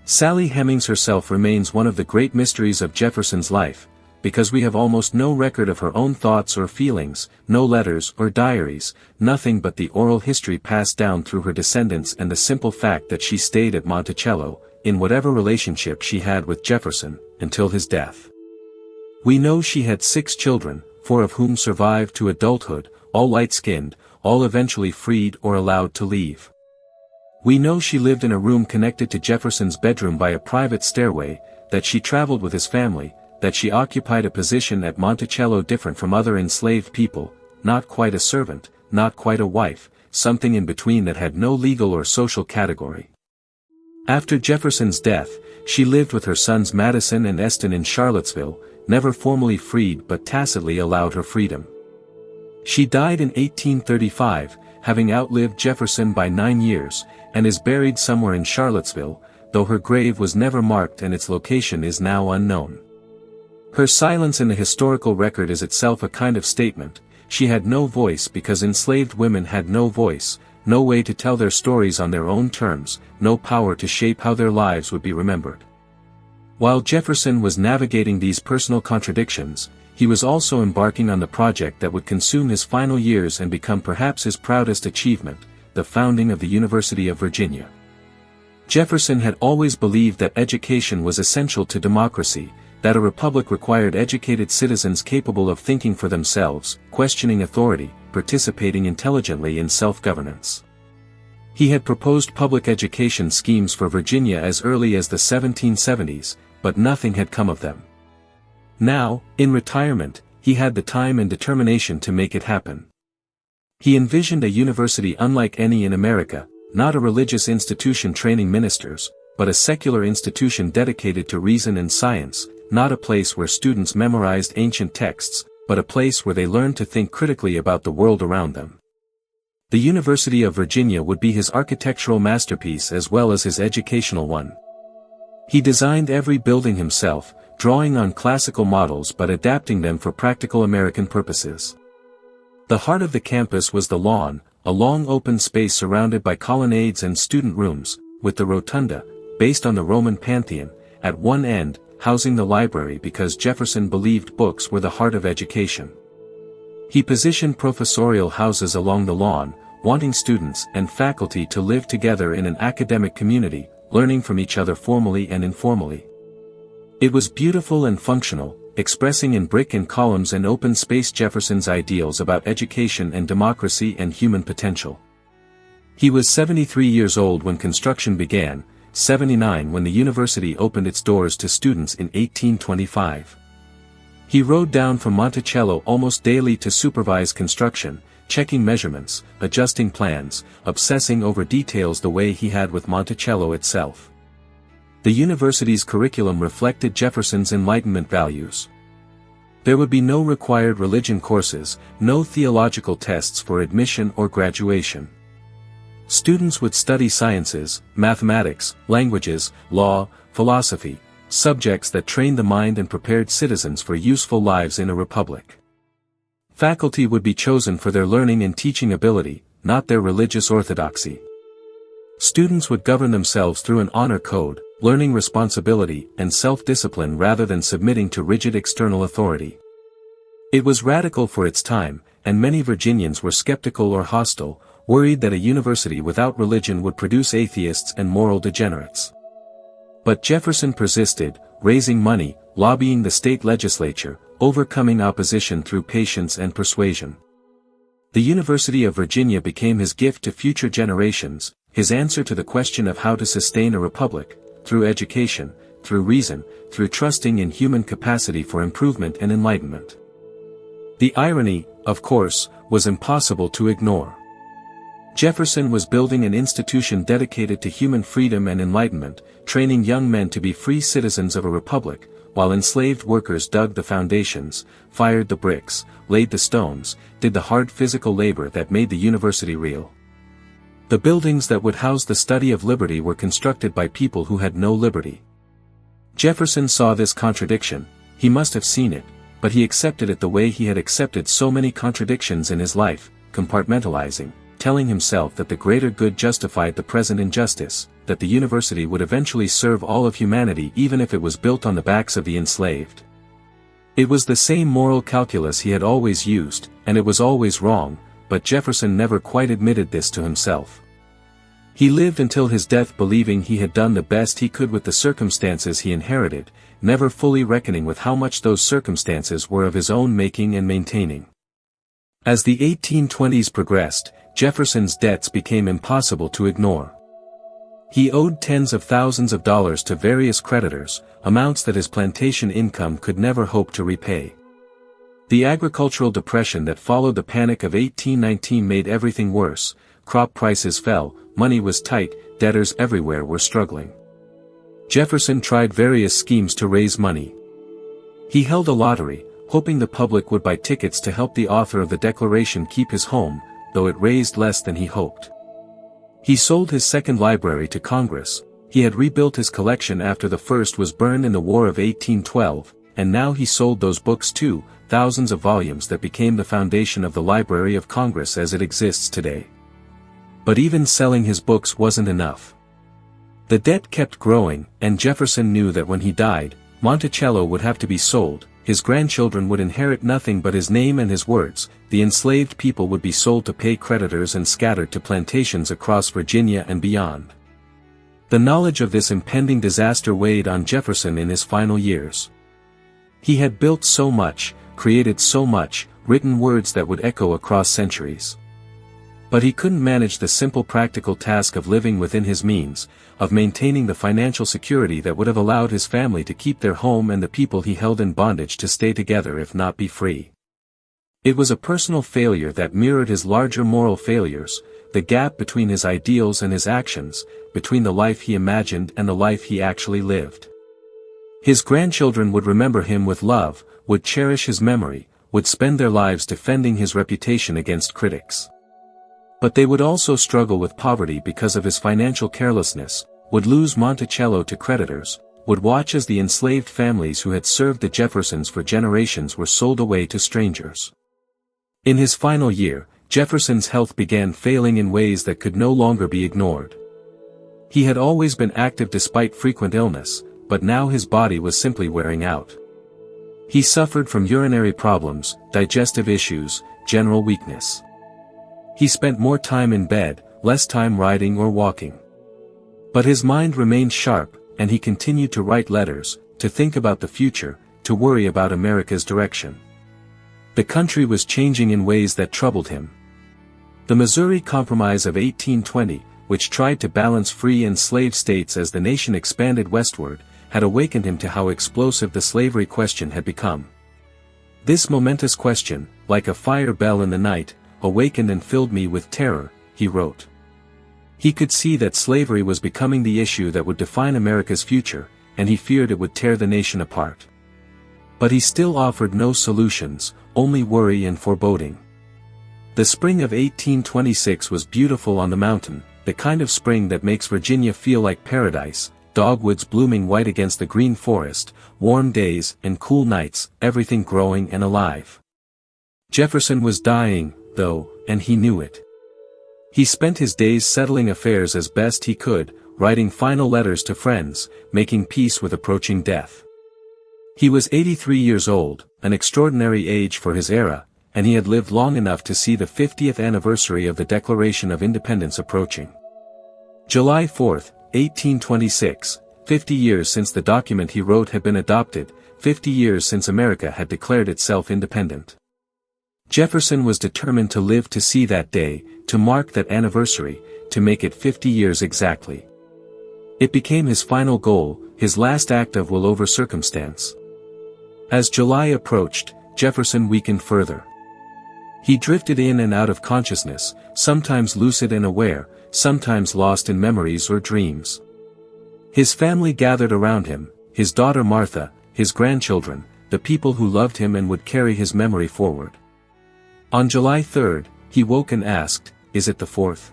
Sally Hemings herself remains one of the great mysteries of Jefferson's life, because we have almost no record of her own thoughts or feelings, no letters or diaries, nothing but the oral history passed down through her descendants and the simple fact that she stayed at Monticello, in whatever relationship she had with Jefferson, until his death. We know she had 6 children, 4 of whom survived to adulthood, all light-skinned, all eventually freed or allowed to leave. We know she lived in a room connected to Jefferson's bedroom by a private stairway, that she traveled with his family, that she occupied a position at Monticello different from other enslaved people, not quite a servant, not quite a wife, something in between that had no legal or social category. After Jefferson's death, she lived with her sons Madison and Eston in Charlottesville, never formally freed but tacitly allowed her freedom. She died in 1835, having outlived Jefferson by 9 years, and is buried somewhere in Charlottesville, though her grave was never marked and its location is now unknown. Her silence in the historical record is itself a kind of statement. She had no voice because enslaved women had no voice, no way to tell their stories on their own terms, no power to shape how their lives would be remembered. While Jefferson was navigating these personal contradictions, he was also embarking on the project that would consume his final years and become perhaps his proudest achievement, the founding of the University of Virginia. Jefferson had always believed that education was essential to democracy, that a republic required educated citizens capable of thinking for themselves, questioning authority, participating intelligently in self-governance. He had proposed public education schemes for Virginia as early as the 1770s, but nothing had come of them. Now, in retirement, he had the time and determination to make it happen. He envisioned a university unlike any in America, not a religious institution training ministers, but a secular institution dedicated to reason and science, not a place where students memorized ancient texts, but a place where they learned to think critically about the world around them. The University of Virginia would be his architectural masterpiece as well as his educational one. He designed every building himself, drawing on classical models but adapting them for practical American purposes. The heart of the campus was the lawn, a long open space surrounded by colonnades and student rooms, with the rotunda, based on the Roman Pantheon, at one end, housing the library because Jefferson believed books were the heart of education. He positioned professorial houses along the lawn, wanting students and faculty to live together in an academic community, learning from each other formally and informally. It was beautiful and functional, expressing in brick and columns and open space Jefferson's ideals about education and democracy and human potential. He was 73 years old when construction began, 79 when the university opened its doors to students in 1825. He rode down from Monticello almost daily to supervise construction, checking measurements, adjusting plans, obsessing over details the way he had with Monticello itself. The university's curriculum reflected Jefferson's Enlightenment values. There would be no required religion courses, no theological tests for admission or graduation. Students would study sciences, mathematics, languages, law, philosophy, subjects that trained the mind and prepared citizens for useful lives in a republic. Faculty would be chosen for their learning and teaching ability, not their religious orthodoxy. Students would govern themselves through an honor code, learning responsibility and self-discipline rather than submitting to rigid external authority. It was radical for its time, and many Virginians were skeptical or hostile, worried that a university without religion would produce atheists and moral degenerates. But Jefferson persisted, raising money, lobbying the state legislature, overcoming opposition through patience and persuasion. The University of Virginia became his gift to future generations, his answer to the question of how to sustain a republic, through education, through reason, through trusting in human capacity for improvement and enlightenment. The irony, of course, was impossible to ignore. Jefferson was building an institution dedicated to human freedom and enlightenment, training young men to be free citizens of a republic, while enslaved workers dug the foundations, fired the bricks, laid the stones, did the hard physical labor that made the university real. The buildings that would house the study of liberty were constructed by people who had no liberty. Jefferson saw this contradiction, he must have seen it, but he accepted it the way he had accepted so many contradictions in his life, compartmentalizing, telling himself that the greater good justified the present injustice, that the university would eventually serve all of humanity even if it was built on the backs of the enslaved. It was the same moral calculus he had always used, and it was always wrong, but Jefferson never quite admitted this to himself. He lived until his death believing he had done the best he could with the circumstances he inherited, never fully reckoning with how much those circumstances were of his own making and maintaining. As the 1820s progressed, Jefferson's debts became impossible to ignore. He owed tens of thousands of dollars to various creditors, amounts that his plantation income could never hope to repay. The agricultural depression that followed the Panic of 1819 made everything worse, crop prices fell, money was tight, debtors everywhere were struggling. Jefferson tried various schemes to raise money. He held a lottery, hoping the public would buy tickets to help the author of the Declaration keep his home, though it raised less than he hoped. He sold his second library to Congress, he had rebuilt his collection after the first was burned in the War of 1812, and now he sold those books too, thousands of volumes that became the foundation of the Library of Congress as it exists today. But even selling his books wasn't enough. The debt kept growing, and Jefferson knew that when he died, Monticello would have to be sold, his grandchildren would inherit nothing but his name and his words, the enslaved people would be sold to pay creditors and scattered to plantations across Virginia and beyond. The knowledge of this impending disaster weighed on Jefferson in his final years. He had built so much, created so much, written words that would echo across centuries. But he couldn't manage the simple practical task of living within his means, of maintaining the financial security that would have allowed his family to keep their home and the people he held in bondage to stay together if not be free. It was a personal failure that mirrored his larger moral failures, the gap between his ideals and his actions, between the life he imagined and the life he actually lived. His grandchildren would remember him with love, would cherish his memory, would spend their lives defending his reputation against critics. But they would also struggle with poverty because of his financial carelessness, would lose Monticello to creditors, would watch as the enslaved families who had served the Jeffersons for generations were sold away to strangers. In his final year, Jefferson's health began failing in ways that could no longer be ignored. He had always been active despite frequent illness, but now his body was simply wearing out. He suffered from urinary problems, digestive issues, general weakness. He spent more time in bed, less time riding or walking. But his mind remained sharp, and he continued to write letters, to think about the future, to worry about America's direction. The country was changing in ways that troubled him. The Missouri Compromise of 1820, which tried to balance free and slave states as the nation expanded westward, had awakened him to how explosive the slavery question had become. This momentous question, like a fire bell in the night, awakened and filled me with terror," he wrote. He could see that slavery was becoming the issue that would define America's future, and he feared it would tear the nation apart. But he still offered no solutions, only worry and foreboding. The spring of 1826 was beautiful on the mountain, the kind of spring that makes Virginia feel like paradise, dogwoods blooming white against the green forest, warm days and cool nights, everything growing and alive. Jefferson was dying, though, and he knew it. He spent his days settling affairs as best he could, writing final letters to friends, making peace with approaching death. He was 83 years old, an extraordinary age for his era, and he had lived long enough to see the 50th anniversary of the Declaration of Independence approaching. July 4, 1826, 50 years since the document he wrote had been adopted, 50 years since America had declared itself independent. Jefferson was determined to live to see that day, to mark that anniversary, to make it 50 years exactly. It became his final goal, his last act of will over circumstance. As July approached, Jefferson weakened further. He drifted in and out of consciousness, sometimes lucid and aware, sometimes lost in memories or dreams. His family gathered around him, his daughter Martha, his grandchildren, the people who loved him and would carry his memory forward. On July 3, he woke and asked, "Is it the 4th?"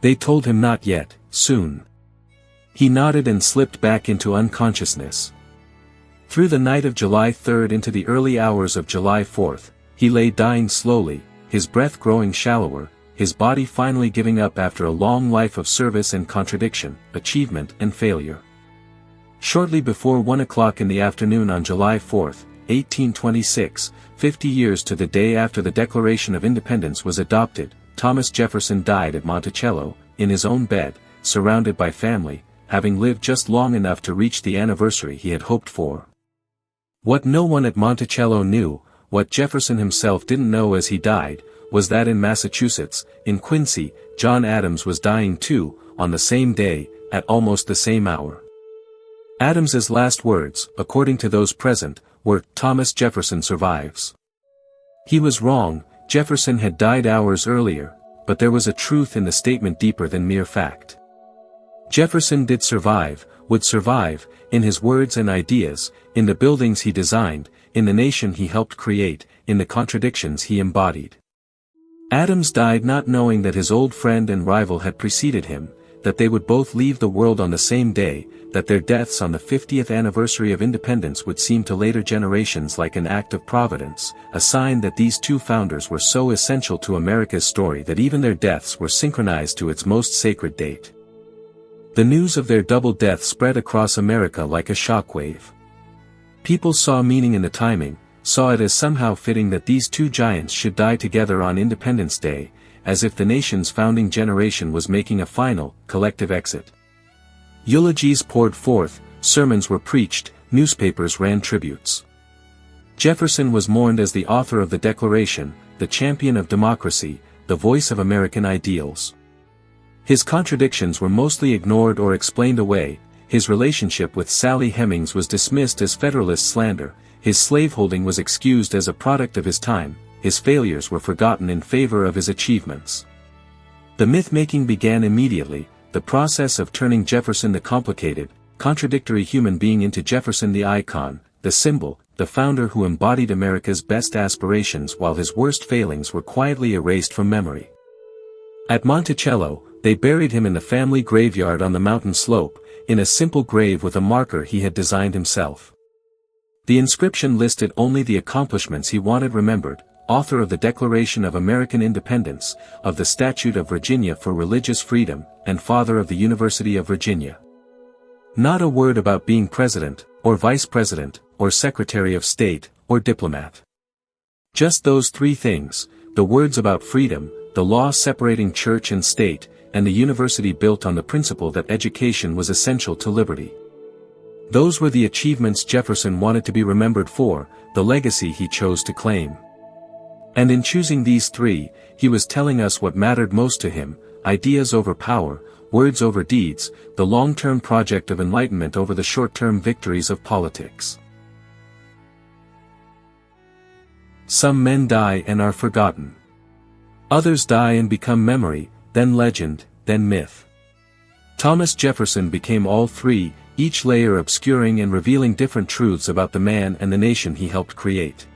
They told him not yet, soon. He nodded and slipped back into unconsciousness. Through the night of July 3 into the early hours of July 4, he lay dying slowly, his breath growing shallower, his body finally giving up after a long life of service and contradiction, achievement and failure. Shortly before 1 o'clock in the afternoon on July 4, 1826, 50 years to the day after the Declaration of Independence was adopted, Thomas Jefferson died at Monticello, in his own bed, surrounded by family, having lived just long enough to reach the anniversary he had hoped for. What no one at Monticello knew, what Jefferson himself didn't know as he died, was that in Massachusetts, in Quincy, John Adams was dying too, on the same day, at almost the same hour. Adams's last words, according to those present, were, "Thomas Jefferson survives." He was wrong, Jefferson had died hours earlier, but there was a truth in the statement deeper than mere fact. Jefferson did survive, would survive, in his words and ideas, in the buildings he designed, in the nation he helped create, in the contradictions he embodied. Adams died not knowing that his old friend and rival had preceded him, that they would both leave the world on the same day, that their deaths on the 50th anniversary of independence would seem to later generations like an act of providence, a sign that these two founders were so essential to America's story that even their deaths were synchronized to its most sacred date. The news of their double death spread across America like a shockwave. People saw meaning in the timing, saw it as somehow fitting that these two giants should die together on Independence Day, as if the nation's founding generation was making a final, collective exit. Eulogies poured forth, sermons were preached, newspapers ran tributes. Jefferson was mourned as the author of the Declaration, the champion of democracy, the voice of American ideals. His contradictions were mostly ignored or explained away, his relationship with Sally Hemings was dismissed as Federalist slander, his slaveholding was excused as a product of his time, his failures were forgotten in favor of his achievements. The myth-making began immediately, the process of turning Jefferson the complicated, contradictory human being into Jefferson the icon, the symbol, the founder who embodied America's best aspirations while his worst failings were quietly erased from memory. At Monticello, they buried him in the family graveyard on the mountain slope, in a simple grave with a marker he had designed himself. The inscription listed only the accomplishments he wanted remembered: author of the Declaration of American Independence, of the Statute of Virginia for Religious Freedom, and father of the University of Virginia. Not a word about being president, or vice president, or secretary of state, or diplomat. Just those three things, the words about freedom, the law separating church and state, and the university built on the principle that education was essential to liberty. Those were the achievements Jefferson wanted to be remembered for, the legacy he chose to claim. And in choosing these three, he was telling us what mattered most to him: ideas over power, words over deeds, the long-term project of enlightenment over the short-term victories of politics. Some men die and are forgotten. Others die and become memory, then legend, then myth. Thomas Jefferson became all three, each layer obscuring and revealing different truths about the man and the nation he helped create.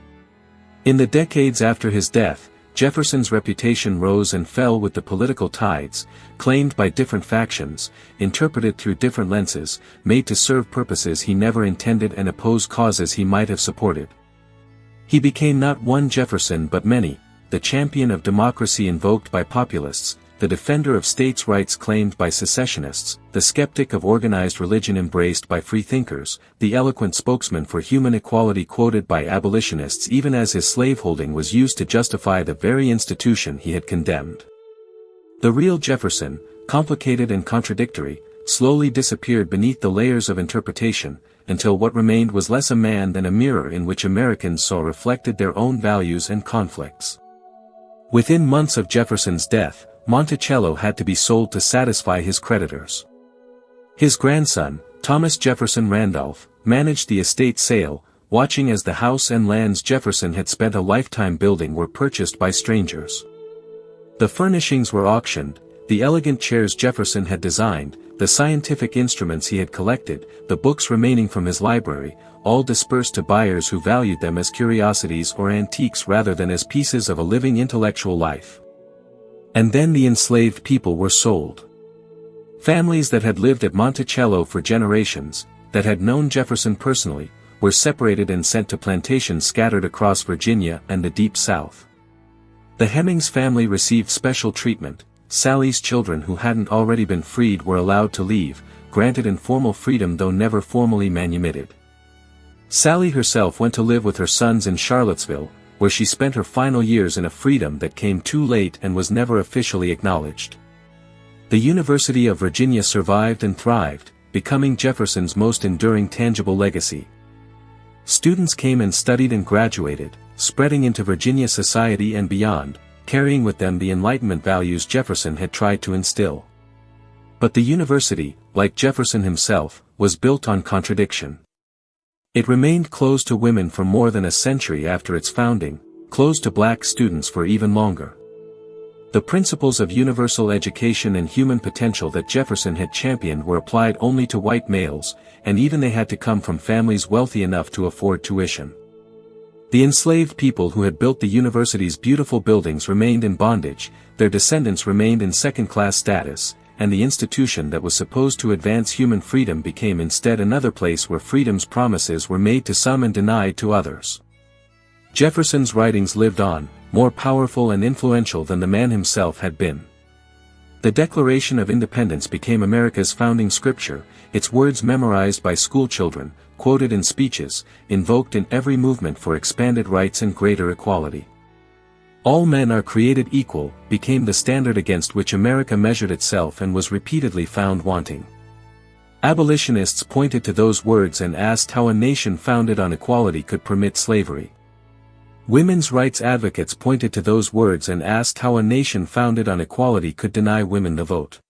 In the decades after his death, Jefferson's reputation rose and fell with the political tides, claimed by different factions, interpreted through different lenses, made to serve purposes he never intended and oppose causes he might have supported. He became not one Jefferson but many, the champion of democracy invoked by populists, the defender of states' rights claimed by secessionists, the skeptic of organized religion embraced by freethinkers, the eloquent spokesman for human equality quoted by abolitionists even as his slaveholding was used to justify the very institution he had condemned. The real Jefferson, complicated and contradictory, slowly disappeared beneath the layers of interpretation, until what remained was less a man than a mirror in which Americans saw reflected their own values and conflicts. Within months of Jefferson's death, Monticello had to be sold to satisfy his creditors. His grandson, Thomas Jefferson Randolph, managed the estate sale, watching as the house and lands Jefferson had spent a lifetime building were purchased by strangers. The furnishings were auctioned, the elegant chairs Jefferson had designed, the scientific instruments he had collected, the books remaining from his library, all dispersed to buyers who valued them as curiosities or antiques rather than as pieces of a living intellectual life. And then the enslaved people were sold. Families that had lived at Monticello for generations, that had known Jefferson personally, were separated and sent to plantations scattered across Virginia and the Deep South. The Hemings family received special treatment. Sally's children who hadn't already been freed were allowed to leave, granted informal freedom though never formally manumitted. Sally herself went to live with her sons in Charlottesville, where she spent her final years in a freedom that came too late and was never officially acknowledged. The University of Virginia survived and thrived, becoming Jefferson's most enduring tangible legacy. Students came and studied and graduated, spreading into Virginia society and beyond, carrying with them the Enlightenment values Jefferson had tried to instill. But the university, like Jefferson himself, was built on contradiction. It remained closed to women for more than a century after its founding, closed to black students for even longer. The principles of universal education and human potential that Jefferson had championed were applied only to white males, and even they had to come from families wealthy enough to afford tuition. The enslaved people who had built the university's beautiful buildings remained in bondage, their descendants remained in second-class status, and the institution that was supposed to advance human freedom became instead another place where freedom's promises were made to some and denied to others. Jefferson's writings lived on, more powerful and influential than the man himself had been. The Declaration of Independence became America's founding scripture, its words memorized by schoolchildren, quoted in speeches, invoked in every movement for expanded rights and greater equality. All men are created equal, became the standard against which America measured itself and was repeatedly found wanting. Abolitionists pointed to those words and asked how a nation founded on equality could permit slavery. Women's rights advocates pointed to those words and asked how a nation founded on equality could deny women the vote.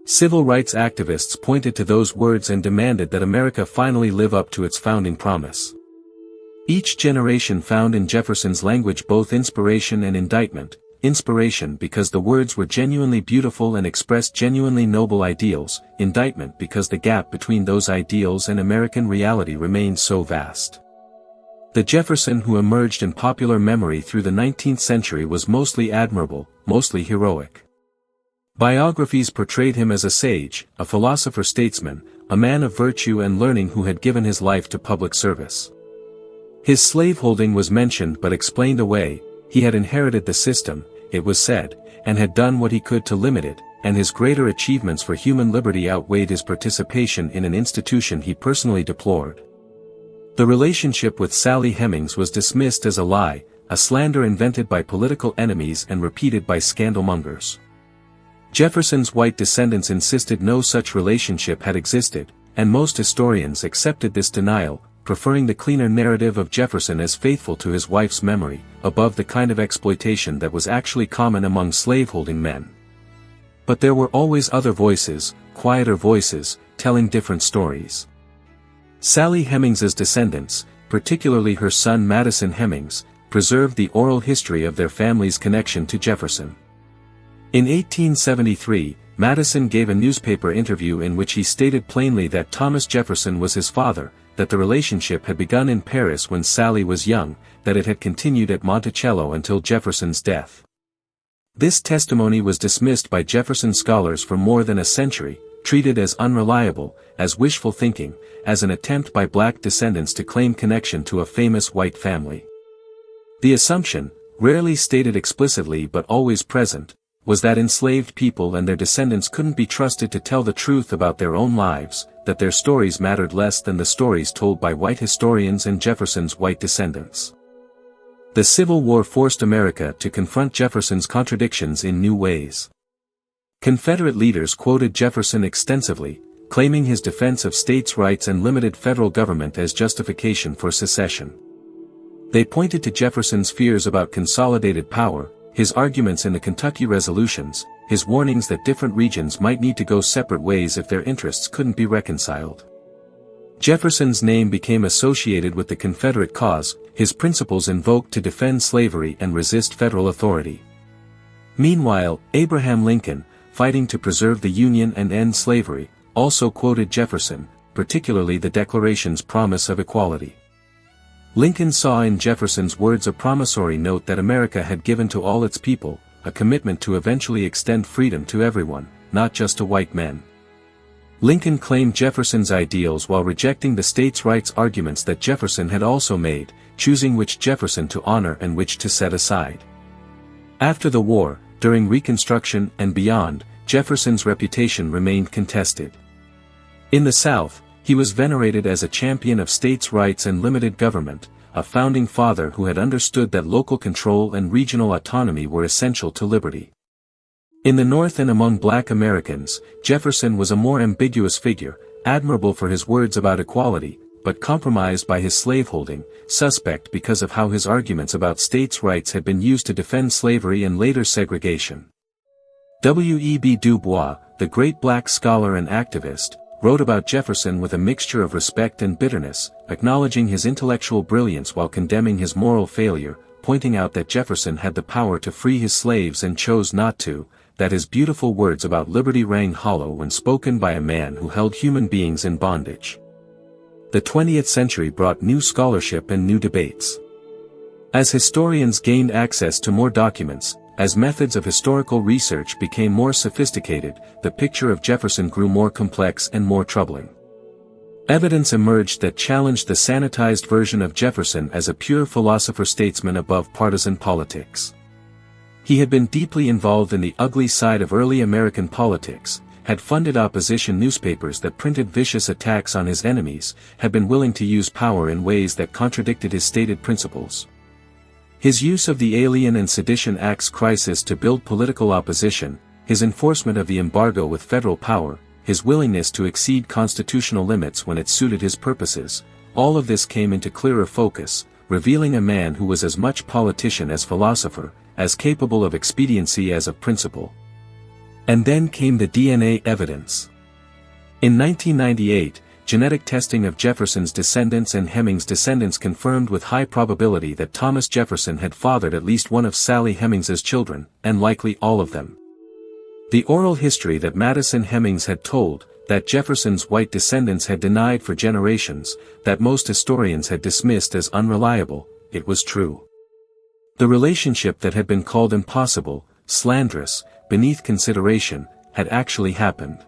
Civil rights activists pointed to those words and demanded that America finally live up to its founding promise. Each generation found in Jefferson's language both inspiration and indictment, inspiration because the words were genuinely beautiful and expressed genuinely noble ideals, indictment because the gap between those ideals and American reality remained so vast. The Jefferson who emerged in popular memory through the 19th century was mostly admirable, mostly heroic. Biographies portrayed him as a sage, a philosopher-statesman, a man of virtue and learning who had given his life to public service. His slaveholding was mentioned but explained away. He had inherited the system, it was said, and had done what he could to limit it, and his greater achievements for human liberty outweighed his participation in an institution he personally deplored. The relationship with Sally Hemings was dismissed as a lie, a slander invented by political enemies and repeated by scandalmongers. Jefferson's white descendants insisted no such relationship had existed, and most historians accepted this denial, preferring the cleaner narrative of Jefferson as faithful to his wife's memory, above the kind of exploitation that was actually common among slaveholding men. But there were always other voices, quieter voices, telling different stories. Sally Hemings's descendants, particularly her son Madison Hemings, preserved the oral history of their family's connection to Jefferson. In 1873, Madison gave a newspaper interview in which he stated plainly that Thomas Jefferson was his father, that the relationship had begun in Paris when Sally was young, that it had continued at Monticello until Jefferson's death. This testimony was dismissed by Jefferson scholars for more than a century, treated as unreliable, as wishful thinking, as an attempt by black descendants to claim connection to a famous white family. The assumption, rarely stated explicitly but always present, was that enslaved people and their descendants couldn't be trusted to tell the truth about their own lives, that their stories mattered less than the stories told by white historians and Jefferson's white descendants. The Civil War forced America to confront Jefferson's contradictions in new ways. Confederate leaders quoted Jefferson extensively, claiming his defense of states' rights and limited federal government as justification for secession. They pointed to Jefferson's fears about consolidated power, his arguments in the Kentucky resolutions, his warnings that different regions might need to go separate ways if their interests couldn't be reconciled. Jefferson's name became associated with the Confederate cause, his principles invoked to defend slavery and resist federal authority. Meanwhile, Abraham Lincoln, fighting to preserve the Union and end slavery, also quoted Jefferson, particularly the Declaration's promise of equality. Lincoln saw in Jefferson's words a promissory note that America had given to all its people, a commitment to eventually extend freedom to everyone, not just to white men. Lincoln claimed Jefferson's ideals while rejecting the states' rights arguments that Jefferson had also made, choosing which Jefferson to honor and which to set aside. After the war, during Reconstruction and beyond, Jefferson's reputation remained contested. In the South, he was venerated as a champion of states' rights and limited government, a founding father who had understood that local control and regional autonomy were essential to liberty. In the North and among black Americans, Jefferson was a more ambiguous figure, admirable for his words about equality, but compromised by his slaveholding, suspect because of how his arguments about states' rights had been used to defend slavery and later segregation. W.E.B. Du Bois, the great black scholar and activist, wrote about Jefferson with a mixture of respect and bitterness, acknowledging his intellectual brilliance while condemning his moral failure, pointing out that Jefferson had the power to free his slaves and chose not to, that his beautiful words about liberty rang hollow when spoken by a man who held human beings in bondage. The 20th century brought new scholarship and new debates. As historians gained access to more documents, as methods of historical research became more sophisticated, the picture of Jefferson grew more complex and more troubling. Evidence emerged that challenged the sanitized version of Jefferson as a pure philosopher-statesman above partisan politics. He had been deeply involved in the ugly side of early American politics, had funded opposition newspapers that printed vicious attacks on his enemies, had been willing to use power in ways that contradicted his stated principles. His use of the Alien and Sedition Acts crisis to build political opposition, his enforcement of the embargo with federal power, his willingness to exceed constitutional limits when it suited his purposes, all of this came into clearer focus, revealing a man who was as much politician as philosopher, as capable of expediency as of principle. And then came the DNA evidence. In 1998, genetic testing of Jefferson's descendants and Hemings' descendants confirmed with high probability that Thomas Jefferson had fathered at least one of Sally Hemings's children, and likely all of them. The oral history that Madison Hemings had told, that Jefferson's white descendants had denied for generations, that most historians had dismissed as unreliable, it was true. The relationship that had been called impossible, slanderous, beneath consideration, had actually happened.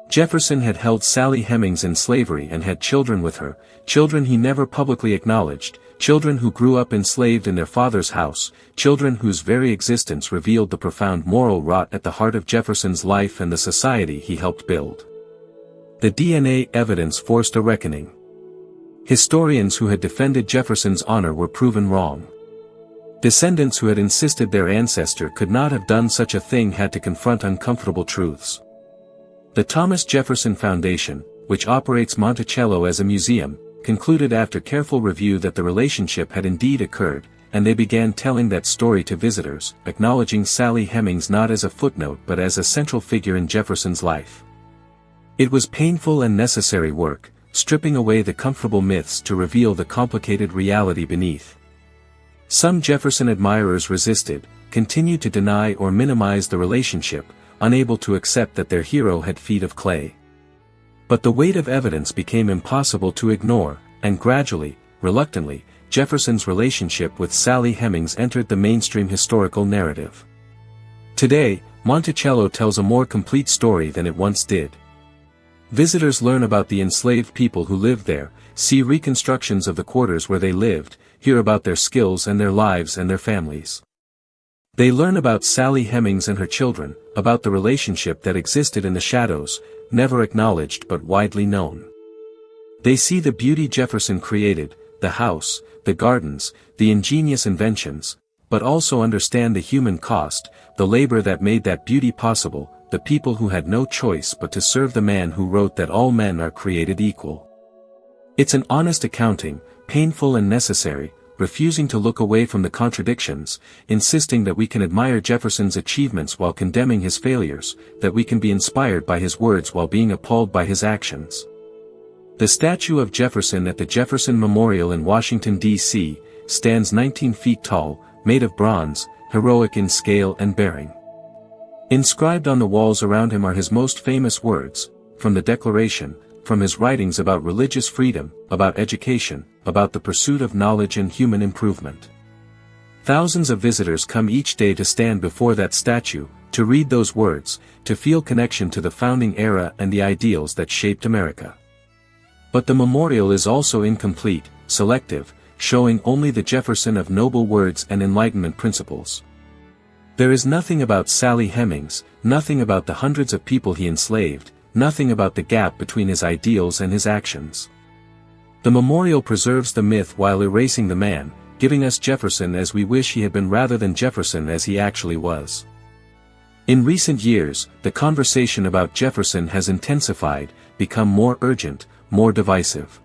Jefferson had held Sally Hemings in slavery and had children with her, children he never publicly acknowledged, children who grew up enslaved in their father's house, children whose very existence revealed the profound moral rot at the heart of Jefferson's life and the society he helped build. The DNA evidence forced a reckoning. Historians who had defended Jefferson's honor were proven wrong. Descendants who had insisted their ancestor could not have done such a thing had to confront uncomfortable truths. The Thomas Jefferson Foundation, which operates Monticello as a museum, concluded after careful review that the relationship had indeed occurred, and they began telling that story to visitors, acknowledging Sally Hemings not as a footnote but as a central figure in Jefferson's life. It was painful and necessary work, stripping away the comfortable myths to reveal the complicated reality beneath. Some Jefferson admirers resisted, continued to deny or minimize the relationship, unable to accept that their hero had feet of clay. But the weight of evidence became impossible to ignore, and gradually, reluctantly, Jefferson's relationship with Sally Hemings entered the mainstream historical narrative. Today, Monticello tells a more complete story than it once did. Visitors learn about the enslaved people who lived there, see reconstructions of the quarters where they lived, hear about their skills and their lives and their families. They learn about Sally Hemings and her children, about the relationship that existed in the shadows, never acknowledged but widely known. They see the beauty Jefferson created, the house, the gardens, the ingenious inventions, but also understand the human cost, the labor that made that beauty possible, the people who had no choice but to serve the man who wrote that all men are created equal. It's an honest accounting, painful and necessary, refusing to look away from the contradictions, insisting that we can admire Jefferson's achievements while condemning his failures, that we can be inspired by his words while being appalled by his actions. The statue of Jefferson at the Jefferson Memorial in Washington, D.C., stands 19 feet tall, made of bronze, heroic in scale and bearing. Inscribed on the walls around him are his most famous words, from the Declaration, from his writings about religious freedom, about education, about the pursuit of knowledge and human improvement. Thousands of visitors come each day to stand before that statue, to read those words, to feel connection to the founding era and the ideals that shaped America. But the memorial is also incomplete, selective, showing only the Jefferson of noble words and Enlightenment principles. There is nothing about Sally Hemings, nothing about the hundreds of people he enslaved, nothing about the gap between his ideals and his actions. The memorial preserves the myth while erasing the man, giving us Jefferson as we wish he had been rather than Jefferson as he actually was. In recent years, the conversation about Jefferson has intensified, become more urgent, more divisive.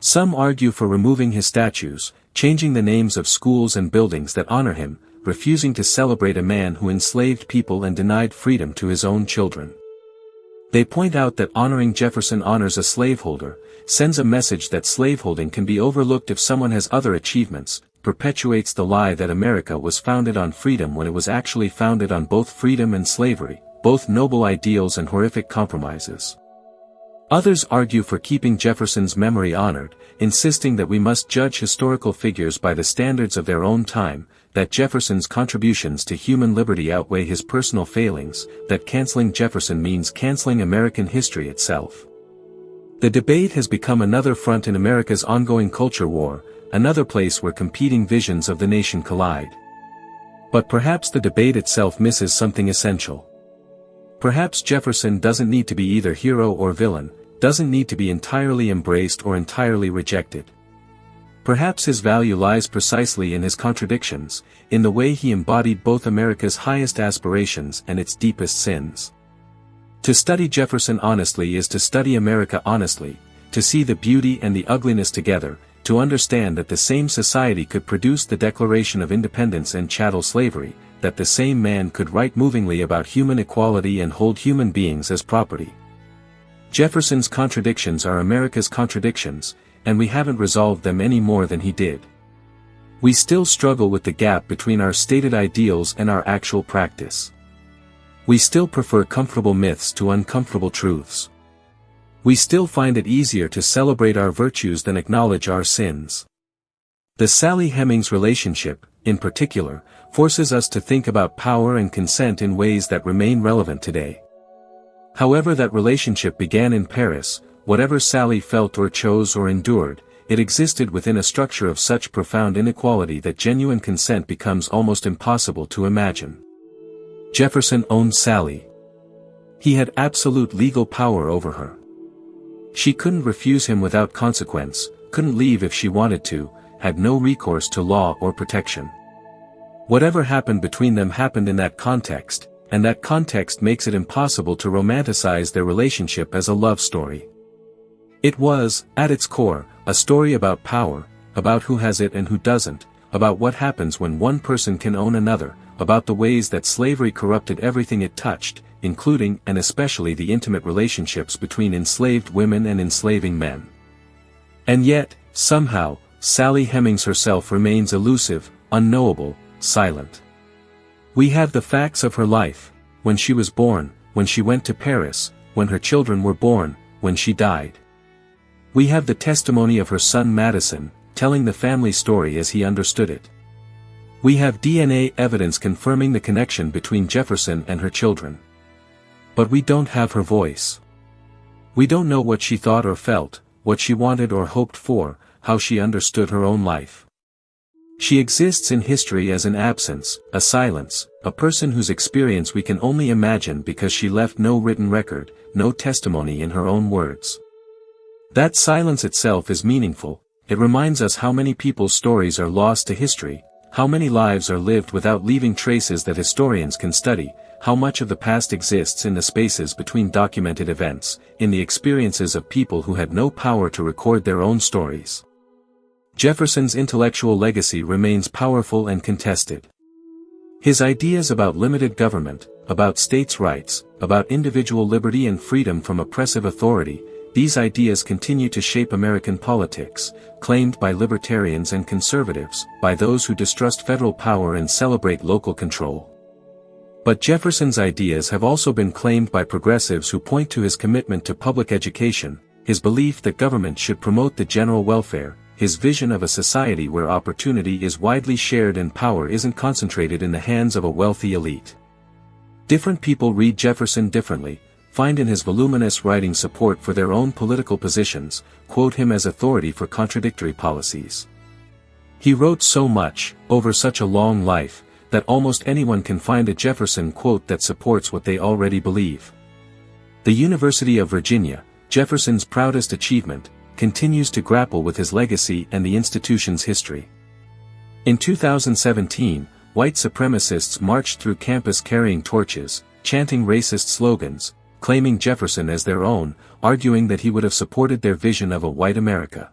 Some argue for removing his statues, changing the names of schools and buildings that honor him, refusing to celebrate a man who enslaved people and denied freedom to his own children. They point out that honoring Jefferson honors a slaveholder, sends a message that slaveholding can be overlooked if someone has other achievements, perpetuates the lie that America was founded on freedom when it was actually founded on both freedom and slavery, both noble ideals and horrific compromises. Others argue for keeping Jefferson's memory honored, insisting that we must judge historical figures by the standards of their own time, that Jefferson's contributions to human liberty outweigh his personal failings, that canceling Jefferson means canceling American history itself. The debate has become another front in America's ongoing culture war, another place where competing visions of the nation collide. But perhaps the debate itself misses something essential. Perhaps Jefferson doesn't need to be either hero or villain, doesn't need to be entirely embraced or entirely rejected. Perhaps his value lies precisely in his contradictions, in the way he embodied both America's highest aspirations and its deepest sins. To study Jefferson honestly is to study America honestly, to see the beauty and the ugliness together, to understand that the same society could produce the Declaration of Independence and chattel slavery, that the same man could write movingly about human equality and hold human beings as property. Jefferson's contradictions are America's contradictions, and we haven't resolved them any more than he did. We still struggle with the gap between our stated ideals and our actual practice. We still prefer comfortable myths to uncomfortable truths. We still find it easier to celebrate our virtues than acknowledge our sins. The Sally Hemings relationship, in particular, forces us to think about power and consent in ways that remain relevant today. However that relationship began in Paris, whatever Sally felt or chose or endured, it existed within a structure of such profound inequality that genuine consent becomes almost impossible to imagine. Jefferson owned Sally. He had absolute legal power over her. She couldn't refuse him without consequence, couldn't leave if she wanted to, had no recourse to law or protection. Whatever happened between them happened in that context, and that context makes it impossible to romanticize their relationship as a love story. It was, at its core, a story about power, about who has it and who doesn't, about what happens when one person can own another, about the ways that slavery corrupted everything it touched, including and especially the intimate relationships between enslaved women and enslaving men. And yet, somehow, Sally Hemings herself remains elusive, unknowable, silent. We have the facts of her life: when she was born, when she went to Paris, when her children were born, when she died. We have the testimony of her son Madison, telling the family story as he understood it. We have DNA evidence confirming the connection between Jefferson and her children. But we don't have her voice. We don't know what she thought or felt, what she wanted or hoped for, how she understood her own life. She exists in history as an absence, a silence, a person whose experience we can only imagine because she left no written record, no testimony in her own words. That silence itself is meaningful. It reminds us how many people's stories are lost to history, how many lives are lived without leaving traces that historians can study, how much of the past exists in the spaces between documented events, in the experiences of people who had no power to record their own stories. Jefferson's intellectual legacy remains powerful and contested. His ideas about limited government, about states' rights, about individual liberty and freedom from oppressive authority, these ideas continue to shape American politics, claimed by libertarians and conservatives, by those who distrust federal power and celebrate local control. But Jefferson's ideas have also been claimed by progressives who point to his commitment to public education, his belief that government should promote the general welfare, his vision of a society where opportunity is widely shared and power isn't concentrated in the hands of a wealthy elite. Different people read Jefferson differently, find in his voluminous writing support for their own political positions, quote him as authority for contradictory policies. He wrote so much, over such a long life, that almost anyone can find a Jefferson quote that supports what they already believe. The University of Virginia, Jefferson's proudest achievement, continues to grapple with his legacy and the institution's history. In 2017, white supremacists marched through campus carrying torches, chanting racist slogans, claiming Jefferson as their own, arguing that he would have supported their vision of a white America.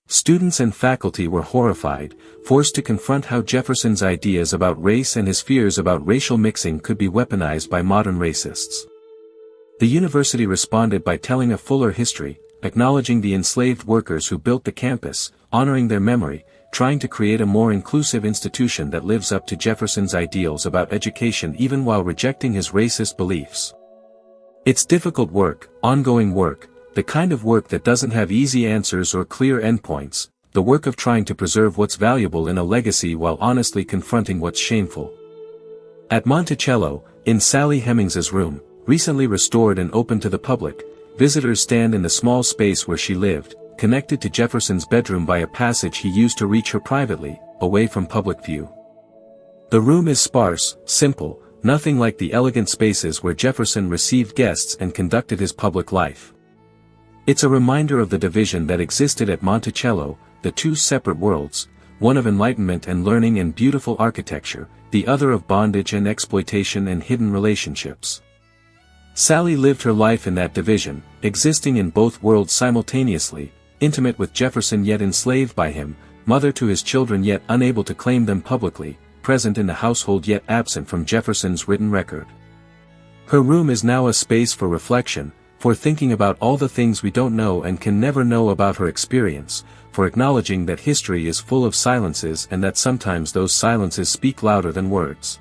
Students and faculty were horrified, forced to confront how Jefferson's ideas about race and his fears about racial mixing could be weaponized by modern racists. The university responded by telling a fuller history, acknowledging the enslaved workers who built the campus, honoring their memory, trying to create a more inclusive institution that lives up to Jefferson's ideals about education even while rejecting his racist beliefs. It's difficult work, ongoing work, the kind of work that doesn't have easy answers or clear endpoints, the work of trying to preserve what's valuable in a legacy while honestly confronting what's shameful. At Monticello, in Sally Hemings's room, recently restored and open to the public, visitors stand in the small space where she lived, connected to Jefferson's bedroom by a passage he used to reach her privately, away from public view. The room is sparse, simple, nothing like the elegant spaces where Jefferson received guests and conducted his public life. It's a reminder of the division that existed at Monticello, the two separate worlds, one of enlightenment and learning and beautiful architecture, the other of bondage and exploitation and hidden relationships. Sally lived her life in that division, existing in both worlds simultaneously, intimate with Jefferson yet enslaved by him, mother to his children yet unable to claim them publicly, present in the household yet absent from Jefferson's written record. Her room is now a space for reflection, for thinking about all the things we don't know and can never know about her experience, for acknowledging that history is full of silences and that sometimes those silences speak louder than words.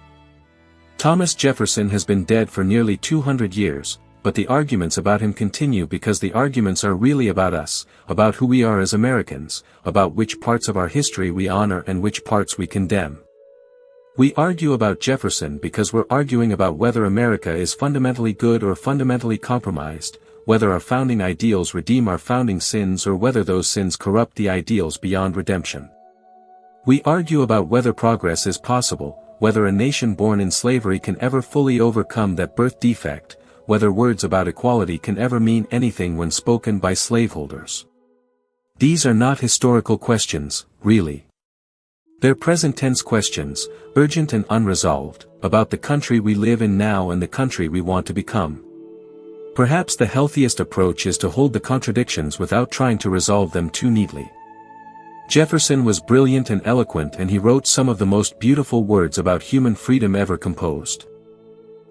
Thomas Jefferson has been dead for nearly 200 years, but the arguments about him continue because the arguments are really about us, about who we are as Americans, about which parts of our history we honor and which parts we condemn. We argue about Jefferson because we're arguing about whether America is fundamentally good or fundamentally compromised, whether our founding ideals redeem our founding sins or whether those sins corrupt the ideals beyond redemption. We argue about whether progress is possible, whether a nation born in slavery can ever fully overcome that birth defect, whether words about equality can ever mean anything when spoken by slaveholders. These are not historical questions, really. They're present-tense questions, urgent and unresolved, about the country we live in now and the country we want to become. Perhaps the healthiest approach is to hold the contradictions without trying to resolve them too neatly. Jefferson was brilliant and eloquent, and he wrote some of the most beautiful words about human freedom ever composed.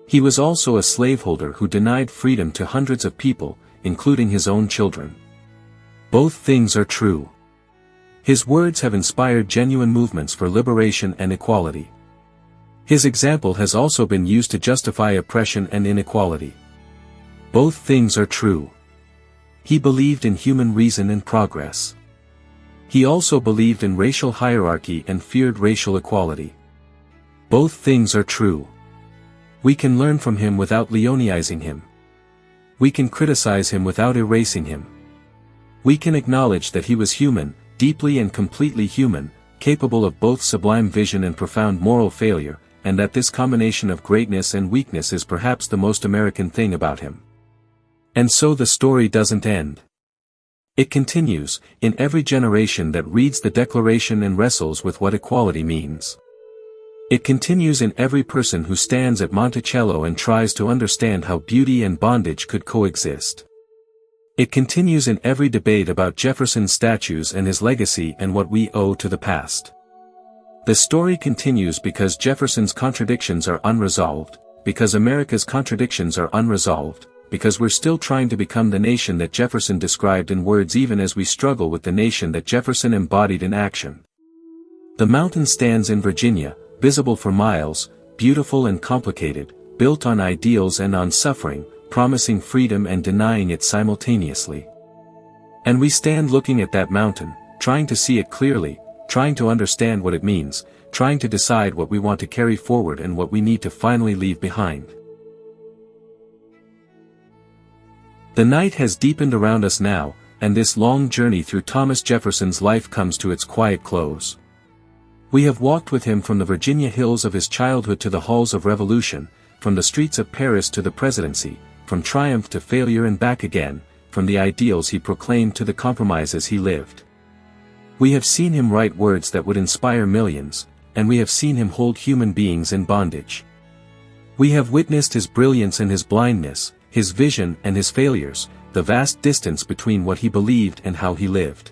He was also a slaveholder who denied freedom to hundreds of people, including his own children. Both things are true. His words have inspired genuine movements for liberation and equality. His example has also been used to justify oppression and inequality. Both things are true. He believed in human reason and progress. He also believed in racial hierarchy and feared racial equality. Both things are true. We can learn from him without Leonizing him. We can criticize him without erasing him. We can acknowledge that he was human, deeply and completely human, capable of both sublime vision and profound moral failure, and that this combination of greatness and weakness is perhaps the most American thing about him. And so the story doesn't end. It continues, in every generation that reads the Declaration and wrestles with what equality means. It continues in every person who stands at Monticello and tries to understand how beauty and bondage could coexist. It continues in every debate about Jefferson's statues and his legacy and what we owe to the past. The story continues because Jefferson's contradictions are unresolved, because America's contradictions are unresolved, because we're still trying to become the nation that Jefferson described in words even as we struggle with the nation that Jefferson embodied in action. The mountain stands in Virginia, visible for miles, beautiful and complicated, built on ideals and on suffering, promising freedom and denying it simultaneously. And we stand looking at that mountain, trying to see it clearly, trying to understand what it means, trying to decide what we want to carry forward and what we need to finally leave behind. The night has deepened around us now, and this long journey through Thomas Jefferson's life comes to its quiet close. We have walked with him from the Virginia hills of his childhood to the halls of revolution, from the streets of Paris to the presidency, from triumph to failure and back again, from the ideals he proclaimed to the compromises he lived. We have seen him write words that would inspire millions, and we have seen him hold human beings in bondage. We have witnessed his brilliance and his blindness, his vision and his failures, the vast distance between what he believed and how he lived.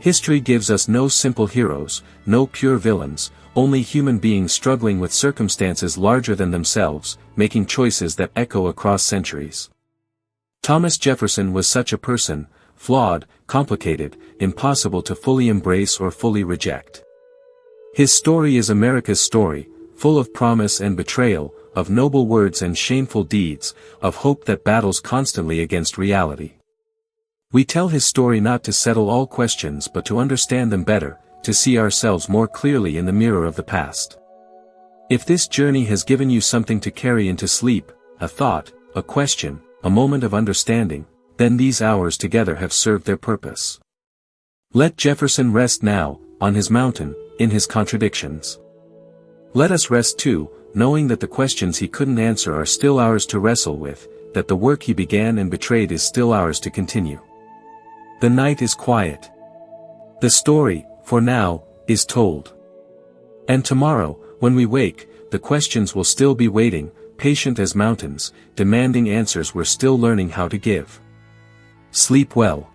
History gives us no simple heroes, no pure villains, only human beings struggling with circumstances larger than themselves, making choices that echo across centuries. Thomas Jefferson was such a person, flawed, complicated, impossible to fully embrace or fully reject. His story is America's story, full of promise and betrayal, of noble words and shameful deeds, of hope that battles constantly against reality. We tell his story not to settle all questions but to understand them better, to see ourselves more clearly in the mirror of the past. If this journey has given you something to carry into sleep, a thought, a question, a moment of understanding, then these hours together have served their purpose. Let Jefferson rest now, on his mountain, in his contradictions. Let us rest too, knowing that the questions he couldn't answer are still ours to wrestle with, that the work he began and betrayed is still ours to continue. The night is quiet. The story, for now, is told. And tomorrow, when we wake, the questions will still be waiting, patient as mountains, demanding answers we're still learning how to give. Sleep well.